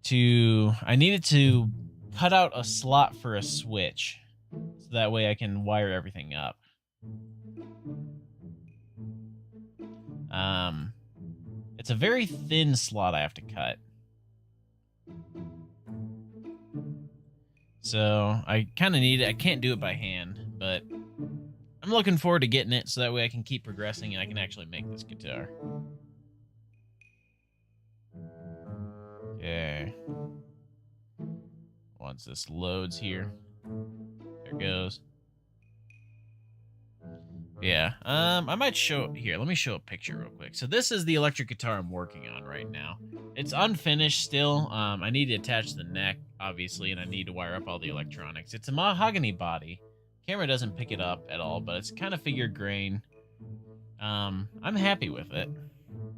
I needed to cut out a slot for a switch. So that way I can wire everything up. It's a very thin slot I have to cut. So I kind of need it. I can't do it by hand, but I'm looking forward to getting it so that way I can keep progressing and I can actually make this guitar. Okay. Once this loads here. There it goes. Yeah. I might show here. Let me show a picture real quick. So this is the electric guitar I'm working on right now. It's unfinished still. I need to attach the neck, obviously, and I need to wire up all the electronics. It's a mahogany body. Camera doesn't pick it up at all, but it's kind of figured grain. I'm happy with it.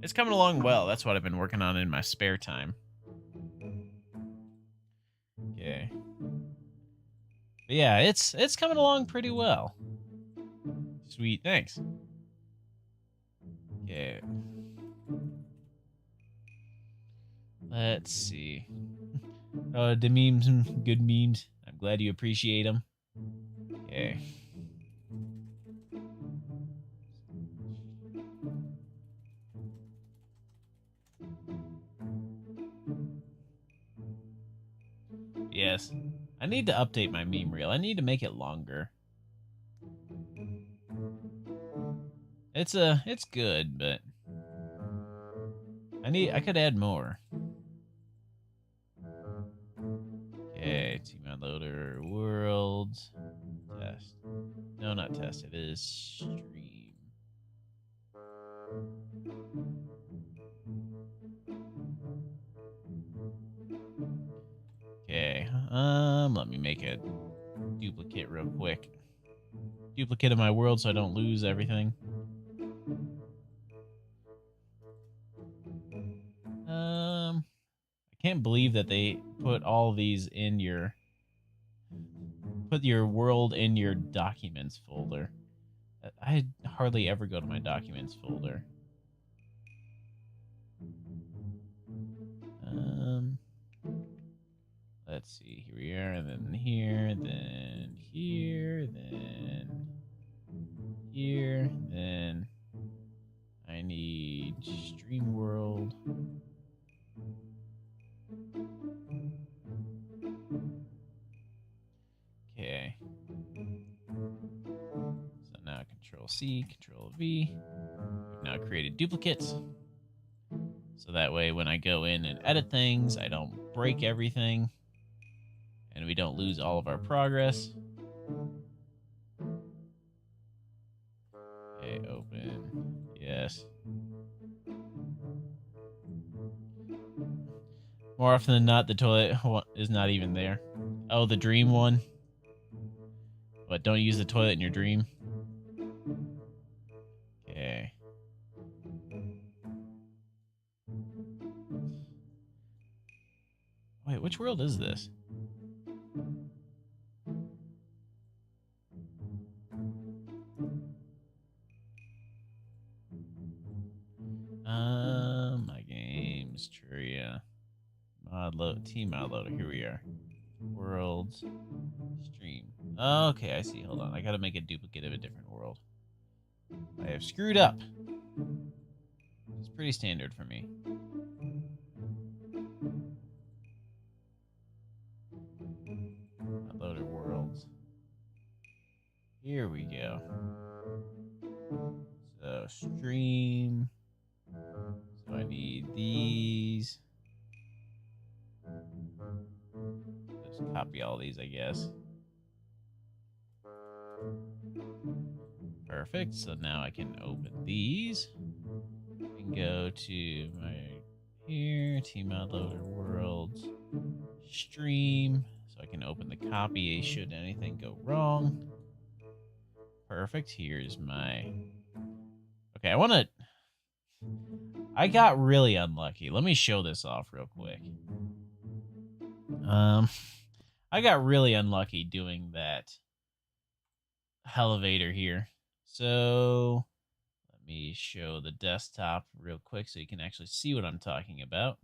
It's coming along well. That's what I've been working on in my spare time. Okay. But yeah, it's coming along pretty well. Sweet, thanks. Okay. Let's see. Oh, the memes, good memes. I'm glad you appreciate them. Okay. Yes. I need to update my meme reel. I need to make it longer. It's good, but I could add more. Okay, team loader worlds test. No, not test. It is stream. Okay, let me make a duplicate real quick. Duplicate of my world so I don't lose everything. I can't believe that they put all these in put your world in your documents folder. I hardly ever go to my documents folder. Let's see, here we are, and then here, then here, then here, then need stream world. Okay. So now Control C, Control V. We've now created duplicates. So that way when I go in and edit things, I don't break everything. And we don't lose all of our progress. Okay, open. Yes. More often than not, the toilet is not even there. Oh, the dream one. But don't use the toilet in your dream. Okay. Wait, which world is this? My games, Terraria. Team mod loader. Here we are. Worlds. Stream. Okay, I see. Hold on. I gotta make a duplicate of a different world. I have screwed up. It's pretty standard for me. Loader worlds. Here we go. So stream. So I need these. Just copy all these, I guess. Perfect. So now I can open these. And go to my here, team mod loader worlds, stream. So I can open the copy should anything go wrong. Perfect. Here's my. Okay, I got really unlucky. Let me show this off real quick. I got really unlucky doing that elevator here. So let me show the desktop real quick so you can actually see what I'm talking about.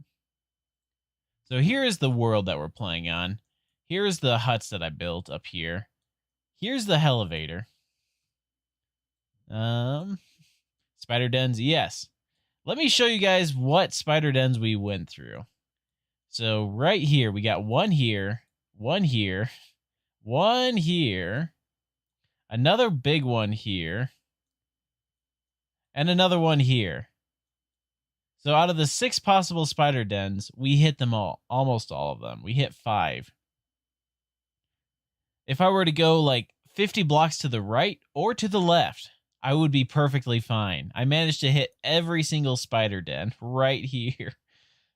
So here is the world that we're playing on. Here's the huts that I built up here. Here's the elevator. Spider dens, yes. Let me show you guys what spider dens we went through. So right here, we got one here, one here, one here, another big one here, and another one here. So out of the 6 possible spider dens, we hit them all, almost all of them. We hit 5. If I were to go like 50 blocks to the right or to the left, I would be perfectly fine. I managed to hit every single spider den right here.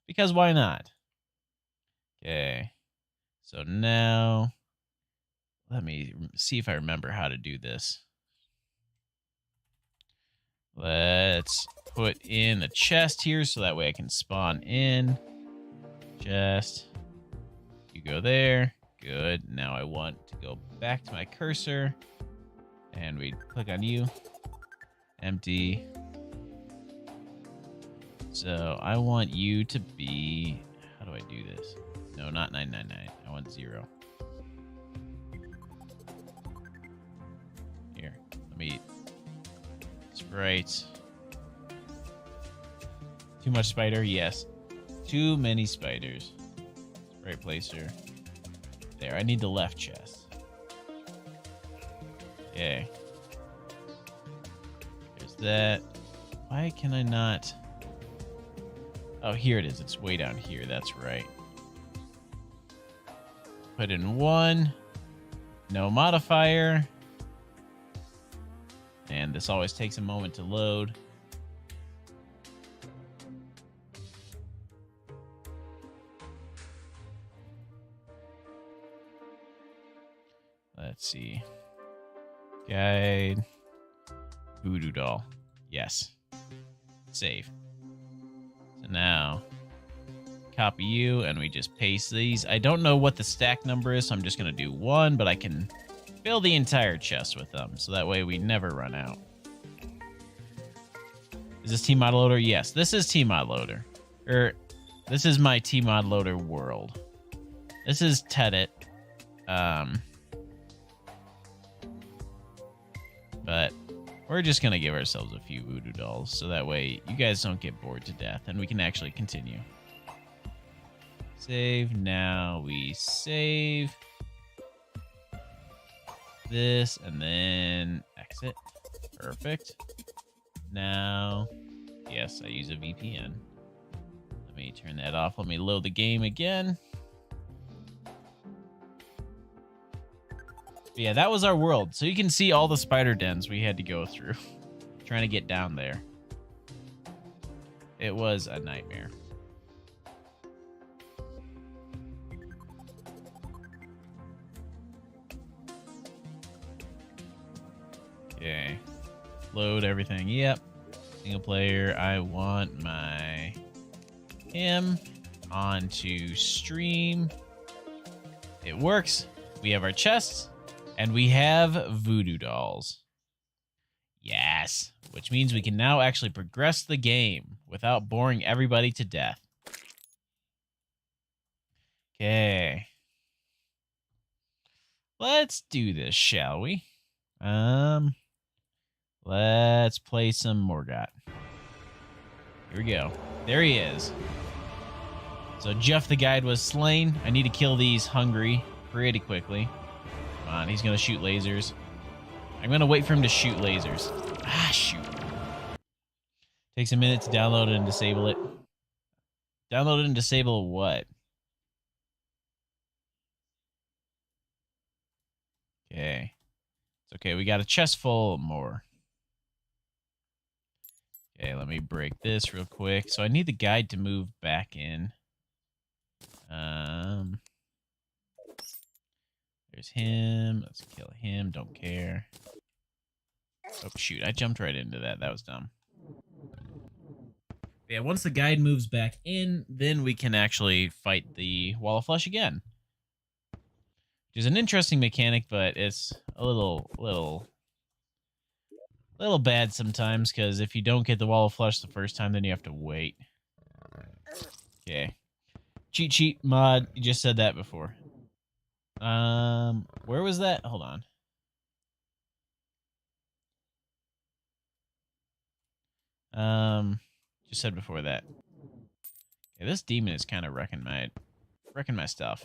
Because why not? Okay. So now, let me see if I remember how to do this. Let's put in a chest here so that way I can spawn in. Chest. You go there. Good. Now I want to go back to my cursor. And we click on you. Empty. So I want you to be... How do I do this? No, not 999. I want 0. Here. Let me... Sprites. Too much spider? Yes. Too many spiders. Sprite placer. There. I need the left chest. Okay. There's that. Why can I not... Oh, here it is. It's way down here. That's right. Put in 1. No modifier. And this always takes a moment to load. Let's see. Guide. Voodoo doll. Yes. Save. So now, copy you, and we just paste these. I don't know what the stack number is, so I'm just going to do 1, but I can fill the entire chest with them, so that way we never run out. Is this Team Mod Loader? Yes, this is Team Mod Loader. This is my Team Mod Loader world. This is Teddit. But We're just going to give ourselves a few voodoo dolls so that way you guys don't get bored to death and we can actually continue. Save. Now we save this and then exit. Perfect. Now, yes, I use a VPN. Let me turn that off. Let me load the game again. But yeah, that was our world. So you can see all the spider dens we had to go through trying to get down there. It was a nightmare. Okay. Load everything. Yep. Single player. I want my him onto stream. It works. We have our chests. And we have voodoo dolls. Yes. Which means we can now actually progress the game without boring everybody to death. Okay. Let's do this, shall we? Let's play some Morgott. Here we go. There he is. So Jeff the guide was slain. I need to kill these hungry pretty quickly. Come on, he's going to shoot lasers. I'm going to wait for him to shoot lasers. Ah, shoot. Takes a minute to download it and disable it. Download it and disable what? Okay. It's okay. We got a chest full more. Okay, let me break this real quick. So I need the guide to move back in. There's him. Let's kill him. Don't care. Oh, shoot. I jumped right into that. That was dumb. Yeah, once the guide moves back in, then we can actually fight the Wall of Flesh again. Which is an interesting mechanic, but it's a little bad sometimes, because if you don't get the Wall of Flesh the first time, then you have to wait. Okay. Cheat sheet mod. You just said that before. Where was that? Hold on. Just said before that. Okay, this demon is kind of wrecking my stuff.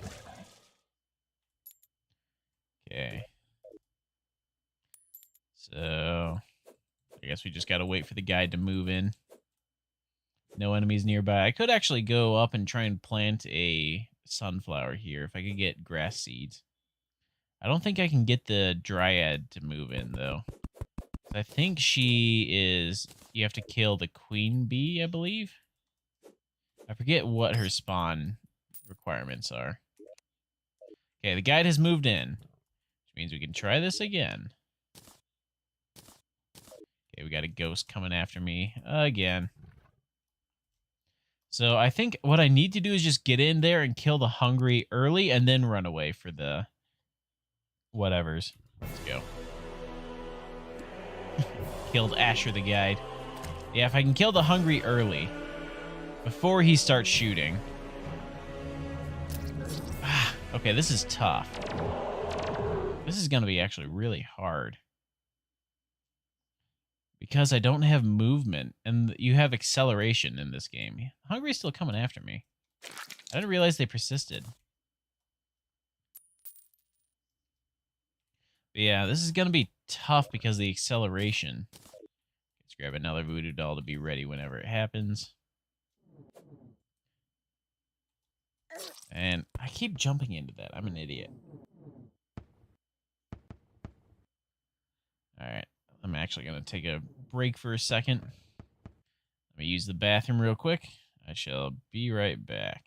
Okay. So I guess we just gotta wait for the guide to move in. No enemies nearby. I could actually go up and try and plant a sunflower here if I could get grass seeds. I don't think I can get the dryad to move in, though. I think she is... You have to kill the queen bee, I believe? I forget what her spawn requirements are. Okay, the guide has moved in, which means we can try this again. Okay, we got a ghost coming after me again. So I think what I need to do is just get in there and kill the hungry early and then run away for the whatevers. Let's go. Killed Asher the guide. Yeah, if I can kill the hungry early before he starts shooting. Okay, this is tough. This is going to be actually really hard. Because I don't have movement, and you have acceleration in this game. Hungry's still coming after me. I didn't realize they persisted. But yeah, this is going to be tough because of the acceleration. Let's grab another voodoo doll to be ready whenever it happens. And I keep jumping into that. I'm an idiot. Alright. I'm actually going to take a break for a second. Let me use the bathroom real quick. I shall be right back.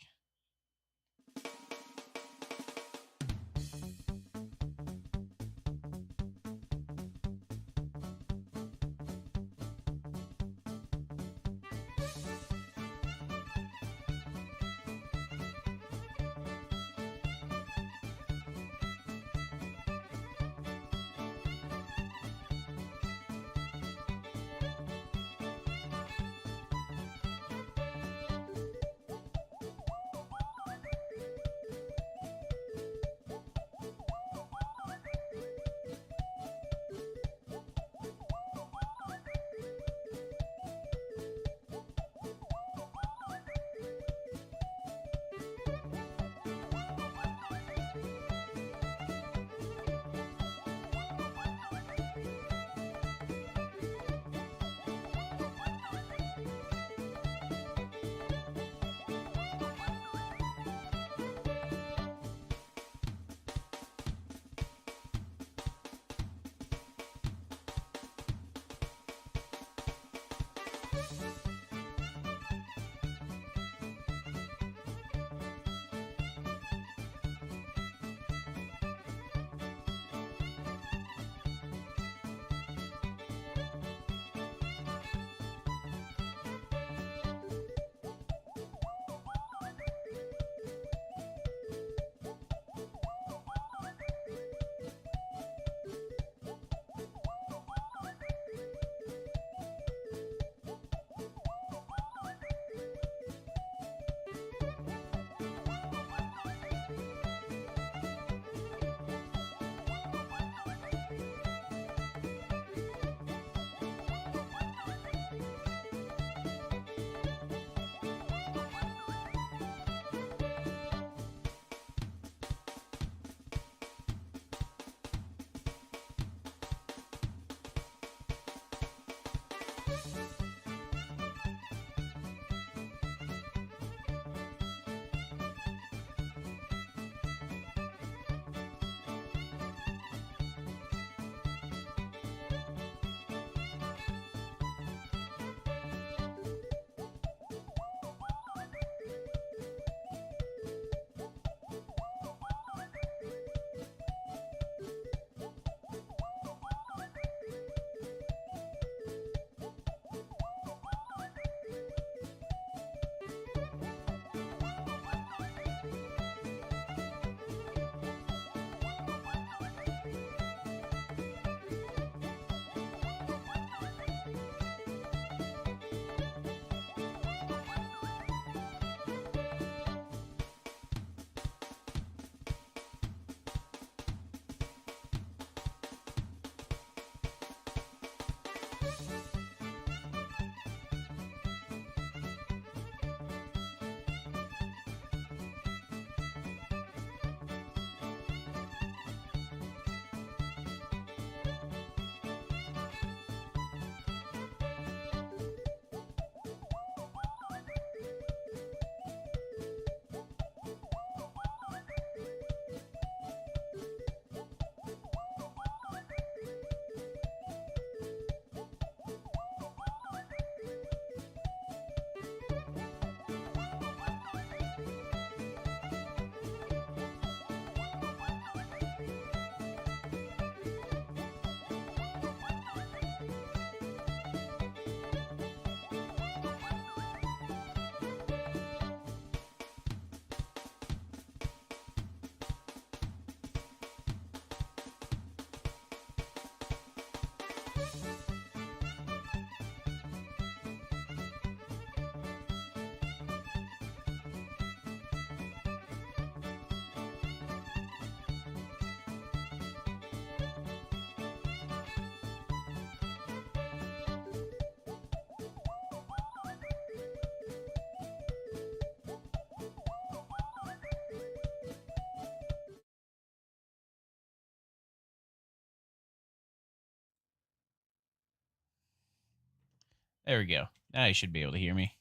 There we go. Now you should be able to hear me.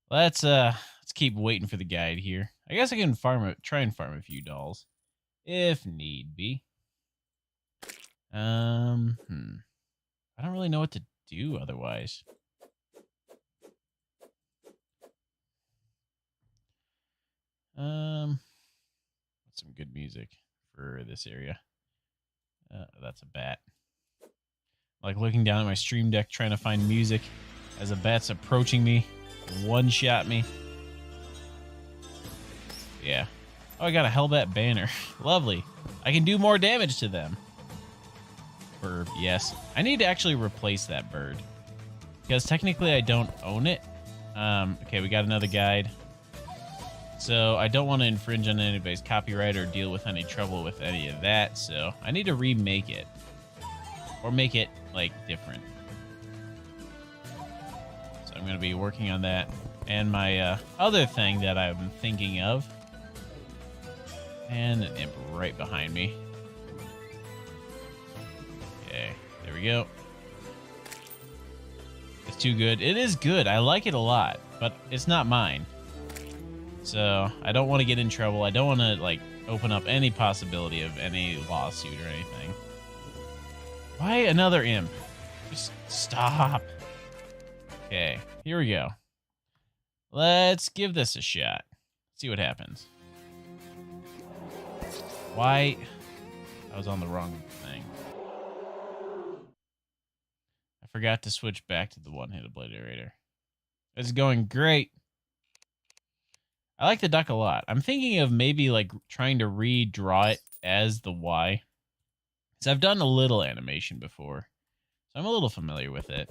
Let's keep waiting for the guide here. I guess I can try and farm a few dolls, if need be. I don't really know what to do otherwise. What's some good music for this area? That's a bat. Like looking down at my stream deck trying to find music as a bat's approaching me, one-shot me. Yeah. Oh, I got a Hellbat banner. Lovely. I can do more damage to them. Bird, yes. I need to actually replace that bird, because technically I don't own it. Okay, we got another guide. So I don't want to infringe on anybody's copyright or deal with any trouble with any of that, so I need to remake it. Or make it, like, different. So I'm going to be working on that. And my other thing that I'm thinking of. And an imp right behind me. Okay, there we go. It's too good. It is good. I like it a lot, but it's not mine. So I don't want to get in trouble. I don't want to, like, open up any possibility of any lawsuit or anything. Why another imp? Just stop. Okay, here we go. Let's give this a shot. See what happens. Why? I was on the wrong thing. I forgot to switch back to the One Hit Obliterator. It's going great. I like the duck a lot. I'm thinking of maybe like trying to redraw it as the Y. Because I've done a little animation before. So I'm a little familiar with it.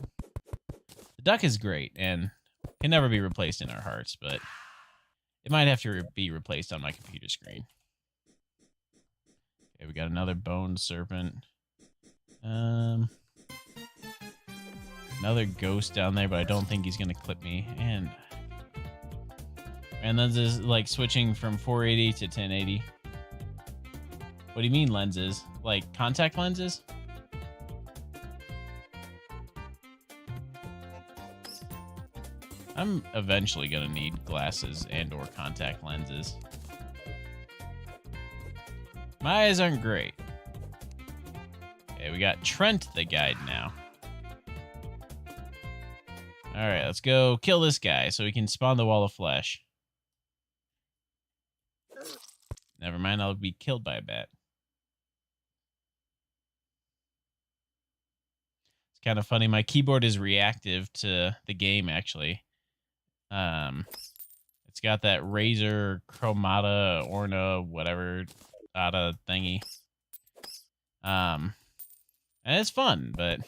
The duck is great and can never be replaced in our hearts, but it might have to be replaced on my computer screen. Okay, we got another bone serpent. Another ghost down there, but I don't think he's gonna clip me. And lenses like switching from 480 to 1080. What do you mean lenses? Like contact lenses? I'm eventually gonna need glasses and or contact lenses. My eyes aren't great. Okay, we got Trent the guide now. Alright, let's go kill this guy so we can spawn the wall of flesh. Never mind, I'll be killed by a bat. It's kind of funny. My keyboard is reactive to the game, actually. It's got that Razer Chromata Orna whatever Ada thingy. And it's fun, but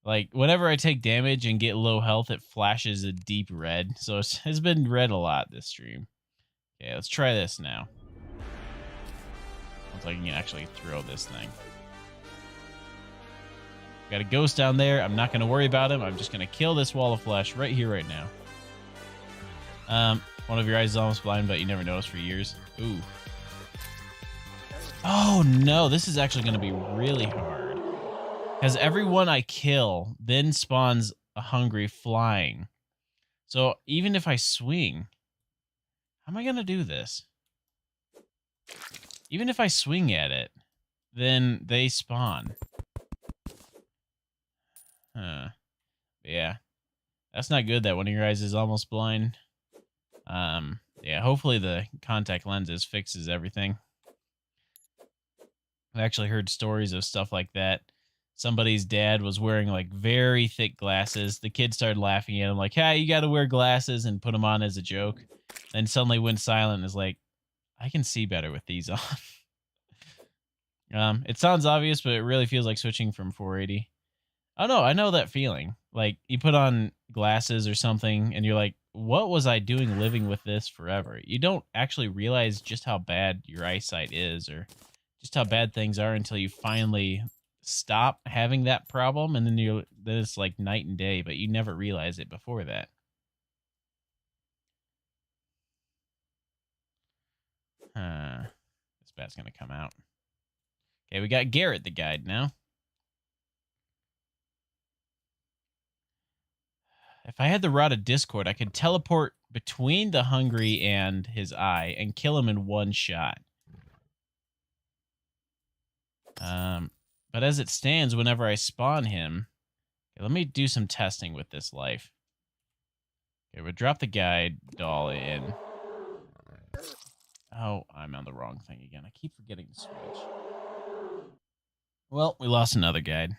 like whenever I take damage and get low health, it flashes a deep red. So it's been red a lot this stream. Okay, let's try this now. Once I can actually throw this thing. Got a ghost down there. I'm not going to worry about him. I'm just going to kill this wall of flesh right here, right now. One of your eyes is almost blind, but you never noticed for years. Ooh. Oh, no. This is actually going to be really hard. Because everyone I kill then spawns a hungry flying. So even if I swing, how am I going to do this? Even if I swing at it, then they spawn. Huh. Yeah. That's not good that one of your eyes is almost blind. Yeah, hopefully the contact lenses fixes everything. I've actually heard stories of stuff like that. Somebody's dad was wearing like very thick glasses. The kid started laughing at him like, hey, you got to wear glasses, and put them on as a joke. Then suddenly went silent and is like, I can see better with these on. It sounds obvious, but it really feels like switching from 480. Oh no, I know that feeling. Like you put on glasses or something and you're like, what was I doing living with this forever? You don't actually realize just how bad your eyesight is or just how bad things are until you finally stop having that problem, and then it's like night and day, but you never realize it before that. This bat's gonna come out. Okay, we got Garrett the guide now. If I had the Rod of Discord, I could teleport between the hungry and his eye and kill him in one shot. But as it stands, whenever I spawn him... Okay, let me do some testing with this life. Okay, we'll drop the guide doll in. Oh, I'm on the wrong thing again. I keep forgetting to switch. Well, we lost another guide.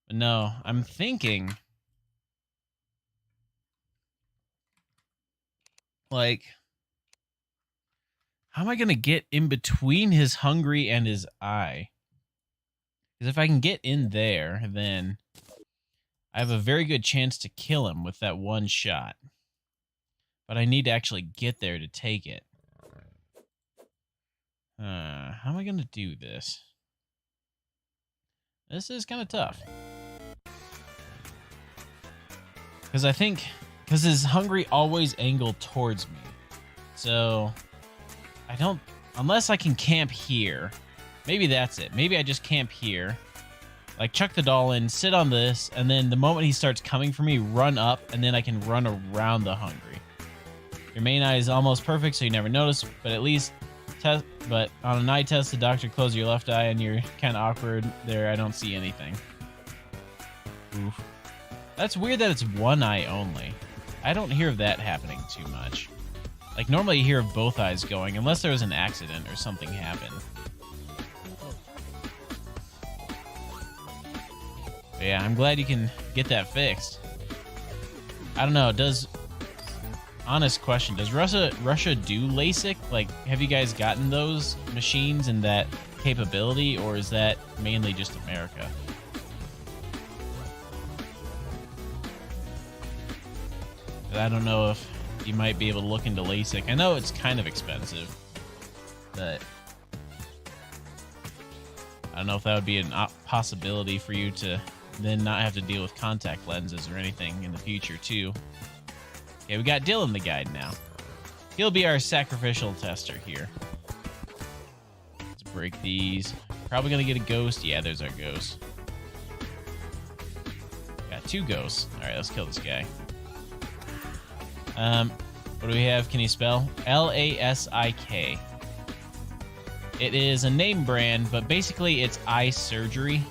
But no, I'm thinking... like... how am I going to get in between his hungry and his eye? Because if I can get in there, then I have a very good chance to kill him with that one shot. But I need to actually get there to take it. How am I going to do this? This is kind of tough. Because I think... because his hungry always angled towards me. So... I don't... unless I can camp here. Maybe that's it. Maybe I just camp here. Like, chuck the doll in, sit on this, and then the moment he starts coming for me, run up, and then I can run around the hungry. Your main eye is almost perfect, so you never notice, but at least... but on an eye test, the doctor closed your left eye, and you're kind of awkward there. I don't see anything. Oof. That's weird that it's one eye only. I don't hear of that happening too much. Like, normally you hear of both eyes going, unless there was an accident or something happened. But yeah, I'm glad you can get that fixed. I don't know, does... honest question, does Russia do LASIK? Like, have you guys gotten those machines and that capability, or is that mainly just America? I don't know if you might be able to look into LASIK. I know it's kind of expensive, but I don't know if that would be a possibility for you to then not have to deal with contact lenses or anything in the future, too. Okay, we got Dylan the guide now. He'll be our sacrificial tester here. Let's break these. Probably gonna get a ghost. Yeah, there's our ghost. Got 2 ghosts. Alright, let's kill this guy. What do we have? Can you spell? L-A-S-I-K. It is a name brand, but basically it's eye surgery.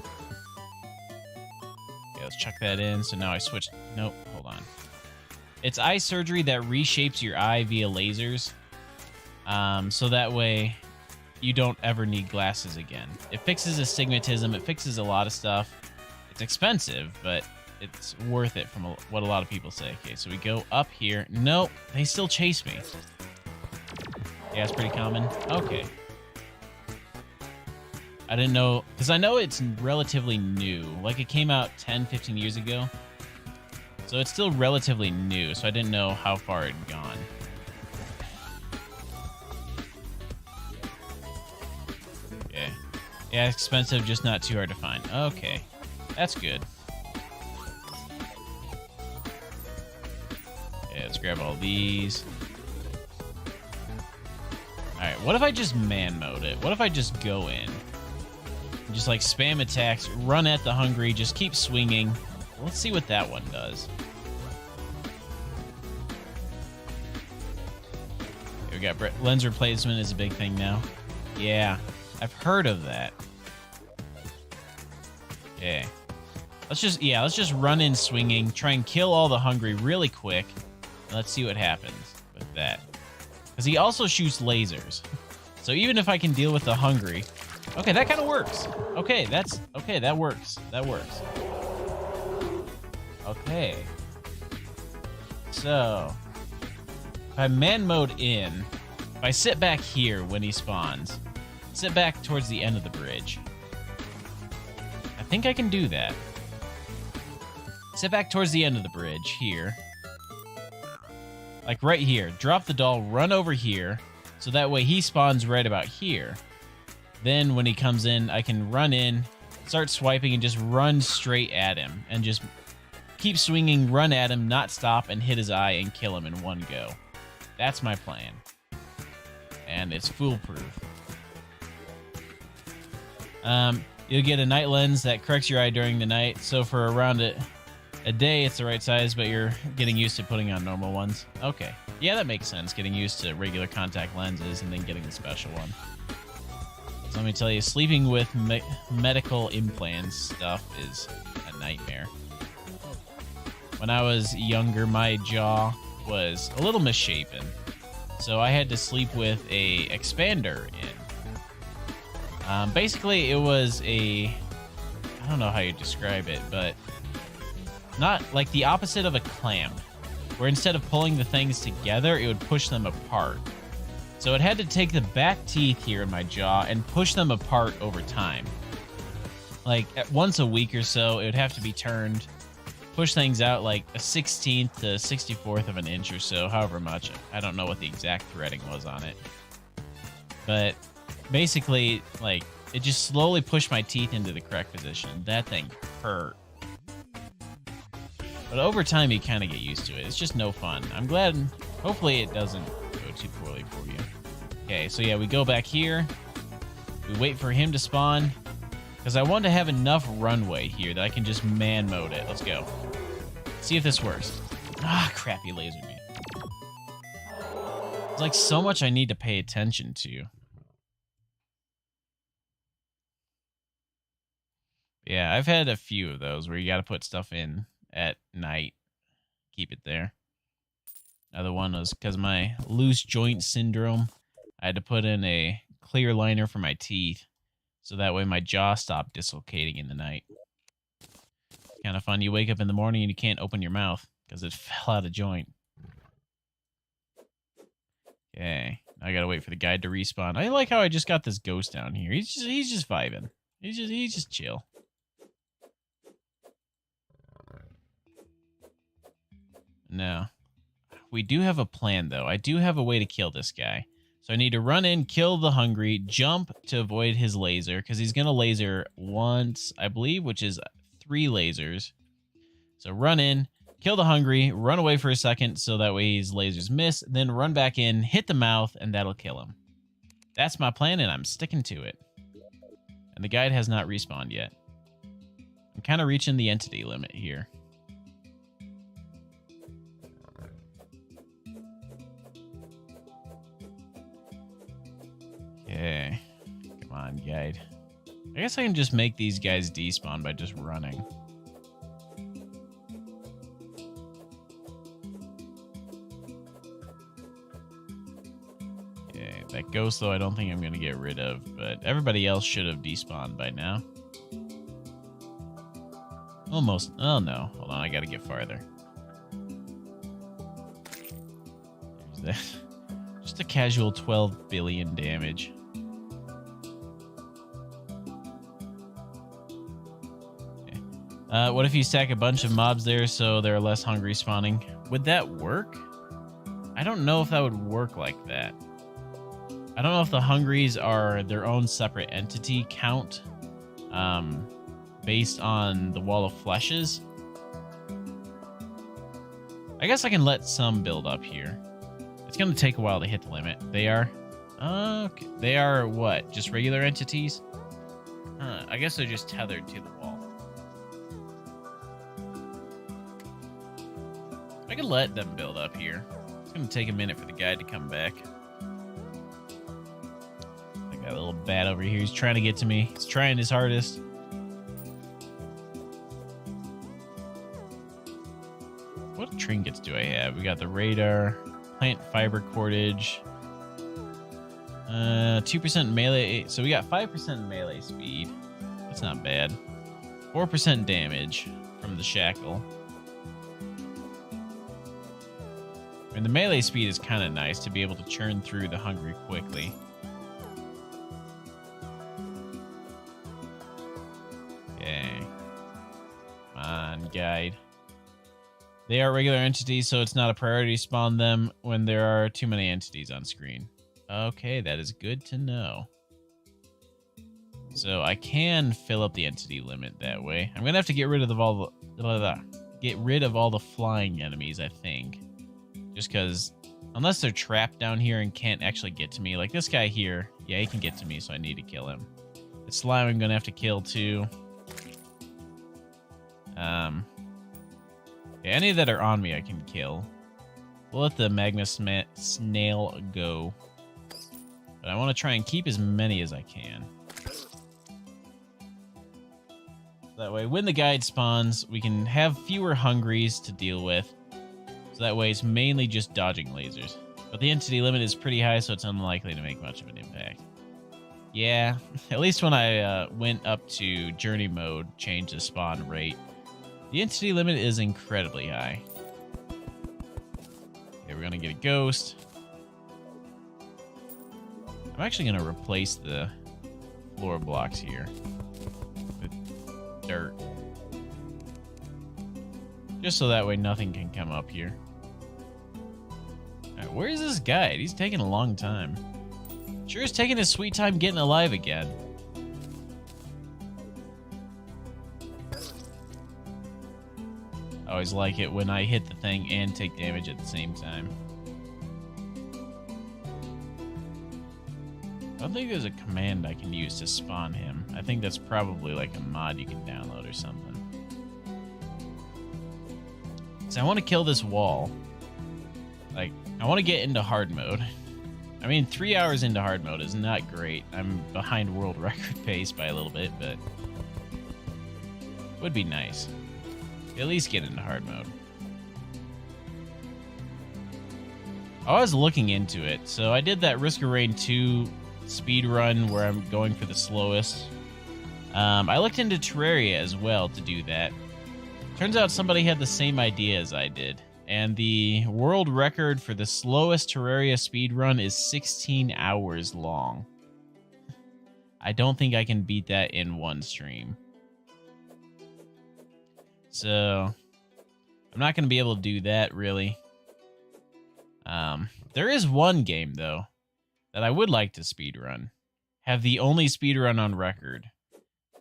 Okay, let's chuck that in. So now I switch. Nope, hold on. It's eye surgery that reshapes your eye via lasers. So that way you don't ever need glasses again. It fixes astigmatism. It fixes a lot of stuff. It's expensive, but it's worth it from what a lot of people say. Okay, so we go up here. Nope, they still chase me. Yeah, it's pretty common. Okay. I didn't know, because I know it's relatively new. Like, it came out 10, 15 years ago. So it's still relatively new, so I didn't know how far it had gone. Okay. Yeah, it's expensive, just not too hard to find. Okay. That's good. Okay, let's grab all these. Alright, what if I just man mode it? What if I just go in? Just like spam attacks, run at the hungry, just keep swinging. Let's see what that one does. Okay, we got lens replacement is a big thing now. Yeah, I've heard of that. Okay. Let's just run in swinging, try and kill all the hungry really quick. And let's see what happens with that. Because he also shoots lasers. So even if I can deal with the hungry... Okay, that kind of works. Okay, that works. That works. Okay. So, if I man mode in, if I sit back here when he spawns, sit back towards the end of the bridge. I think I can do that. Sit back towards the end of the bridge here. Like right here. Drop the doll, run over here, so that way he spawns right about here. Then when he comes in, I can run in, start swiping, and just run straight at him. And just keep swinging, run at him, not stop, and hit his eye and kill him in one go. That's my plan. And it's foolproof. You'll get a night lens that corrects your eye during the night. So for around a day, it's the right size, but you're getting used to putting on normal ones. Okay. Yeah, that makes sense. Getting used to regular contact lenses and then getting the special one. So let me tell you, sleeping with medical implants stuff is a nightmare. When I was younger, my jaw was a little misshapen. So I had to sleep with a expander in. Basically, it was I don't know how you describe it, but not like the opposite of a clamp, where instead of pulling the things together, it would push them apart. So it had to take the back teeth here in my jaw and push them apart over time. Like once a week or so, it would have to be turned, push things out like a 16th to 64th of an inch or so, however much. I don't know what the exact threading was on it. But basically, like, it just slowly pushed my teeth into the correct position. That thing hurt. But over time, you kind of get used to it. It's just no fun. I'm glad. Hopefully, it doesn't go too poorly for you. Okay, so yeah, we go back here. We wait for him to spawn. Because I want to have enough runway here that I can just man mode it. Let's go. See if this works. Ah, crap, he lasered me. There's like so much I need to pay attention to. Yeah, I've had a few of those where you got to put stuff in at night. Keep it there. Another one was because my loose joint syndrome. I had to put in a clear liner for my teeth. So that way my jaw stopped dislocating in the night. It's kind of fun. You wake up in the morning and you can't open your mouth because it fell out of joint. Okay. Now I gotta wait for the guide to respawn. I like how I just got this ghost down here. He's just vibing. He's just chill. Now, we do have a plan though. I do have a way to kill this guy. So I need to run in, kill the hungry, jump to avoid his laser, because he's going to laser once, I believe, which is 3 lasers. So run in, kill the hungry, run away for a second so that way his lasers miss, then run back in, hit the mouth, and that'll kill him. That's my plan, and I'm sticking to it. And the guide has not respawned yet. I'm kind of reaching the entity limit here. Okay. Come on, guide. I guess I can just make these guys despawn by just running. Okay, that ghost, though, I don't think I'm going to get rid of, but everybody else should have despawned by now. Almost. Oh, no. Hold on, I got to get farther. There's that. Just a casual 12 billion damage. What if you stack a bunch of mobs there so there are less hungry spawning? Would that work? I don't know if that would work like that. I don't know if the hungries are their own separate entity count based on the wall of fleshes. I guess I can let some build up here. It's going to take a while to hit the limit. They are? Okay. They are what? Just regular entities? I guess they're just tethered to the wall. I can let them build up here. It's going to take a minute for the guide to come back. I got a little bat over here. He's trying to get to me. He's trying his hardest. What trinkets do I have? We got the radar, plant fiber cordage, 2% melee. So we got 5% melee speed. That's not bad. 4% damage from the shackle. And the melee speed is kind of nice to be able to churn through the hungry quickly. Okay. Come on, guide. They are regular entities, so it's not a priority to spawn them when there are too many entities on screen. Okay, that is good to know. So I can fill up the entity limit that way. I'm gonna have to get rid of all the flying enemies, I think. Just because, unless they're trapped down here and can't actually get to me, like this guy here, yeah, he can get to me, so I need to kill him. The slime I'm gonna have to kill too. Yeah, any that are on me I can kill. We'll let the magma snail go. But I want to try and keep as many as I can. That way, when the guide spawns, we can have fewer hungries to deal with. So that way, it's mainly just dodging lasers. But the entity limit is pretty high, so it's unlikely to make much of an impact. Yeah, at least when I went up to journey mode, changed the spawn rate, the entity limit is incredibly high. Okay, we're gonna get a ghost. I'm actually gonna replace the floor blocks here with dirt. Just so that way nothing can come up here. Alright, where is this guide? He's taking a long time. Sure is taking his sweet time getting alive again. I always like it when I hit the thing and take damage at the same time. I don't think there's a command I can use to spawn him. I think that's probably like a mod you can download or something. So I want to kill this wall. Like, I want to get into hard mode. I mean, 3 hours into hard mode is not great. I'm behind world record pace by a little bit, but would be nice. At least get into hard mode. I was looking into it, so I did that Risk of Rain 2 speed run where I'm going for the slowest. I looked into Terraria as well to do that. Turns out somebody had the same idea as I did, and the world record for the slowest Terraria speed run is 16 hours long. I don't think I can beat that in one stream. So I'm not going to be able to do that, really. There is one game, though, that I would like to speedrun. Have the only speedrun on record.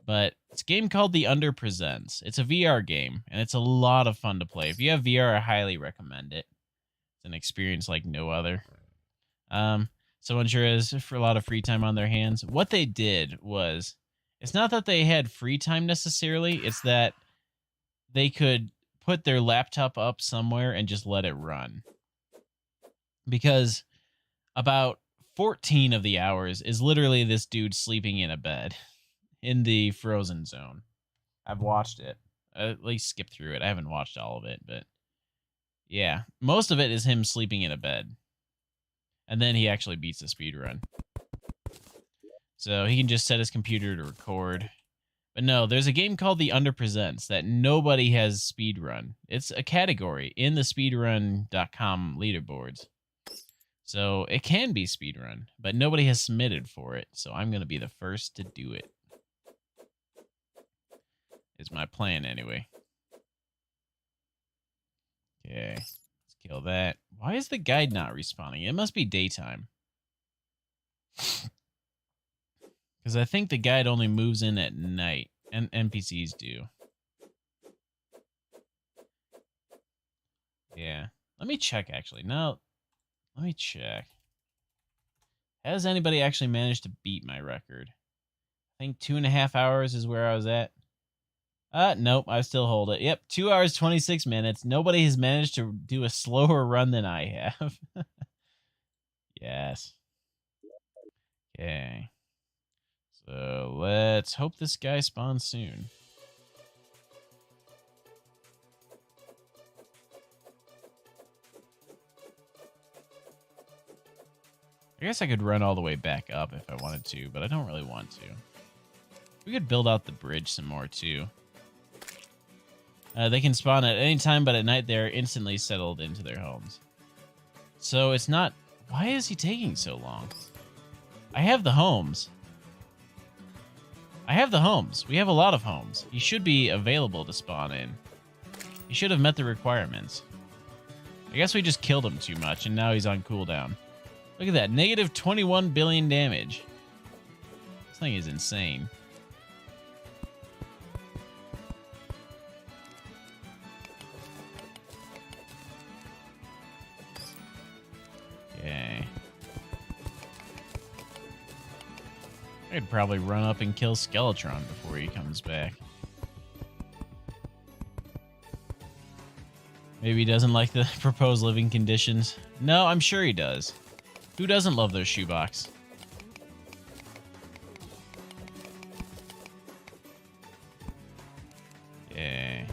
But it's a game called The Under Presents. It's a VR game, and it's a lot of fun to play. If you have VR, I highly recommend it. It's an experience like no other. Someone sure has for a lot of free time on their hands. What they did was, it's not that they had free time necessarily, it's that they could put their laptop up somewhere and just let it run. Because about 14 of the hours is literally this dude sleeping in a bed in the frozen zone. I've watched it. At least skipped through it. I haven't watched all of it, but yeah. Most of it is him sleeping in a bed. And then he actually beats the speedrun. So he can just set his computer to record. But no, there's a game called The Under Presents that nobody has speedrun. It's a category in the speedrun.com leaderboards. So it can be speedrun, but nobody has submitted for it. So I'm going to be the first to do it. Is my plan anyway. Okay, let's kill that. Why is the guide not respawning? It must be daytime. Because I think the guide only moves in at night, and NPCs do. Yeah. Let me check, actually. No, let me check. Has anybody actually managed to beat my record? I think 2.5 hours is where I was at. Nope, I still hold it. Yep, 2 hours, 26 minutes. Nobody has managed to do a slower run than I have. Yes. Okay. So let's hope this guy spawns soon. I guess I could run all the way back up if I wanted to, but I don't really want to. We could build out the bridge some more, too. They can spawn at any time, but at night they're instantly settled into their homes. So it's not... Why is he taking so long? I have the homes. I have the homes. We have a lot of homes. He should be available to spawn in. He should have met the requirements. I guess we just killed him too much, and now he's on cooldown. Look at that. Negative 21 billion damage. This thing is insane. Okay. I'd probably run up and kill Skeletron before he comes back. Maybe he doesn't like the proposed living conditions. No, I'm sure he does. Who doesn't love their shoebox? Yeah.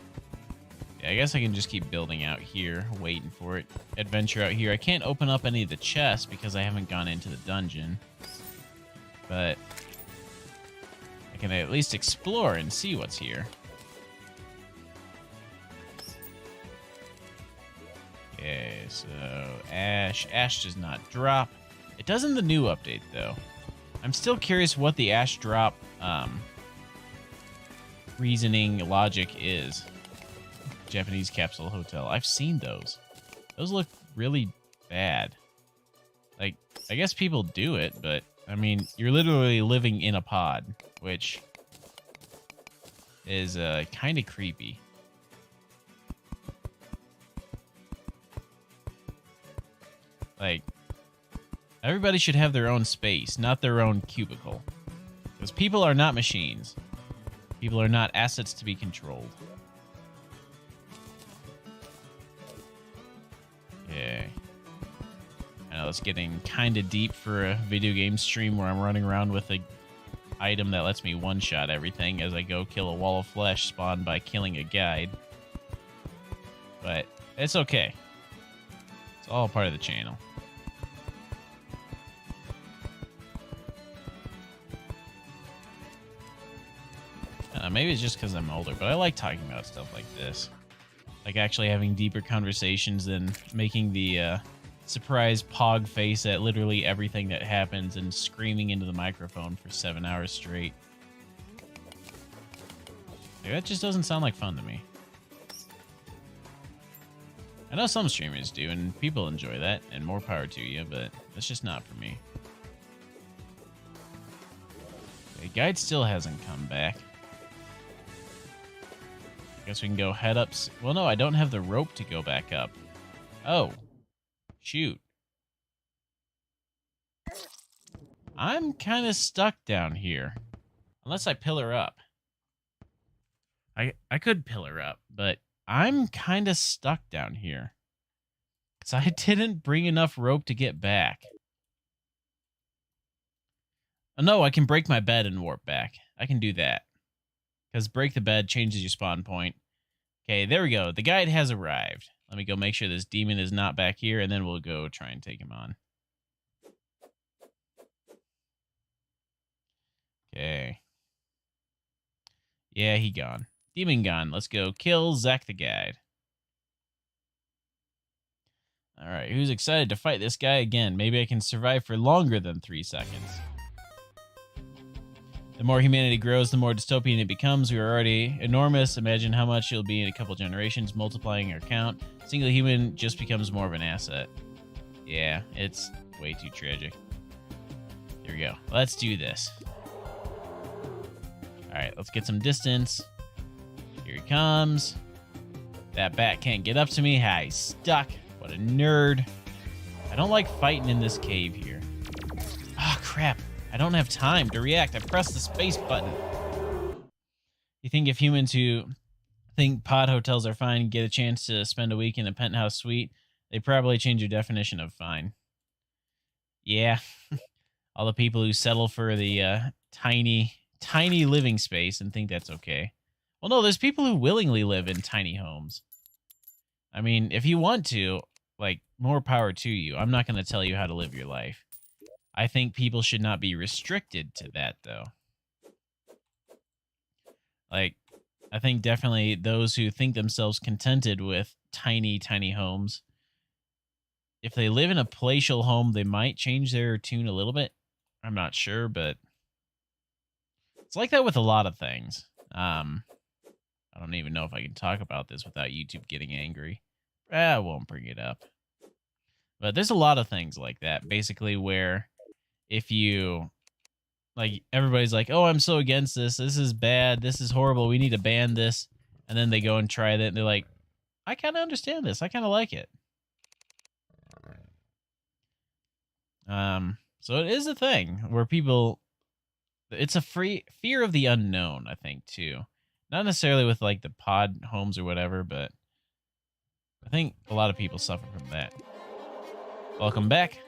Yeah, I guess I can just keep building out here, waiting for it. Adventure out here. I can't open up any of the chests because I haven't gone into the dungeon. But I can at least explore and see what's here. Okay, so Ash. Ash does not drop. It does in the new update, though. I'm still curious what the Ash drop reasoning logic is. Japanese capsule hotel. I've seen those. Those look really bad. Like, I guess people do it, but, I mean, you're literally living in a pod, which is kind of creepy. Like, everybody should have their own space, not their own cubicle. Because people are not machines. People are not assets to be controlled. Yeah. I know it's getting kind of deep for a video game stream where I'm running around with a item that lets me one-shot everything as I go kill a wall of flesh spawned by killing a guide. But it's okay. It's all part of the channel. Maybe it's just because I'm older, but I like talking about stuff like this. Like actually having deeper conversations than making the surprise pog face at literally everything that happens and screaming into the microphone for 7 hours straight. Like, that just doesn't sound like fun to me. I know some streamers do, and people enjoy that, and more power to you, but that's just not for me. The guide still hasn't come back. Guess we can go head up. Well, no, I don't have the rope to go back up. Oh. Shoot. I'm kind of stuck down here. Unless I pillar up. I could pillar up, but I'm kind of stuck down here. Because I didn't bring enough rope to get back. Oh, no, I can break my bed and warp back. I can do that. Because break the bed changes your spawn point. Okay, there we go. The guide has arrived. Let me go make sure this demon is not back here, and then we'll go try and take him on. Okay. Yeah, he gone. Demon gone. Let's go kill Zack the guide. Alright, who's excited to fight this guy again? Maybe I can survive for longer than 3 seconds. The more humanity grows, the more dystopian it becomes. We are already enormous. Imagine how much it'll be in a couple generations, multiplying our count. Single human just becomes more of an asset. Yeah, it's way too tragic. Here we go. Let's do this. Alright, let's get some distance. Here he comes. That bat can't get up to me. Ha, he's stuck. What a nerd. I don't like fighting in this cave here. Ah, crap. I don't have time to react. I pressed the space button. You think if humans who think pod hotels are fine get a chance to spend a week in a penthouse suite, they probably change your definition of fine. Yeah. All the people who settle for the tiny living space and think that's okay. Well, no, there's people who willingly live in tiny homes. I mean, if you want to, like, more power to you. I'm not going to tell you how to live your life. I think people should not be restricted to that, though. Like, I think definitely those who think themselves contented with tiny homes, if they live in a palatial home, they might change their tune a little bit. I'm not sure, but it's like that with a lot of things. I don't even know if I can talk about this without YouTube getting angry. I won't bring it up. But there's a lot of things like that, basically, where if you, like, everybody's like, oh, I'm so against this. This is bad. This is horrible. We need to ban this. And then they go and try that, and they're like, I kind of understand this. I kind of like it. So it is a thing where people It's a fear of the unknown, I think, too. Not necessarily with like the pod homes or whatever, but I think a lot of people suffer from that. Welcome back.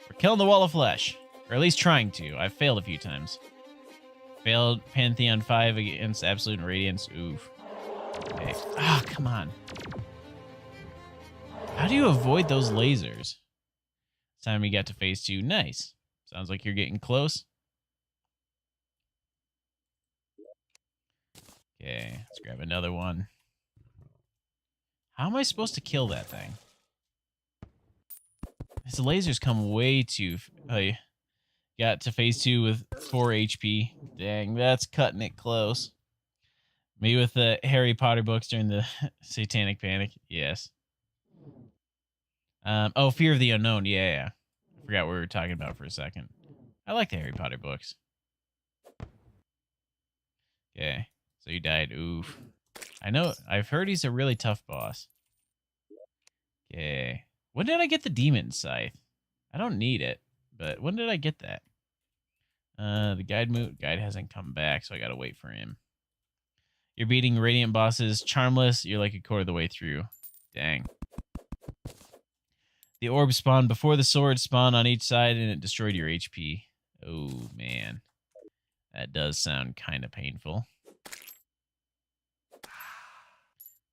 We're killing the wall of flesh, or at least trying to. I've failed a few times. Failed Pantheon 5 against Absolute Radiance. Oof. Okay. Ah, come on. How do you avoid those lasers? This time we got to phase 2. Nice. Sounds like you're getting close. Okay, let's grab another one. How am I supposed to kill that thing? His lasers come way too... got to phase 2 with 4 HP. Dang, that's cutting it close. Maybe with the Harry Potter books during the Satanic Panic. Yes. Oh, Fear of the Unknown. Yeah. I forgot what we were talking about for a second. I like the Harry Potter books. Okay. So you died. Oof. I know. I've heard he's a really tough boss. Okay. When did I get the Demon Scythe? I don't need it, but when did I get that? The guide hasn't come back, so I gotta wait for him. You're beating Radiant bosses. Charmless. You're like a quarter of the way through. Dang. The orb spawned before the sword spawned on each side, and it destroyed your HP. Oh, man. That does sound kind of painful.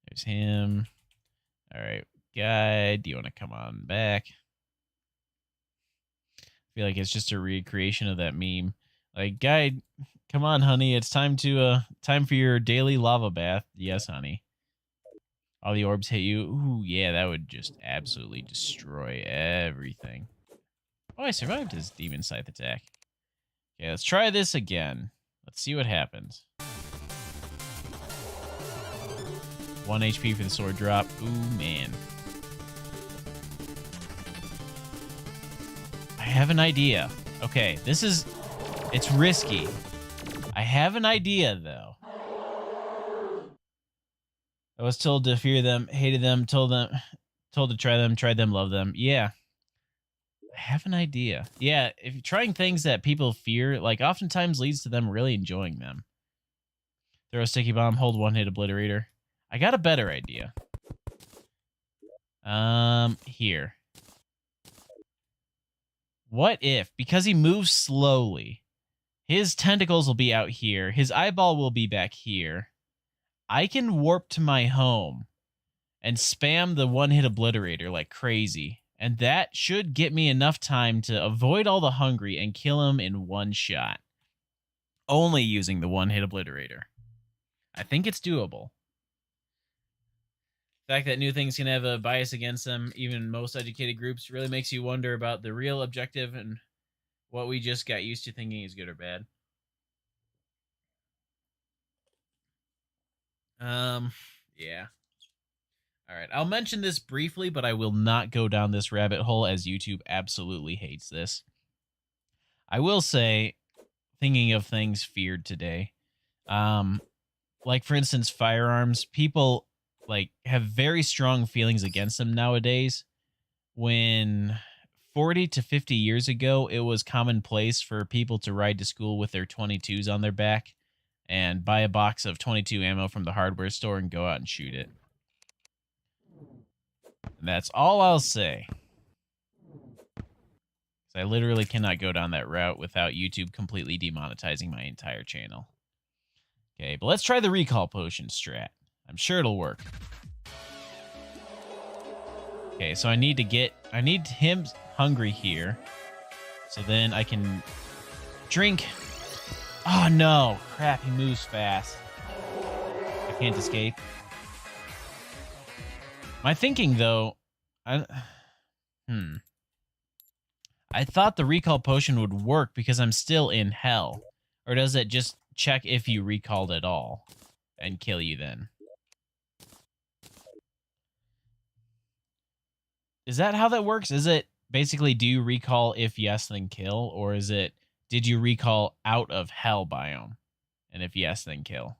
There's him. All right, guide. Do you want to come on back? I feel like it's just a recreation of that meme. Like, guide, come on, honey. It's time for your daily lava bath. Yes, honey. All the orbs hit you. Ooh, yeah, that would just absolutely destroy everything. Oh, I survived his Demon Scythe attack. Okay, let's try this again. Let's see what happens. 1 HP for the sword drop. Ooh, man. I have an idea. Okay, it's risky. I have an idea, though. I was told to fear them, hated them, told to try them, tried them, love them. Yeah. I have an idea. Yeah, if you're trying things that people fear, like, oftentimes leads to them really enjoying them. Throw a sticky bomb, hold one hit obliterator. I got a better idea. Here. What if, because he moves slowly, his tentacles will be out here, his eyeball will be back here, I can warp to my home and spam the one-hit obliterator like crazy, and that should get me enough time to avoid all the hungry and kill him in one shot. Only using the one-hit obliterator. I think it's doable. The fact that new things can have a bias against them, even most educated groups, really makes you wonder about the real objective and what we just got used to thinking is good or bad. Yeah. All right, I'll mention this briefly, but I will not go down this rabbit hole as YouTube absolutely hates this. I will say, thinking of things feared today, like for instance, firearms, people like have very strong feelings against them nowadays. When 40 to 50 years ago, it was commonplace for people to ride to school with their 22s on their back and buy a box of 22 ammo from the hardware store and go out and shoot it. And that's all I'll say. I literally cannot go down that route without YouTube completely demonetizing my entire channel. Okay, but let's try the recall potion strat. I'm sure it'll work. Okay, so I need him hungry here. So then I can drink. Oh no, crap, he moves fast. I can't escape. My thinking though, I thought the recall potion would work because I'm still in hell. Or does it just check if you recalled at all and kill you then? Is that how that works? Is it basically, do you recall if yes, then kill? Or is it, did you recall out of hell biome? And if yes, then kill?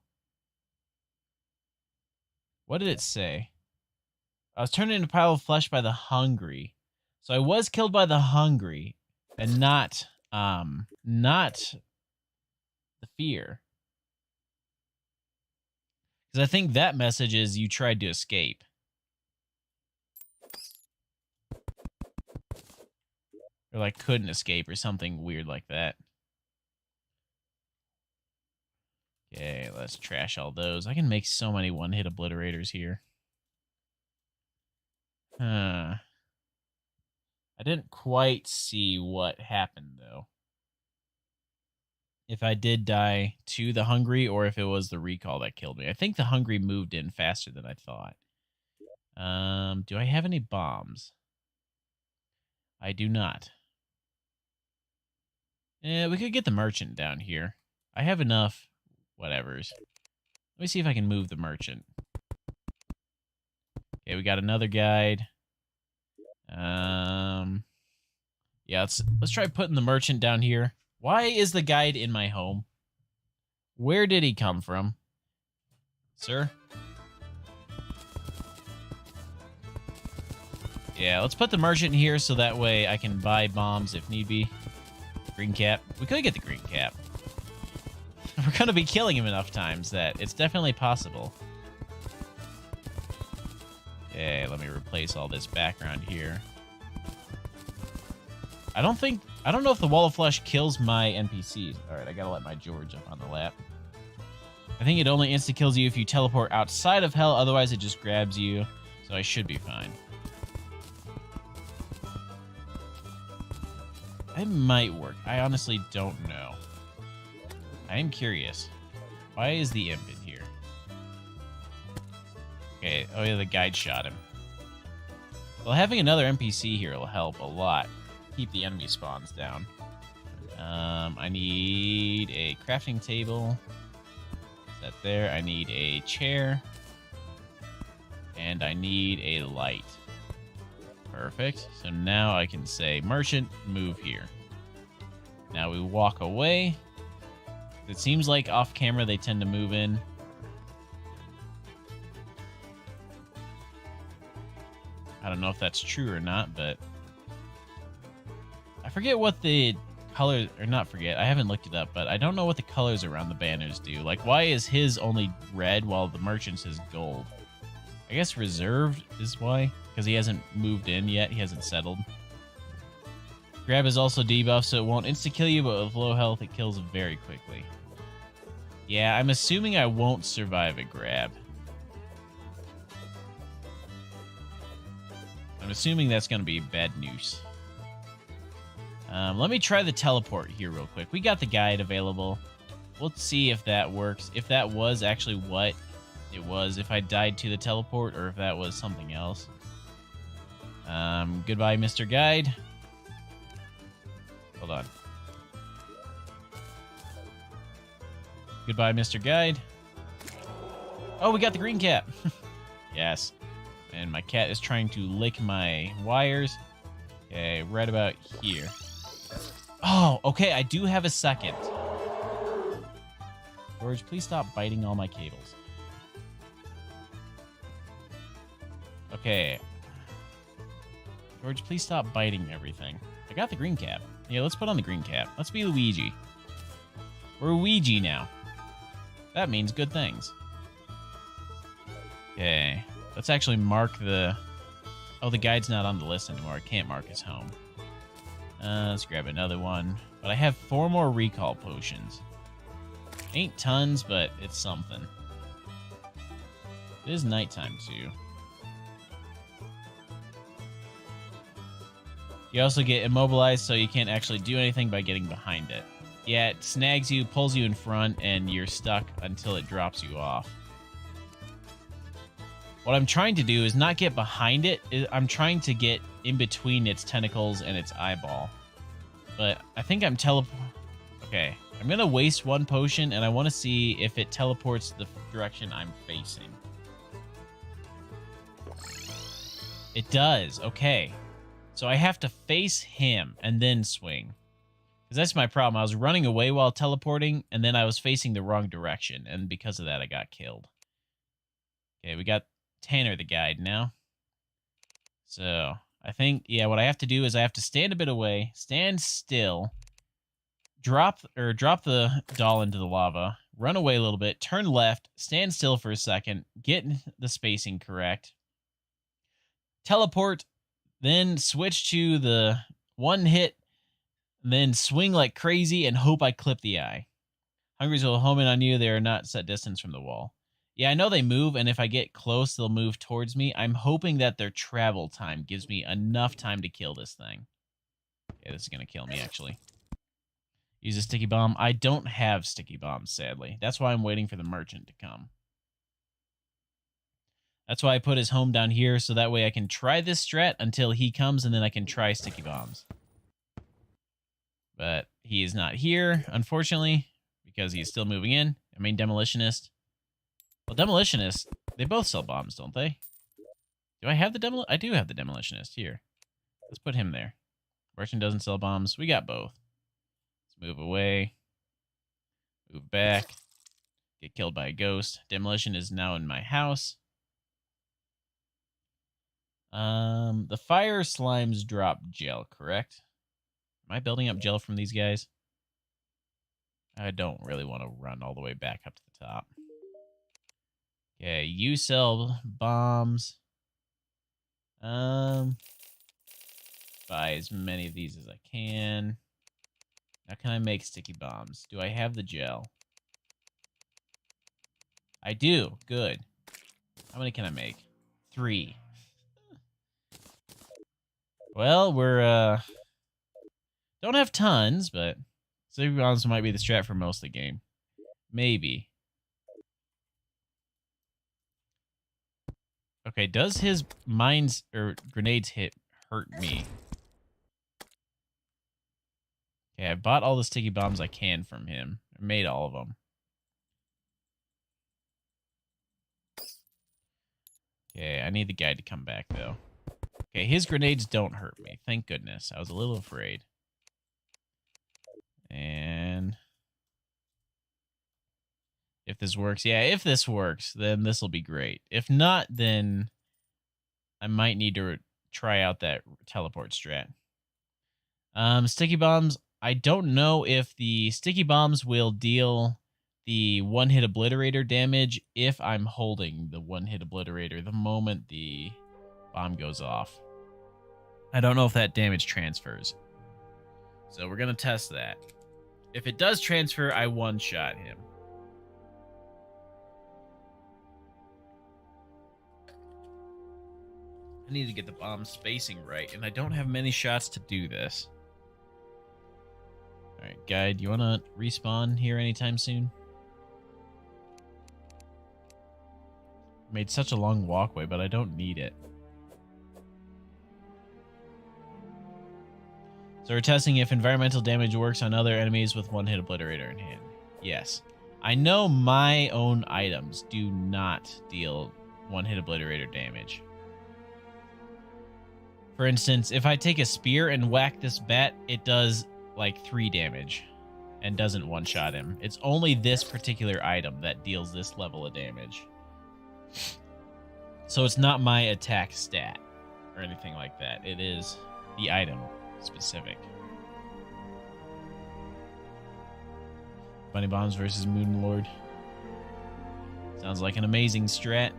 What did it say? I was turned into a pile of flesh by the hungry. So I was killed by the hungry and not the fear. Because I think that message is you tried to escape. Or like couldn't escape or something weird like that. Okay, let's trash all those. I can make so many one-hit obliterators here. Huh. I didn't quite see what happened, though. If I did die to the hungry or if it was the recall that killed me. I think the hungry moved in faster than I thought. Do I have any bombs? I do not. We could get the merchant down here. I have enough whatevers. Let me see if I can move the merchant. Okay, we got another guide. Yeah, let's try putting the merchant down here. Why is the guide in my home? Where did he come from? Sir? Yeah, let's put the merchant here so that way I can buy bombs if need be. Green cap. We could get the green cap. We're going to be killing him enough times that it's definitely possible. Okay, let me replace all this background here. I don't know if the wall of flesh kills my NPCs. All right, I gotta let my George up on the lap. I think it only insta-kills you if you teleport outside of hell. Otherwise, it just grabs you. So I should be fine. It might work. I honestly don't know. I am curious. Why is the imp in here? Okay, oh yeah, the guide shot him. Well, having another NPC here will help a lot. Keep the enemy spawns down. I need a crafting table. Is that there? I need a chair. And I need a light. Perfect. So now I can say, merchant, move here. Now we walk away. It seems like off camera they tend to move in. I don't know if that's true or not, but I forget what the colors, or not forget, I haven't looked it up, but I don't know what the colors around the banners do. Like, why is his only red while the merchant's is gold? I guess reserved is why, because he hasn't moved in yet, he hasn't settled. Grab is also debuffed, so it won't insta-kill you, but with low health, it kills very quickly. Yeah, I'm assuming I won't survive a grab. I'm assuming that's going to be bad news. Let me try the teleport here real quick. We got the guide available. We'll see if that works. If that was actually what it was. If I died to the teleport or if that was something else. Goodbye, Mr. Guide. Hold on. Goodbye, Mr. Guide. Oh, we got the green cap. Yes. And my cat is trying to lick my wires. Okay, right about here. Oh, okay, I do have a second. George, please stop biting all my cables. Okay. George, please stop biting everything. I got the green cap. Yeah, let's put on the green cap. Let's be Luigi. We're Luigi now. That means good things. Okay. Let's actually mark the... Oh, the guide's not on the list anymore. I can't mark his home. Let's grab another one. But I have 4 more recall potions. Ain't tons, but it's something. It is nighttime, too. You also get immobilized, so you can't actually do anything by getting behind it. Yeah, it snags you, pulls you in front, and you're stuck until it drops you off. What I'm trying to do is not get behind it. I'm trying to get in between its tentacles and its eyeball. But I think I'm Okay, I'm going to waste 1 potion, and I want to see if it teleports the direction I'm facing. It does. Okay. So I have to face him and then swing. Because that's my problem. I was running away while teleporting, and then I was facing the wrong direction. And because of that, I got killed. Okay, we got Tanner the guide now. So I think, yeah, what I have to do is I have to stand a bit away, stand still, drop the doll into the lava, run away a little bit, turn left, stand still for a second, get the spacing correct, teleport, then switch to the one hit, then swing like crazy and hope I clip the eye. Hungries will home in on you. They are not set distance from the wall. Yeah, I know they move, and if I get close, they'll move towards me. I'm hoping that their travel time gives me enough time to kill this thing. Yeah, this is going to kill me, actually. Use a sticky bomb. I don't have sticky bombs, sadly. That's why I'm waiting for the merchant to come. That's why I put his home down here, so that way I can try this strat until he comes, and then I can try sticky bombs. But he is not here, unfortunately, because he's still moving in. I mean, Demolitionist. Well, Demolitionist, they both sell bombs, don't they? Do I have the I do have the Demolitionist here. Let's put him there. Merchant doesn't sell bombs. We got both. Let's move away. Move back. Get killed by a ghost. Demolition is now in my house. The fire slimes drop gel, correct? Am I building up gel from these guys? I don't really want to run all the way back up to the top. Okay, you sell bombs. Buy as many of these as I can. Now can I make sticky bombs? Do I have the gel? I do. Good. How many can I make? 3. Well, we're don't have tons, but sticky bombs might be the strat for most of the game. Maybe. Okay, does his mines or grenades hurt me? Okay, I bought all the sticky bombs I can from him. I made all of them. Okay, I need the guy to come back, though. Okay, his grenades don't hurt me. Thank goodness. I was a little afraid. And if this works, yeah, if this works, then this will be great. If not, then I might need to try out that teleport strat. Sticky bombs. I don't know if the sticky bombs will deal the One Hit Obliterator damage if I'm holding the One Hit Obliterator the moment the bomb goes off. I don't know if that damage transfers. So we're going to test that. If it does transfer, I one-shot him. I need to get the bomb spacing right, and I don't have many shots to do this. Alright, guide, you want to respawn here anytime soon? Made such a long walkway, but I don't need it. So we're testing if environmental damage works on other enemies with One Hit Obliterator in hand. Yes. I know my own items do not deal One Hit Obliterator damage. For instance, if I take a spear and whack this bat, it does like 3 damage and doesn't one-shot him. It's only this particular item that deals this level of damage. So it's not my attack stat or anything like that. It is the item specific. Bunny Bombs versus Moon Lord. Sounds like an amazing strat.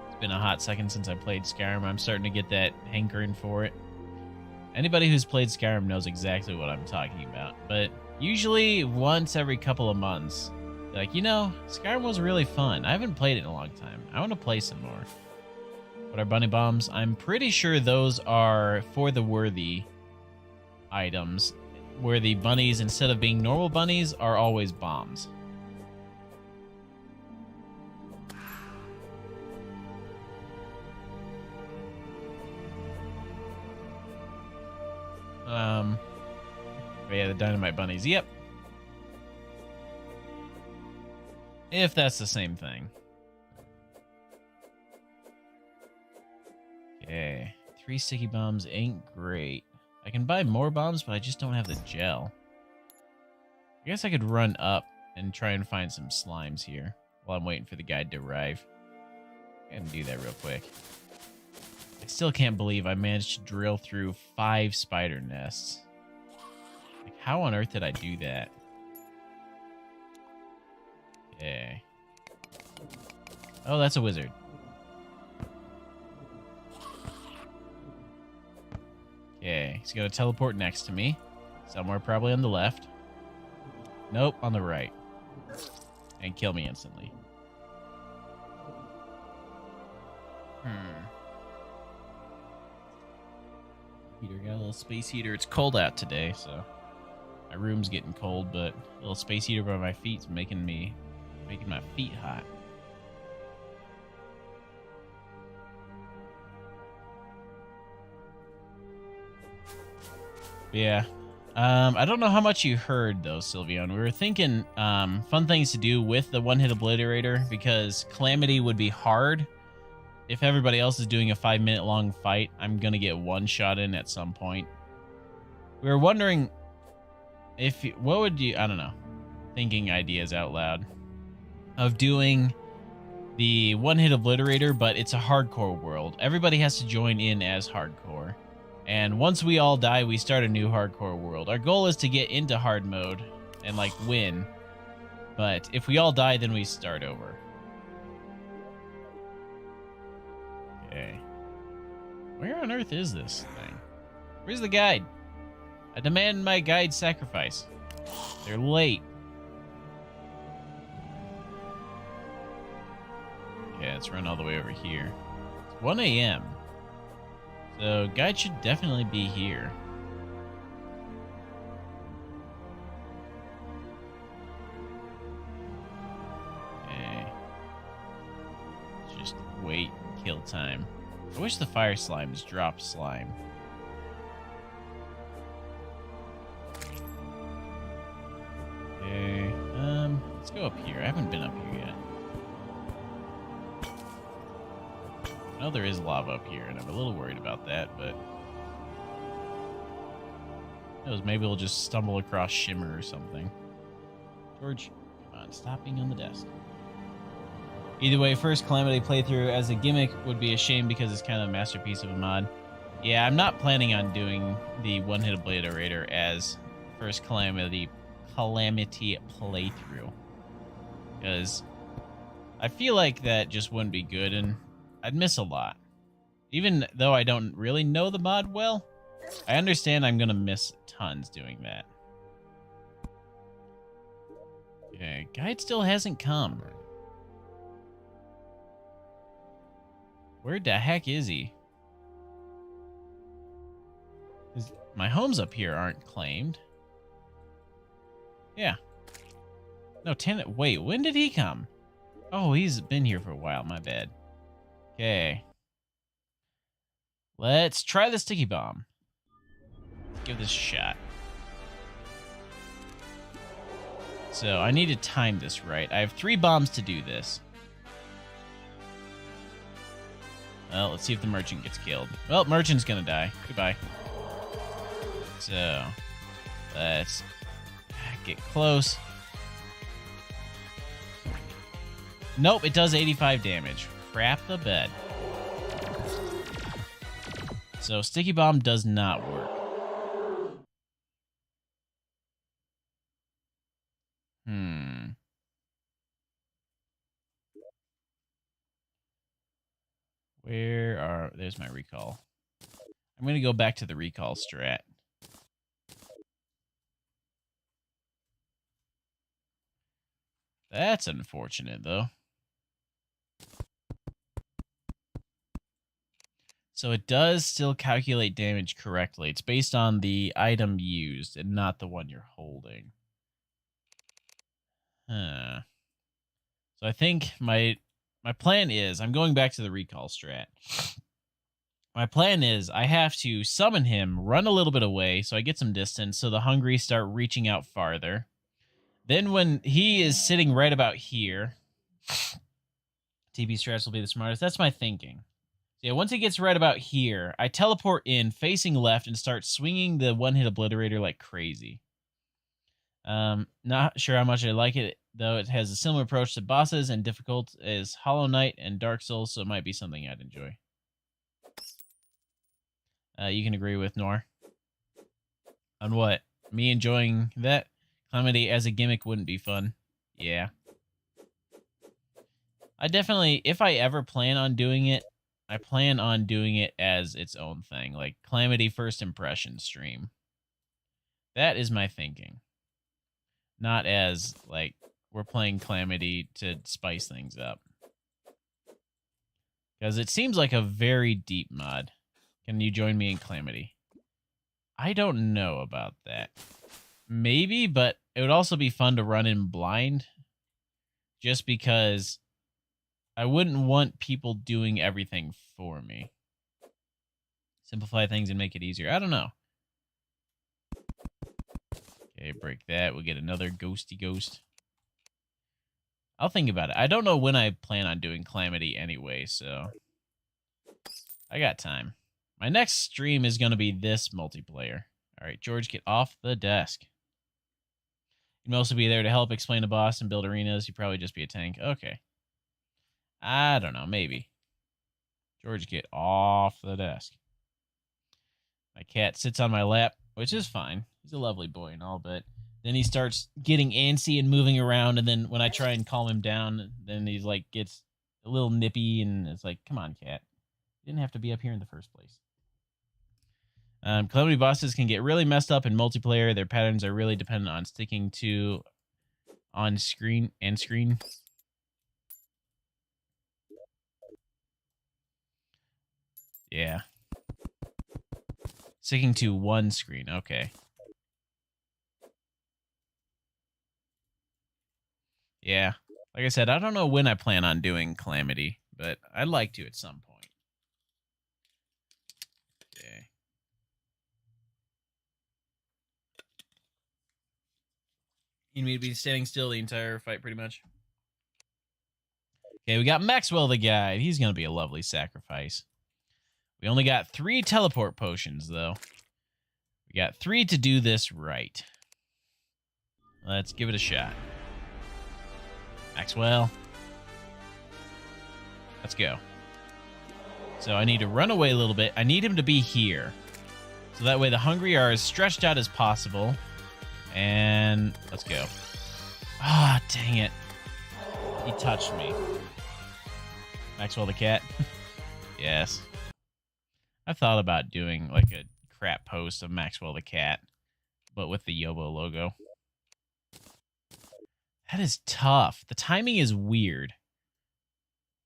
It's been a hot second since I played Skyrim. I'm starting to get that hankering for it. Anybody who's played Skyrim knows exactly what I'm talking about. But usually once every couple of months, like, you know, Skyrim was really fun. I haven't played it in a long time. I want to play some more. What are bunny bombs? I'm pretty sure those are for the worthy items, where the bunnies, instead of being normal bunnies, are always bombs. But yeah, the dynamite bunnies. Yep. If that's the same thing. Okay. 3 sticky bombs ain't great. I can buy more bombs, but I just don't have the gel. I guess I could run up and try and find some slimes here while I'm waiting for the guide to arrive. I can do that real quick. I still can't believe I managed to drill through 5 spider nests. Like, how on earth did I do that? Okay. Oh, that's a wizard. Okay, he's gonna teleport next to me. Somewhere probably on the left. Nope, on the right. And kill me instantly. Heater, got a little space heater. It's cold out today, so my room's getting cold, but a little space heater by my feet's making my feet hot. Yeah. I don't know how much you heard, though, Sylveon. We were thinking fun things to do with the One Hit Obliterator, because Calamity would be hard. If everybody else is doing a 5-minute long fight, I'm going to get one shot in at some point. We were wondering what would you, I don't know, thinking ideas out loud, of doing the One Hit Obliterator, but it's a hardcore world. Everybody has to join in as hardcore. And once we all die, we start a new hardcore world. Our goal is to get into hard mode and, like, win. But if we all die, then we start over. Okay. Where on earth is this thing? Where's the guide? I demand my guide sacrifice. They're late. Okay, let's run all the way over here. It's 1 a.m. So, guide should definitely be here. Okay. Let's just wait and kill time. I wish the fire slimes dropped slime. Okay, let's go up here. I haven't been up here yet. I know there is lava up here, and I'm a little worried about that, but who knows, maybe we'll just stumble across Shimmer or something. George, come on, stop being on the desk. Either way, first Calamity playthrough as a gimmick would be a shame because it's kind of a masterpiece of a mod. Yeah, I'm not planning on doing the One Hit Obliterator as first Calamity playthrough, because I feel like that just wouldn't be good, and I'd miss a lot. Even though I don't really know the mod well, I understand I'm gonna miss tons doing that. Okay, guide still hasn't come. Where the heck is he? My homes up here aren't claimed. Yeah. No, tenant. Wait, when did he come? Oh, he's been here for a while. My bad. Okay. Let's try the sticky bomb. Give this a shot. So I need to time this right. I have 3 bombs to do this. Well, let's see if the merchant gets killed. Well, merchant's gonna die. Goodbye. So, let's get close. Nope, it does 85 damage. Crap the bed. So, sticky bomb does not work. There's my recall. I'm going to go back to the recall strat. That's unfortunate, though. So it does still calculate damage correctly. It's based on the item used and not the one you're holding. Huh. So I think my plan is, I'm going back to the recall strat. My plan is I have to summon him, run a little bit away so I get some distance so the hungry start reaching out farther. Then when he is sitting right about here, TP strats will be the smartest. That's my thinking. So yeah, once he gets right about here, I teleport in facing left and start swinging the one-hit obliterator like crazy. Not sure how much I like it, though. It has a similar approach to bosses and difficult as Hollow Knight and Dark Souls, so it might be something I'd enjoy. You can agree with Nor. On what? Me enjoying that? Calamity as a gimmick wouldn't be fun. Yeah. I definitely, if I ever plan on doing it, I plan on doing it as its own thing. Like Calamity First Impression stream. That is my thinking. Not as, like, we're playing Calamity to spice things up. Because it seems like a very deep mod. Can you join me in Calamity? I don't know about that. Maybe, but it would also be fun to run in blind. Just because I wouldn't want people doing everything for me. Simplify things and make it easier. I don't know. Okay, break that. We'll get another ghosty ghost. I'll think about it. I don't know when I plan on doing Calamity anyway, so I got time. My next stream is going to be this multiplayer. All right, George, get off the desk. You'd mostly be there to help explain the boss and build arenas. You'd probably just be a tank. Okay. I don't know, maybe. George, get off the desk. My cat sits on my lap, which is fine. He's a lovely boy and all, but then he starts getting antsy and moving around, and then when I try and calm him down, then he's like gets a little nippy, and it's like, come on, cat. You didn't have to be up here in the first place. Calamity bosses can get really messed up in multiplayer. Their patterns are really dependent on sticking to on screen and screen. Yeah. Sticking to one screen. Okay. Yeah. Like I said, I don't know when I plan on doing Calamity, but I'd like to at some point. Okay. You need me to be standing still the entire fight, pretty much. Okay, we got Maxwell the Guide. He's going to be a lovely sacrifice. We only got 3 teleport potions, though. We got 3 to do this right. Let's give it a shot. Maxwell. Let's go. So I need to run away a little bit. I need him to be here. So that way the hungry are as stretched out as possible. And let's go. Ah, dang it. He touched me. Maxwell the cat. Yes. I've thought about doing like a crap post of Maxwell the cat, but with the Yobo logo. That is tough. The timing is weird.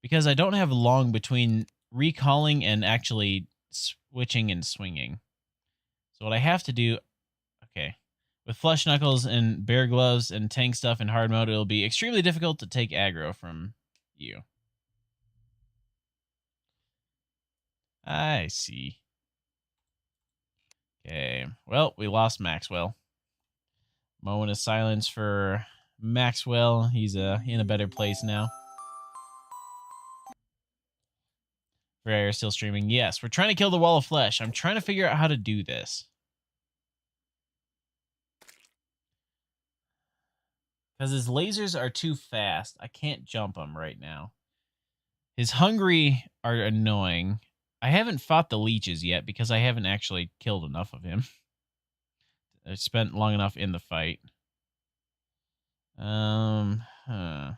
Because I don't have long between recalling and actually switching and swinging. So what I have to do... Okay. With Flush Knuckles and Bear Gloves and tank stuff in hard mode, it'll be extremely difficult to take aggro from you. I see. Okay. Well, we lost Maxwell. Moment of silence for Maxwell. He's in a better place now. Terraria still streaming. Yes, we're trying to kill the wall of flesh. I'm trying to figure out how to do this. Because his lasers are too fast. I can't jump him right now. His hungry are annoying. I haven't fought the leeches yet because I haven't actually killed enough of him. I spent long enough in the fight. How am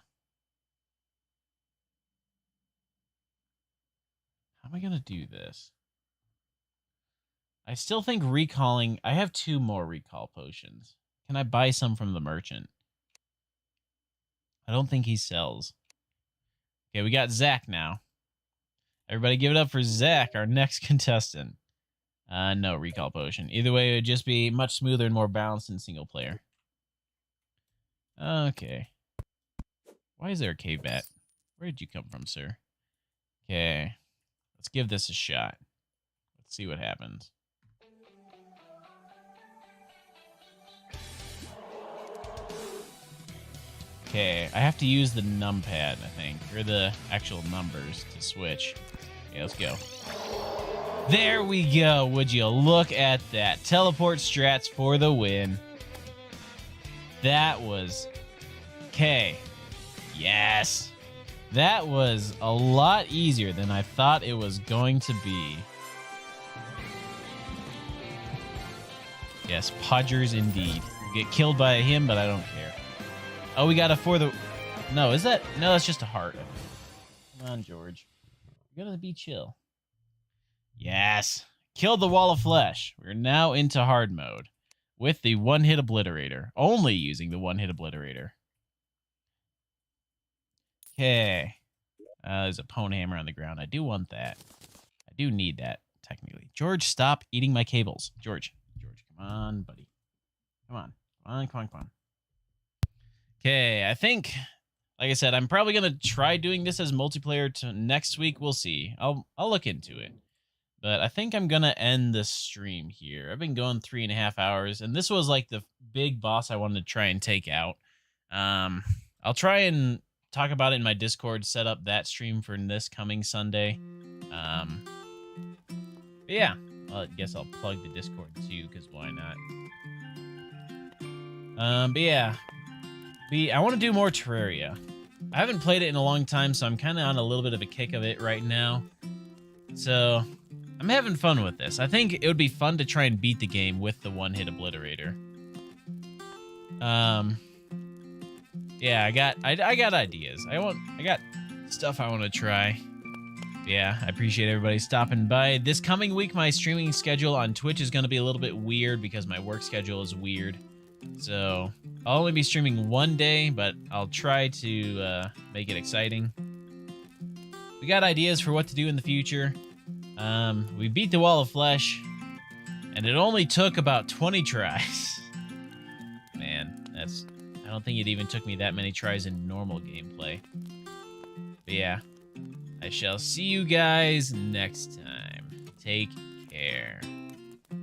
I going to do this? I still think recalling... I have 2 more recall potions. Can I buy some from the merchant? I don't think he sells. Okay, we got Zach now. Everybody give it up for Zach, our next contestant. No recall potion. Either way, it would just be much smoother and more balanced in single player. Okay. Why is there a cave bat? Where did you come from, sir? Okay. Let's give this a shot. Let's see what happens. Okay, I have to use the numpad, I think, or the actual numbers to switch. Okay, let's go. There we go. Would you look at that? Teleport strats for the win. That was... Okay. Yes. That was a lot easier than I thought it was going to be. Yes, Podgers indeed. We'll get killed by him, but I don't care. Oh, we got a for the... No, is that... No, that's just a heart. Come on, George. You gotta be chill. Yes. Killed the wall of flesh. We're now into hard mode with the One Hit Obliterator. Only using the One Hit Obliterator. Okay. There's a pwn hammer on the ground. I do want that. I do need that, technically. George, stop eating my cables. George, come on, buddy. Come on. Come on. Okay, I think, like I said, I'm probably going to try doing this as multiplayer next week. We'll see. I'll look into it. But I think I'm going to end the stream here. I've been going 3.5 hours, and this was like the big boss I wanted to try and take out. I'll try and talk about it in my Discord, set up that stream for this coming Sunday. But yeah, well, I guess I'll plug the Discord too, because why not? But yeah, I want to do more Terraria. I haven't played it in a long time, so I'm kind of on a little bit of a kick of it right now. So I'm having fun with this. I think it would be fun to try and beat the game with the One Hit Obliterator. Yeah, I got ideas. I got stuff I want to try. Yeah, I appreciate everybody stopping by. This coming week, my streaming schedule on Twitch is going to be a little bit weird because my work schedule is weird. So I'll only be streaming one day, but I'll try to make it exciting. We got ideas for what to do in the future. We beat the wall of flesh, and it only took about 20 tries. Man, I don't think it even took me that many tries in normal gameplay. But yeah, I shall see you guys next time. Take care.